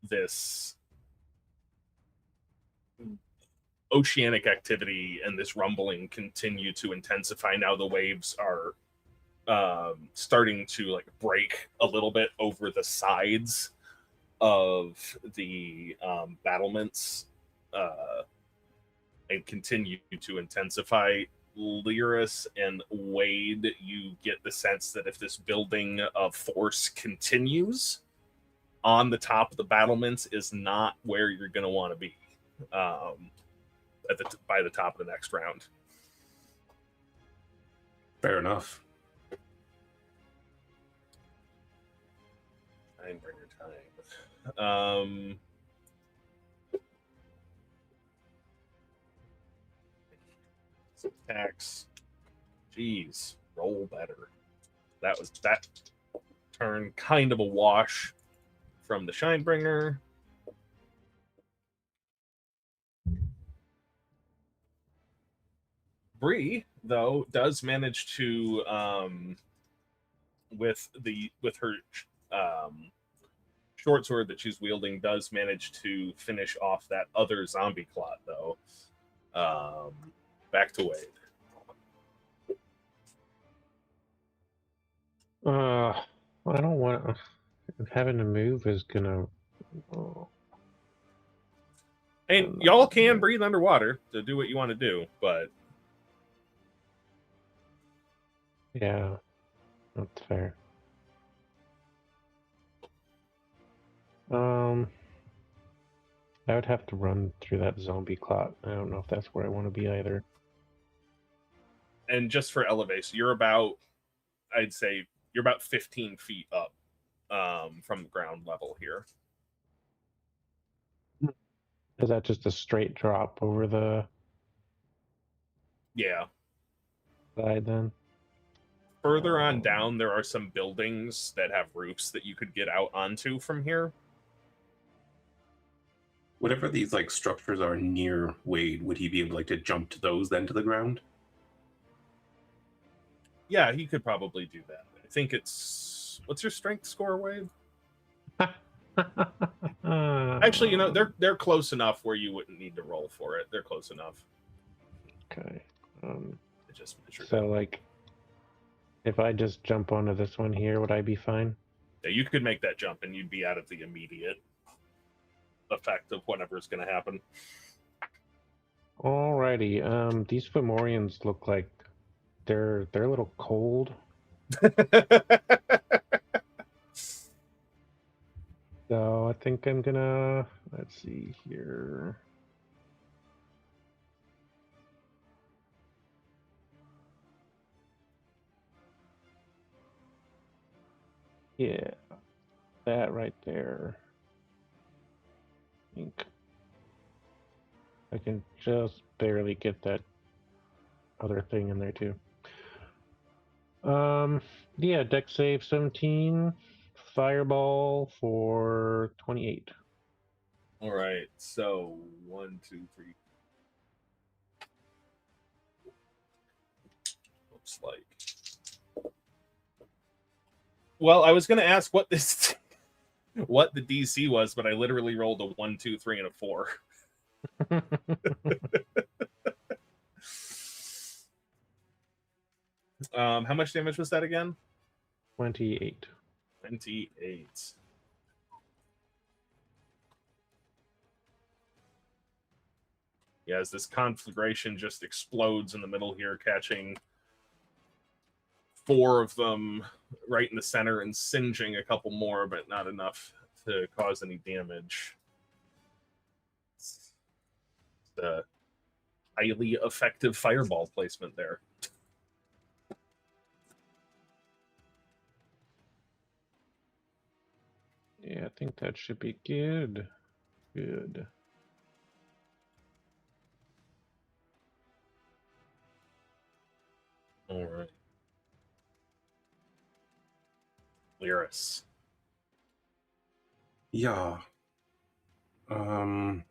This oceanic activity and this rumbling continue to intensify. Now the waves are starting to like break a little bit over the sides of the battlements and continue to intensify. Learas and Wade, you get the sense that if this building of force continues, on the top of the battlements is not where you're going to want to be by the top of the next round. Fair enough. Time. Attacks. Jeez, roll better. That was that turn, kind of a wash from the Shinebringer. Bree, though, does manage to with her short sword that she's wielding, does manage to finish off that other zombie clot, though. Back to Wade. I don't want having to move is gonna. And y'all can breathe underwater to do what you want to do, but yeah, that's fair. I would have to run through that zombie clot. I don't know if that's where I want to be either. And just for elevation, you're about, I'd say, you're about 15 feet up from the ground level here. Is that just a straight drop over the Yeah. side then? Further on down, there are some buildings that have roofs that you could get out onto from here. Whatever these like structures are near Wade, would he be able to jump to those then to the ground? Yeah, he could probably do that. I think it's, what's your strength score, Wade? Actually, they're close enough where you wouldn't need to roll for it. They're close enough. Okay. Just measured. So like, if I just jump onto this one here, would I be fine? Yeah, you could make that jump and you'd be out of the immediate effect of whatever's going to happen. Alrighty. These Fomorians look like they're a little cold. So I think I'm gonna, let's see here. Yeah, that right there. I think I can just barely get that other thing in there too. Yeah, deck save 17, fireball for 28. All right, so 1, 2, 3. Looks like. Well, I was going to ask what this, what the DC was, but I literally rolled a 1, 2, 3, and a 4. How much damage was that again? 28. 28. Yeah, as this conflagration just explodes in the middle here, catching 4 of them right in the center and singeing a couple more, but not enough to cause any damage. It's the highly effective fireball placement there. Yeah, I think that should be good. Good. All right. Learas. Yeah. Okay.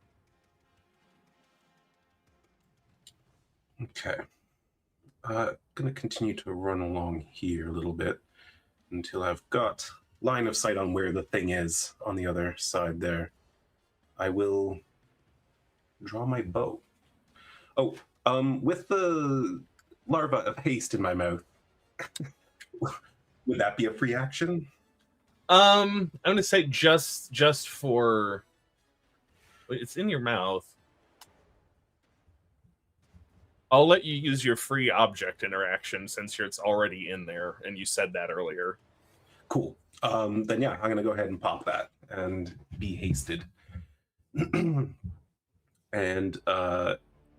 Gonna continue to run along here a little bit until I've got line of sight on where the thing is on the other side there. I will draw my bow. Oh, with the larva of haste in my mouth, would that be a free action? I'm gonna say just for it's in your mouth. I'll let you use your free object interaction since it's already in there, and you said that earlier. Cool. Then yeah, I'm gonna go ahead and pop that and be hasted. And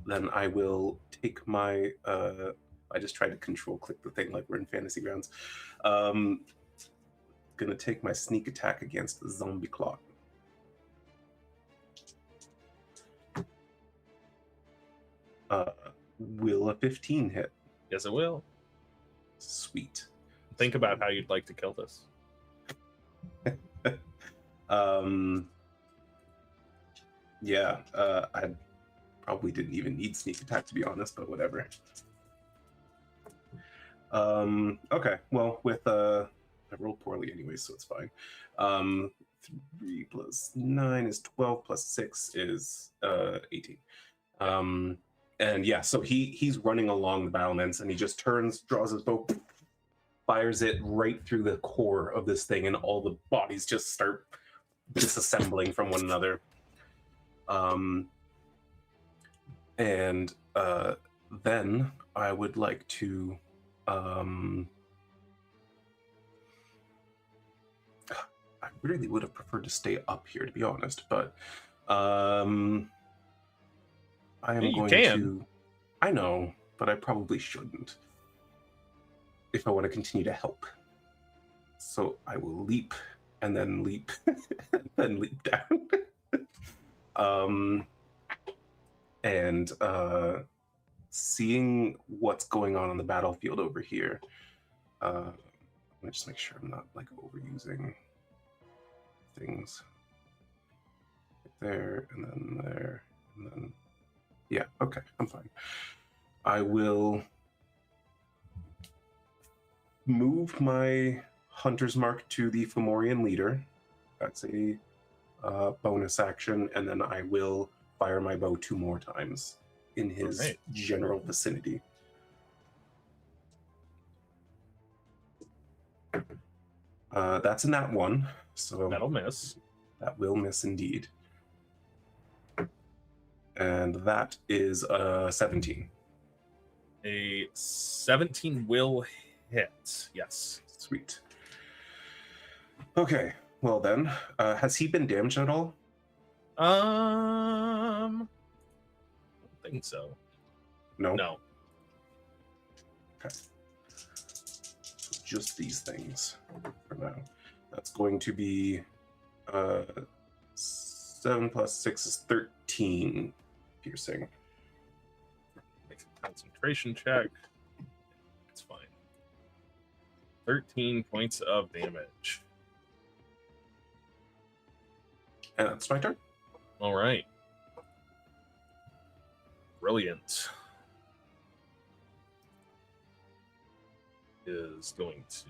then I will take my I just tried to control click the thing like we're in Fantasy Grounds. Gonna take my sneak attack against the zombie clock. Will a 15 hit? Yes, it will. Sweet. Think about how you'd like to kill this. Yeah, I probably didn't even need sneak attack to be honest, but whatever. Okay, well, with I rolled poorly anyway, so it's fine. 3 plus 9 is 12, plus 6 is 18. And yeah, so he's running along the battlements, and he just turns, draws his bow, fires it right through the core of this thing, and all the bodies just start disassembling from one another. And then I would like to I really would have preferred to stay up here, to be honest, but I am going to. I know, but I probably shouldn't if I want to continue to help. So I will leap and then leap and then leap down. And seeing what's going on the battlefield over here, let me just make sure I'm not like overusing things. There and then there and then yeah, okay, I'm fine. I will move my hunter's mark to the Fomorian leader. That's a bonus action, and then I will fire my bow 2 more times in his general vicinity. That's a nat 1, so that'll miss. That will miss indeed. And that is a 17. A 17 will hit. Yes. Sweet. Okay. well then, has he been damaged at all? I don't think so. No. No. Okay. So just these things for now. That's going to be 7 plus 6 is 13 piercing. Make a concentration check. It's fine. 13 points of damage. And that's my turn. All right. Brilliant. Is going to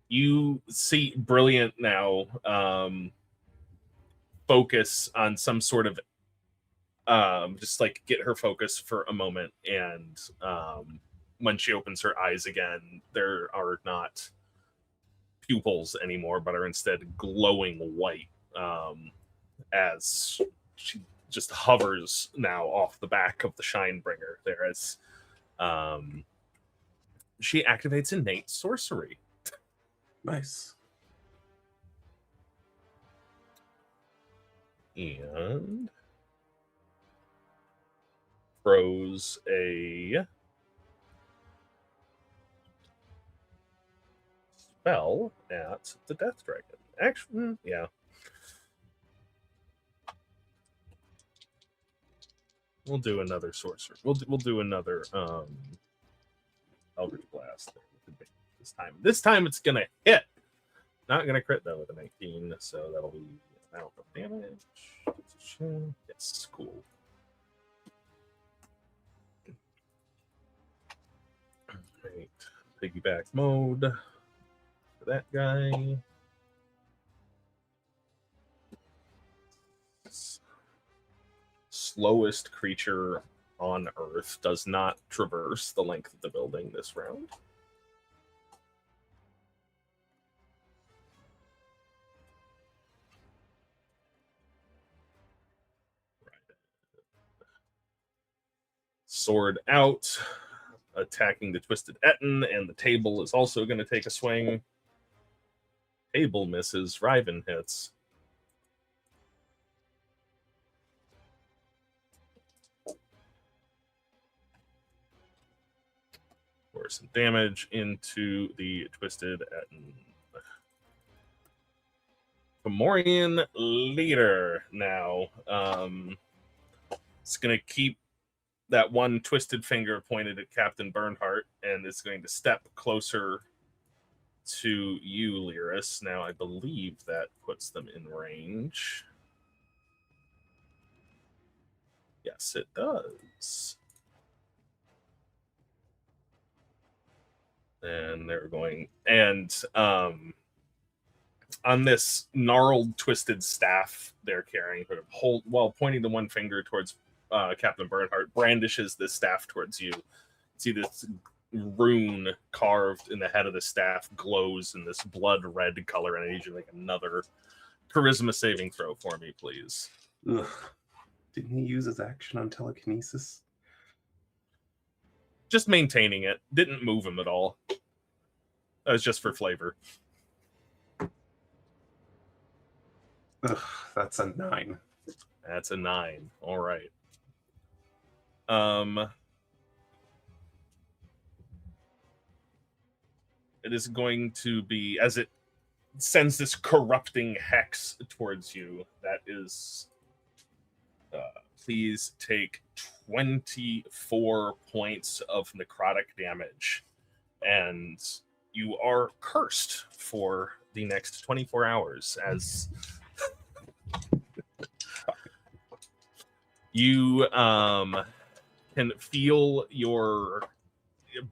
you see Brilliant now focus on some sort of just like get her focus for a moment, and when she opens her eyes again, there are not pupils anymore, but are instead glowing white, as she just hovers now off the back of the Shinebringer there as she activates innate sorcery. Nice. And throws a spell at the Death Dragon. Actually, yeah. We'll do another sorcerer. We'll do another Eldritch Blast this time. This time it's gonna hit. Not gonna crit though with a 19, so that'll be amount of damage. Yes, cool. Right, piggyback mode for that guy. Slowest creature on Earth does not traverse the length of the building this round. Sword out, attacking the Twisted Etten, and the table is also going to take a swing. Table misses, Riven hits. For some damage into the Twisted Etten. Fomorian leader now. It's going to keep that one twisted finger pointed at Captain Bernhardt, and it's going to step closer to you, Learas. Now, I believe that puts them in range. Yes, it does. And they're going... And on this gnarled, twisted staff they're carrying, while pointing the one finger towards Captain Bernhardt, brandishes this staff towards you. See this rune carved in the head of the staff glows in this blood red color, and I need you to make another charisma saving throw for me, please. Ugh. Didn't he use his action on telekinesis? Just maintaining it. Didn't move him at all. That was just for flavor. Ugh, that's a 9. That's a 9. All right. It is going to be, as it sends this corrupting hex towards you, that is, please take 24 points of necrotic damage, and you are cursed for the next 24 hours as you can feel your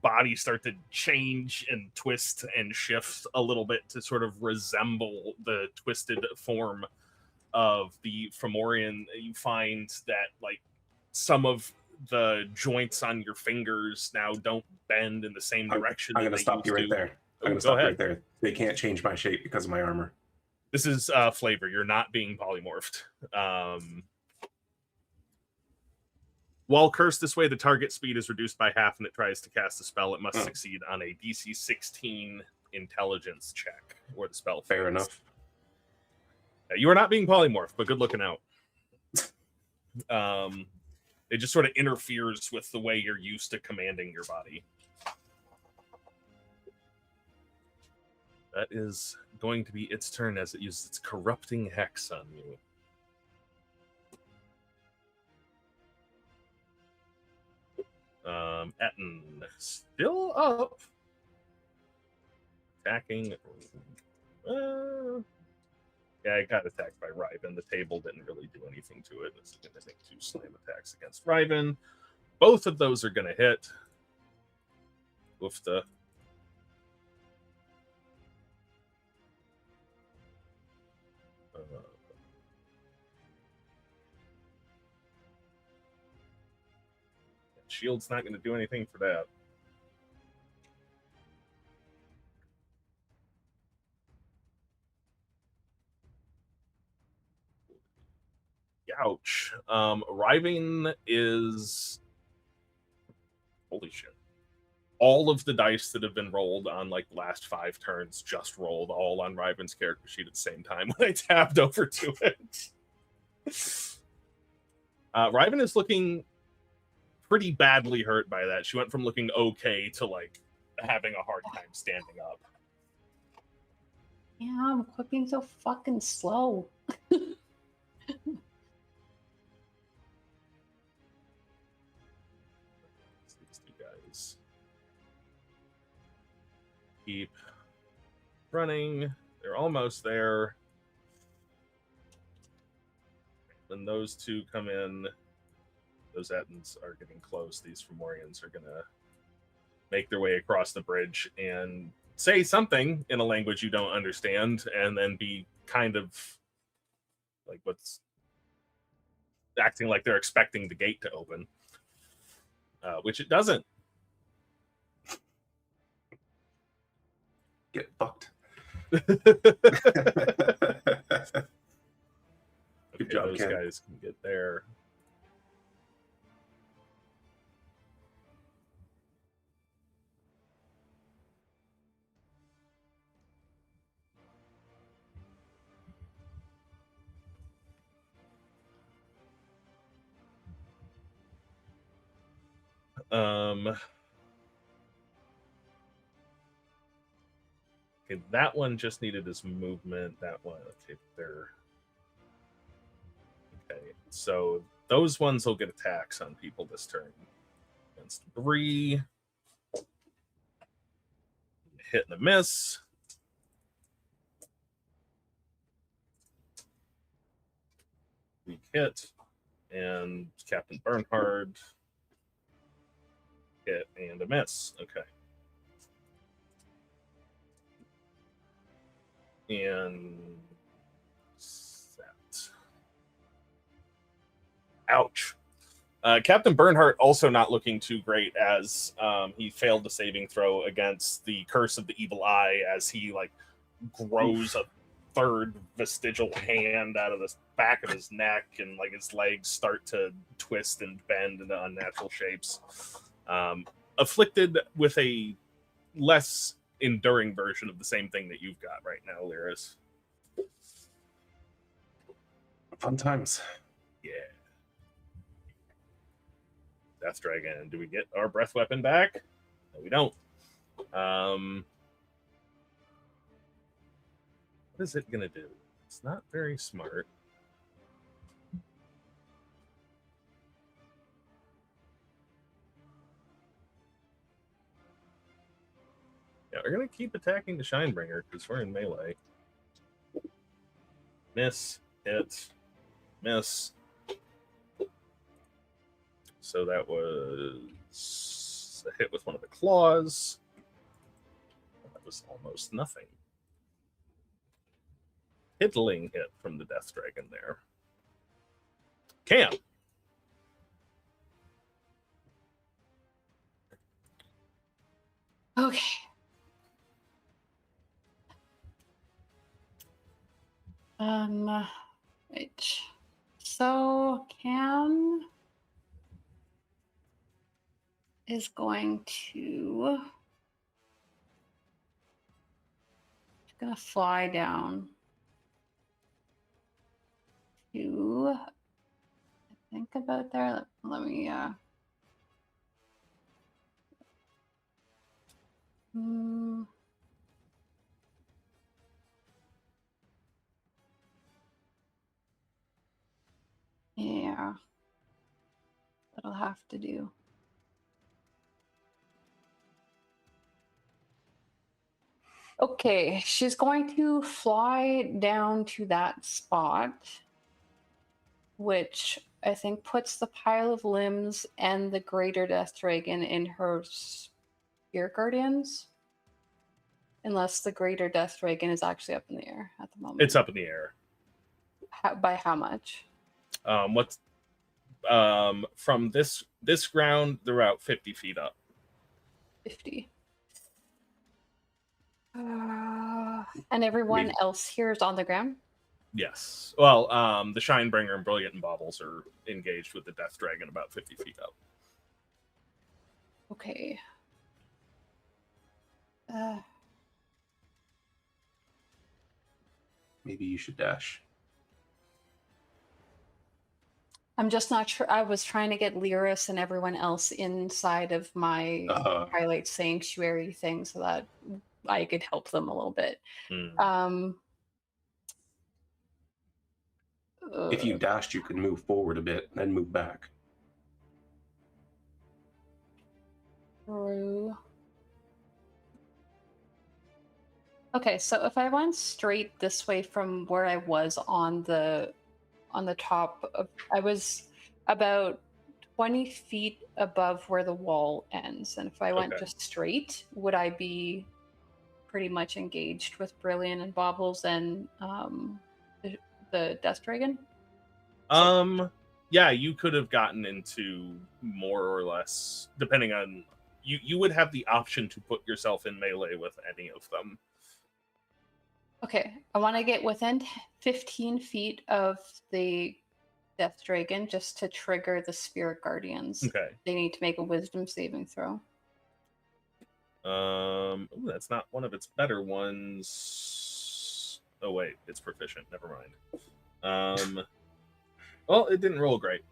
body start to change and twist and shift a little bit to sort of resemble the twisted form of the Fomorian. You find that like some of the joints on your fingers now don't bend in the same direction. I'm going to stop you right there. I'm going to stop right there. They can't change my shape because of my armor. This is flavor. You're not being polymorphed. While cursed this way, the target speed is reduced by half and it tries to cast a spell. It must succeed on a DC 16 intelligence check, or the spell fails. Fair enough. You are not being polymorphed, but good looking out. It just sort of interferes with the way you're used to commanding your body. That is going to be its turn as it uses its corrupting hex on you. Etten still up. Attacking. Yeah, I got attacked by Riven. The table didn't really do anything to it. It's going to make 2 slam attacks against Riven. Both of those are going to hit. Woofta. Shield's not going to do anything for that. Ouch. Riven is... Holy shit. All of the dice that have been rolled on like the last 5 turns just rolled all on Riven's character sheet at the same time when I tabbed over to it. Riven is looking pretty badly hurt by that. She went from looking okay to like having a hard time standing up. Yeah, quit being so fucking slow. These 2 guys keep running. They're almost there. When those 2 come in, those Ettins are getting close. These Fomorians are going to make their way across the bridge and say something in a language you don't understand, and then be kind of like what's acting like they're expecting the gate to open, which it doesn't. Get fucked. Good job, those Ken. guys can get there. Okay, that one just needed his movement. That one, okay, they're okay. So those ones will get attacks on people this turn. Against 3, hit and a miss. Weak hit, and Captain Bernhard hit and a miss. Okay. And that. Ouch. Captain Bernhardt also not looking too great as he failed the saving throw against the Curse of the Evil Eye as he like grows a 3rd vestigial hand out of the back of his neck, and like his legs start to twist and bend into unnatural shapes. Afflicted with a less enduring version of the same thing that you've got right now, Learas. Fun times. Yeah. Death Dragon. Do we get our breath weapon back? No, we don't. What is it gonna do? It's not very smart. Yeah, we're gonna keep attacking the Shinebringer because we're in melee. Miss, hit, miss. So that was a hit with one of the claws. That was almost nothing. Piddling hit from the Death Dragon there. Cam. Okay. Right. So Cam is going to fly down to, I think about there. Let me yeah, that'll have to do. Okay, she's going to fly down to that spot, which I think puts the pile of limbs and the greater death dragon in her spirit guardians. Unless the greater death dragon is actually up in the air at the moment. It's up in the air. By how much? What's from this ground? They're about 50 feet up. 50. And everyone else here is on the ground? Yes. Well, the Shinebringer and Brilliant and Baubles are engaged with the Death Dragon about 50 feet up. Okay. Maybe you should dash. I'm just not sure. I was trying to get Learas and everyone else inside of my Twilight Sanctuary thing so that I could help them a little bit. If you dashed, you could move forward a bit, then move back. True. Okay, so if I went straight this way from where I was on the top of, I was about 20 feet above where the wall ends, and if I went just straight, would I be pretty much engaged with Brilliant and Baubles and the Death Dragon? Yeah, you could have gotten into more or less, depending on you would have the option to put yourself in melee with any of them. Okay, I want to get within 15 feet of the Death Dragon just to trigger the Spirit Guardians. Okay. They need to make a Wisdom saving throw. Ooh, that's not one of its better ones. Oh wait, it's proficient. Never mind. Well, it didn't roll great.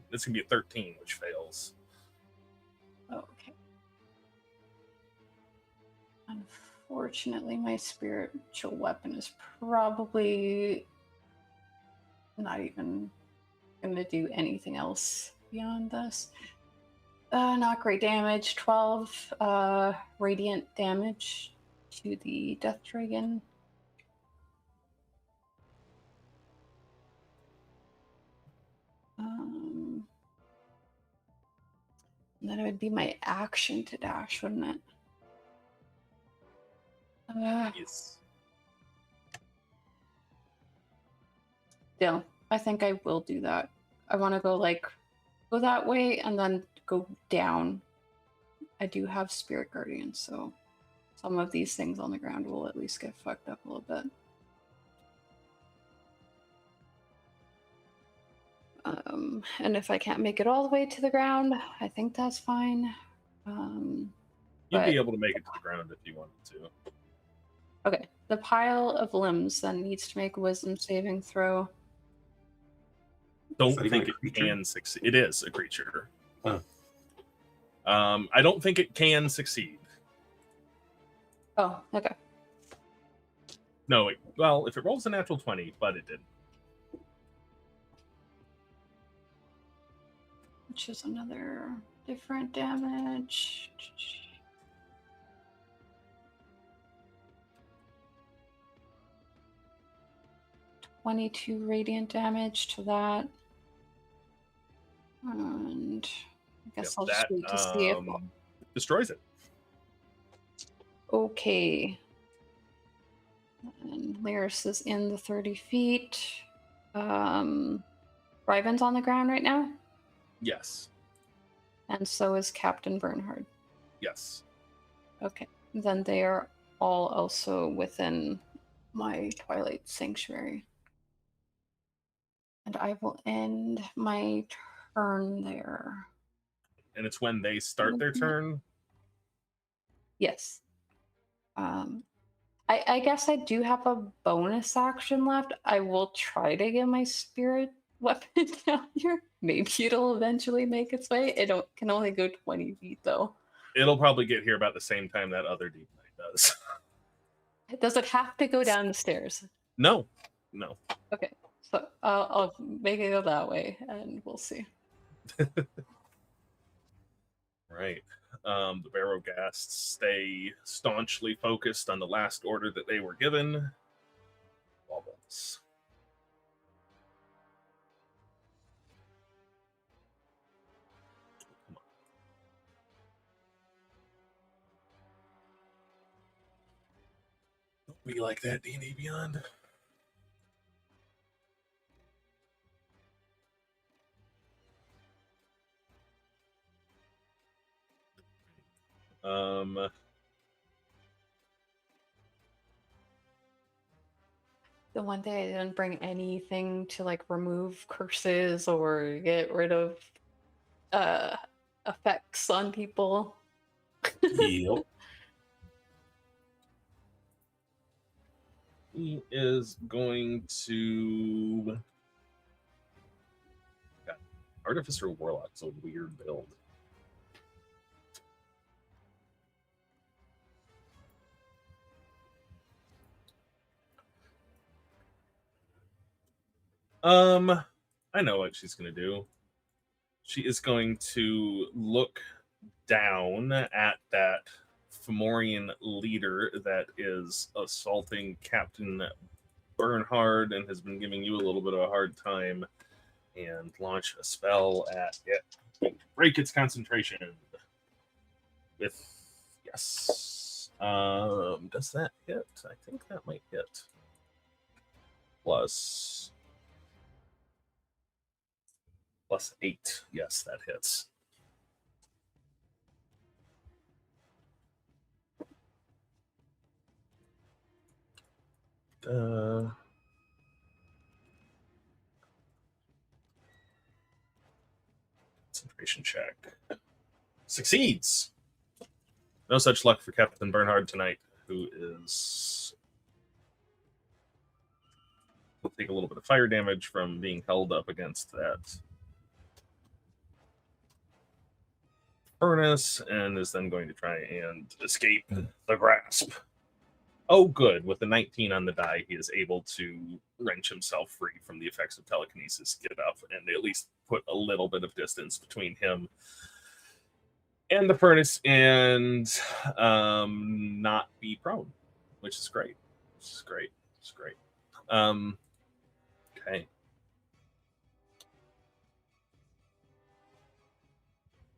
This can be a 13, which fails. Okay. Unfortunately, my spiritual weapon is probably not even going to do anything else beyond this. Not great damage. 12 radiant damage to the Death Dragon. Then it would be my action to dash, wouldn't it? Yes. Yeah, I think I will do that. I want to go that way and then go down. I do have Spirit Guardian, so some of these things on the ground will at least get fucked up a little bit. And if I can't make it all the way to the ground, I think that's fine. You'd be able to make it to the ground if you wanted to. Okay, the pile of limbs then needs to make a Wisdom saving throw. Don't think it can succeed. It is a creature. Huh. I don't think it can succeed. Oh, okay. No, well, if it rolls a natural 20, but it didn't. Which is another different damage. 22 radiant damage to that. And I guess I'll just wait to see if destroys it. Okay. And Learas is in the 30 feet. Riven's on the ground right now? Yes. And so is Captain Bernhard. Yes. Okay. Then they are all also within my Twilight Sanctuary. And I will end my turn there. And it's when they start their turn? Yes. I guess I do have a bonus action left. I will try to get my spirit weapon down here. Maybe it'll eventually make its way. It can only go 20 feet, though. It'll probably get here about the same time that other Deep Knight does. Does it have to go down the stairs? No. Okay, so I'll make it go that way, and we'll see. Right. The Barrowghasts stay staunchly focused on the last order that they were given. Wobbles. Come on. Don't be like that, D&D Beyond. The one day I didn't bring anything to like remove curses or get rid of effects on people. Yep. He is going to... God, Artificer Warlock's a weird build. I know what she's going to do. She is going to look down at that Fomorian leader that is assaulting Captain Bernhard and has been giving you a little bit of a hard time, and launch a spell at it. Break its concentration. With, yes. Does that hit? I think that might hit. Plus 8. Yes, that hits. Concentration check. Succeeds. No such luck for Captain Bernhard tonight, who is... will take a little bit of fire damage from being held up against that furnace, and is then going to try and escape the grasp. Oh, good. With the 19 on the die, he is able to wrench himself free from the effects of telekinesis, get up, and at least put a little bit of distance between him and the furnace, and not be prone, which is great. Okay.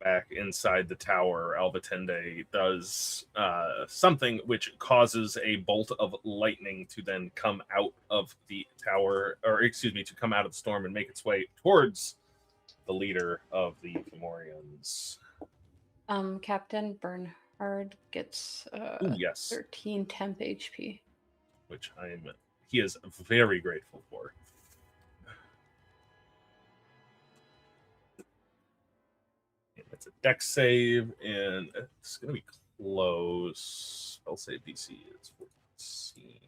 Back inside the tower, Alvatende does something which causes a bolt of lightning to then come out of the tower, or excuse me, to come out of the storm and make its way towards the leader of the Fomorians. Captain Bernhard gets yes. 13 temp HP. Which he is very grateful for. It's a dex save, and it's going to be close. I'll say DC is 14. 16.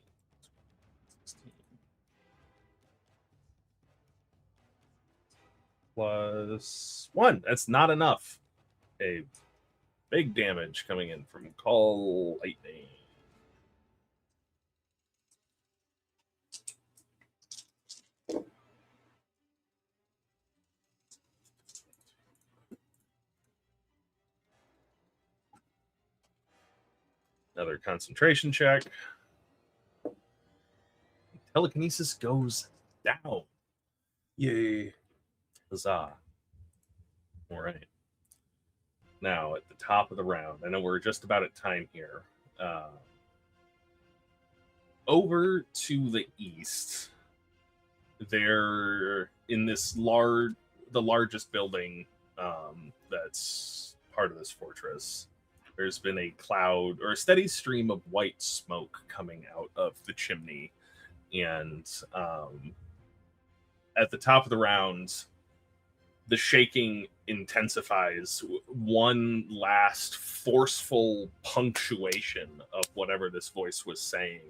Plus 1. That's not enough. A big damage coming in from Call Lightning. Another concentration check. Telekinesis goes down. Yay. Huzzah. All right. Now, at the top of the round, I know we're just about at time here. Over to the east, they're in this the largest building that's part of this fortress. there's been a cloud or a steady stream of white smoke coming out of the chimney. And at the top of the round, the shaking intensifies. One last forceful punctuation of whatever this voice was saying.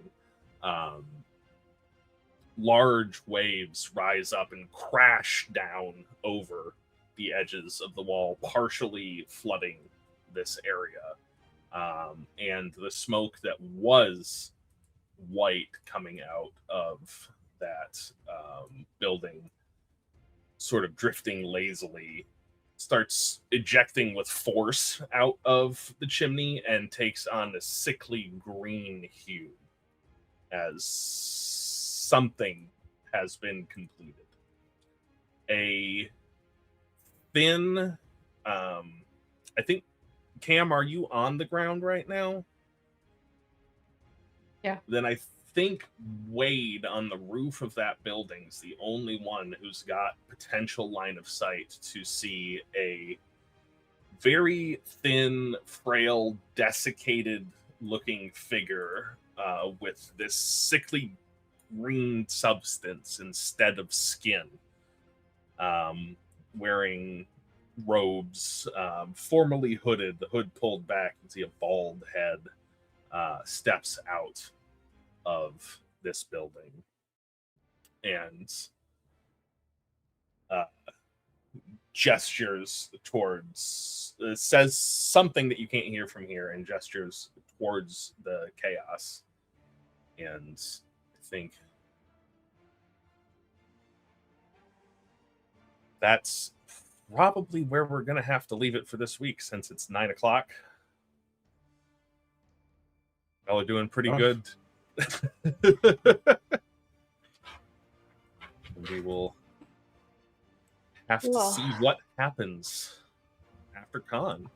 Large waves rise up and crash down over the edges of the wall, partially flooding this area. And the smoke that was white coming out of that building, sort of drifting lazily, starts ejecting with force out of the chimney and takes on a sickly green hue as something has been completed. A thin, I think, Cam, are you on the ground right now? Yeah. Then I think Wade on the roof of that building is the only one who's got potential line of sight to see a very thin, frail, desiccated looking figure with this sickly green substance instead of skin, wearing robes, formally hooded, the hood pulled back. You can see a bald head, steps out of this building and gestures towards, says something that you can't hear from here, and gestures towards the chaos. And I think that's probably where we're going to have to leave it for this week, since it's 9 o'clock. Y'all are doing pretty good. We will have to see what happens after con.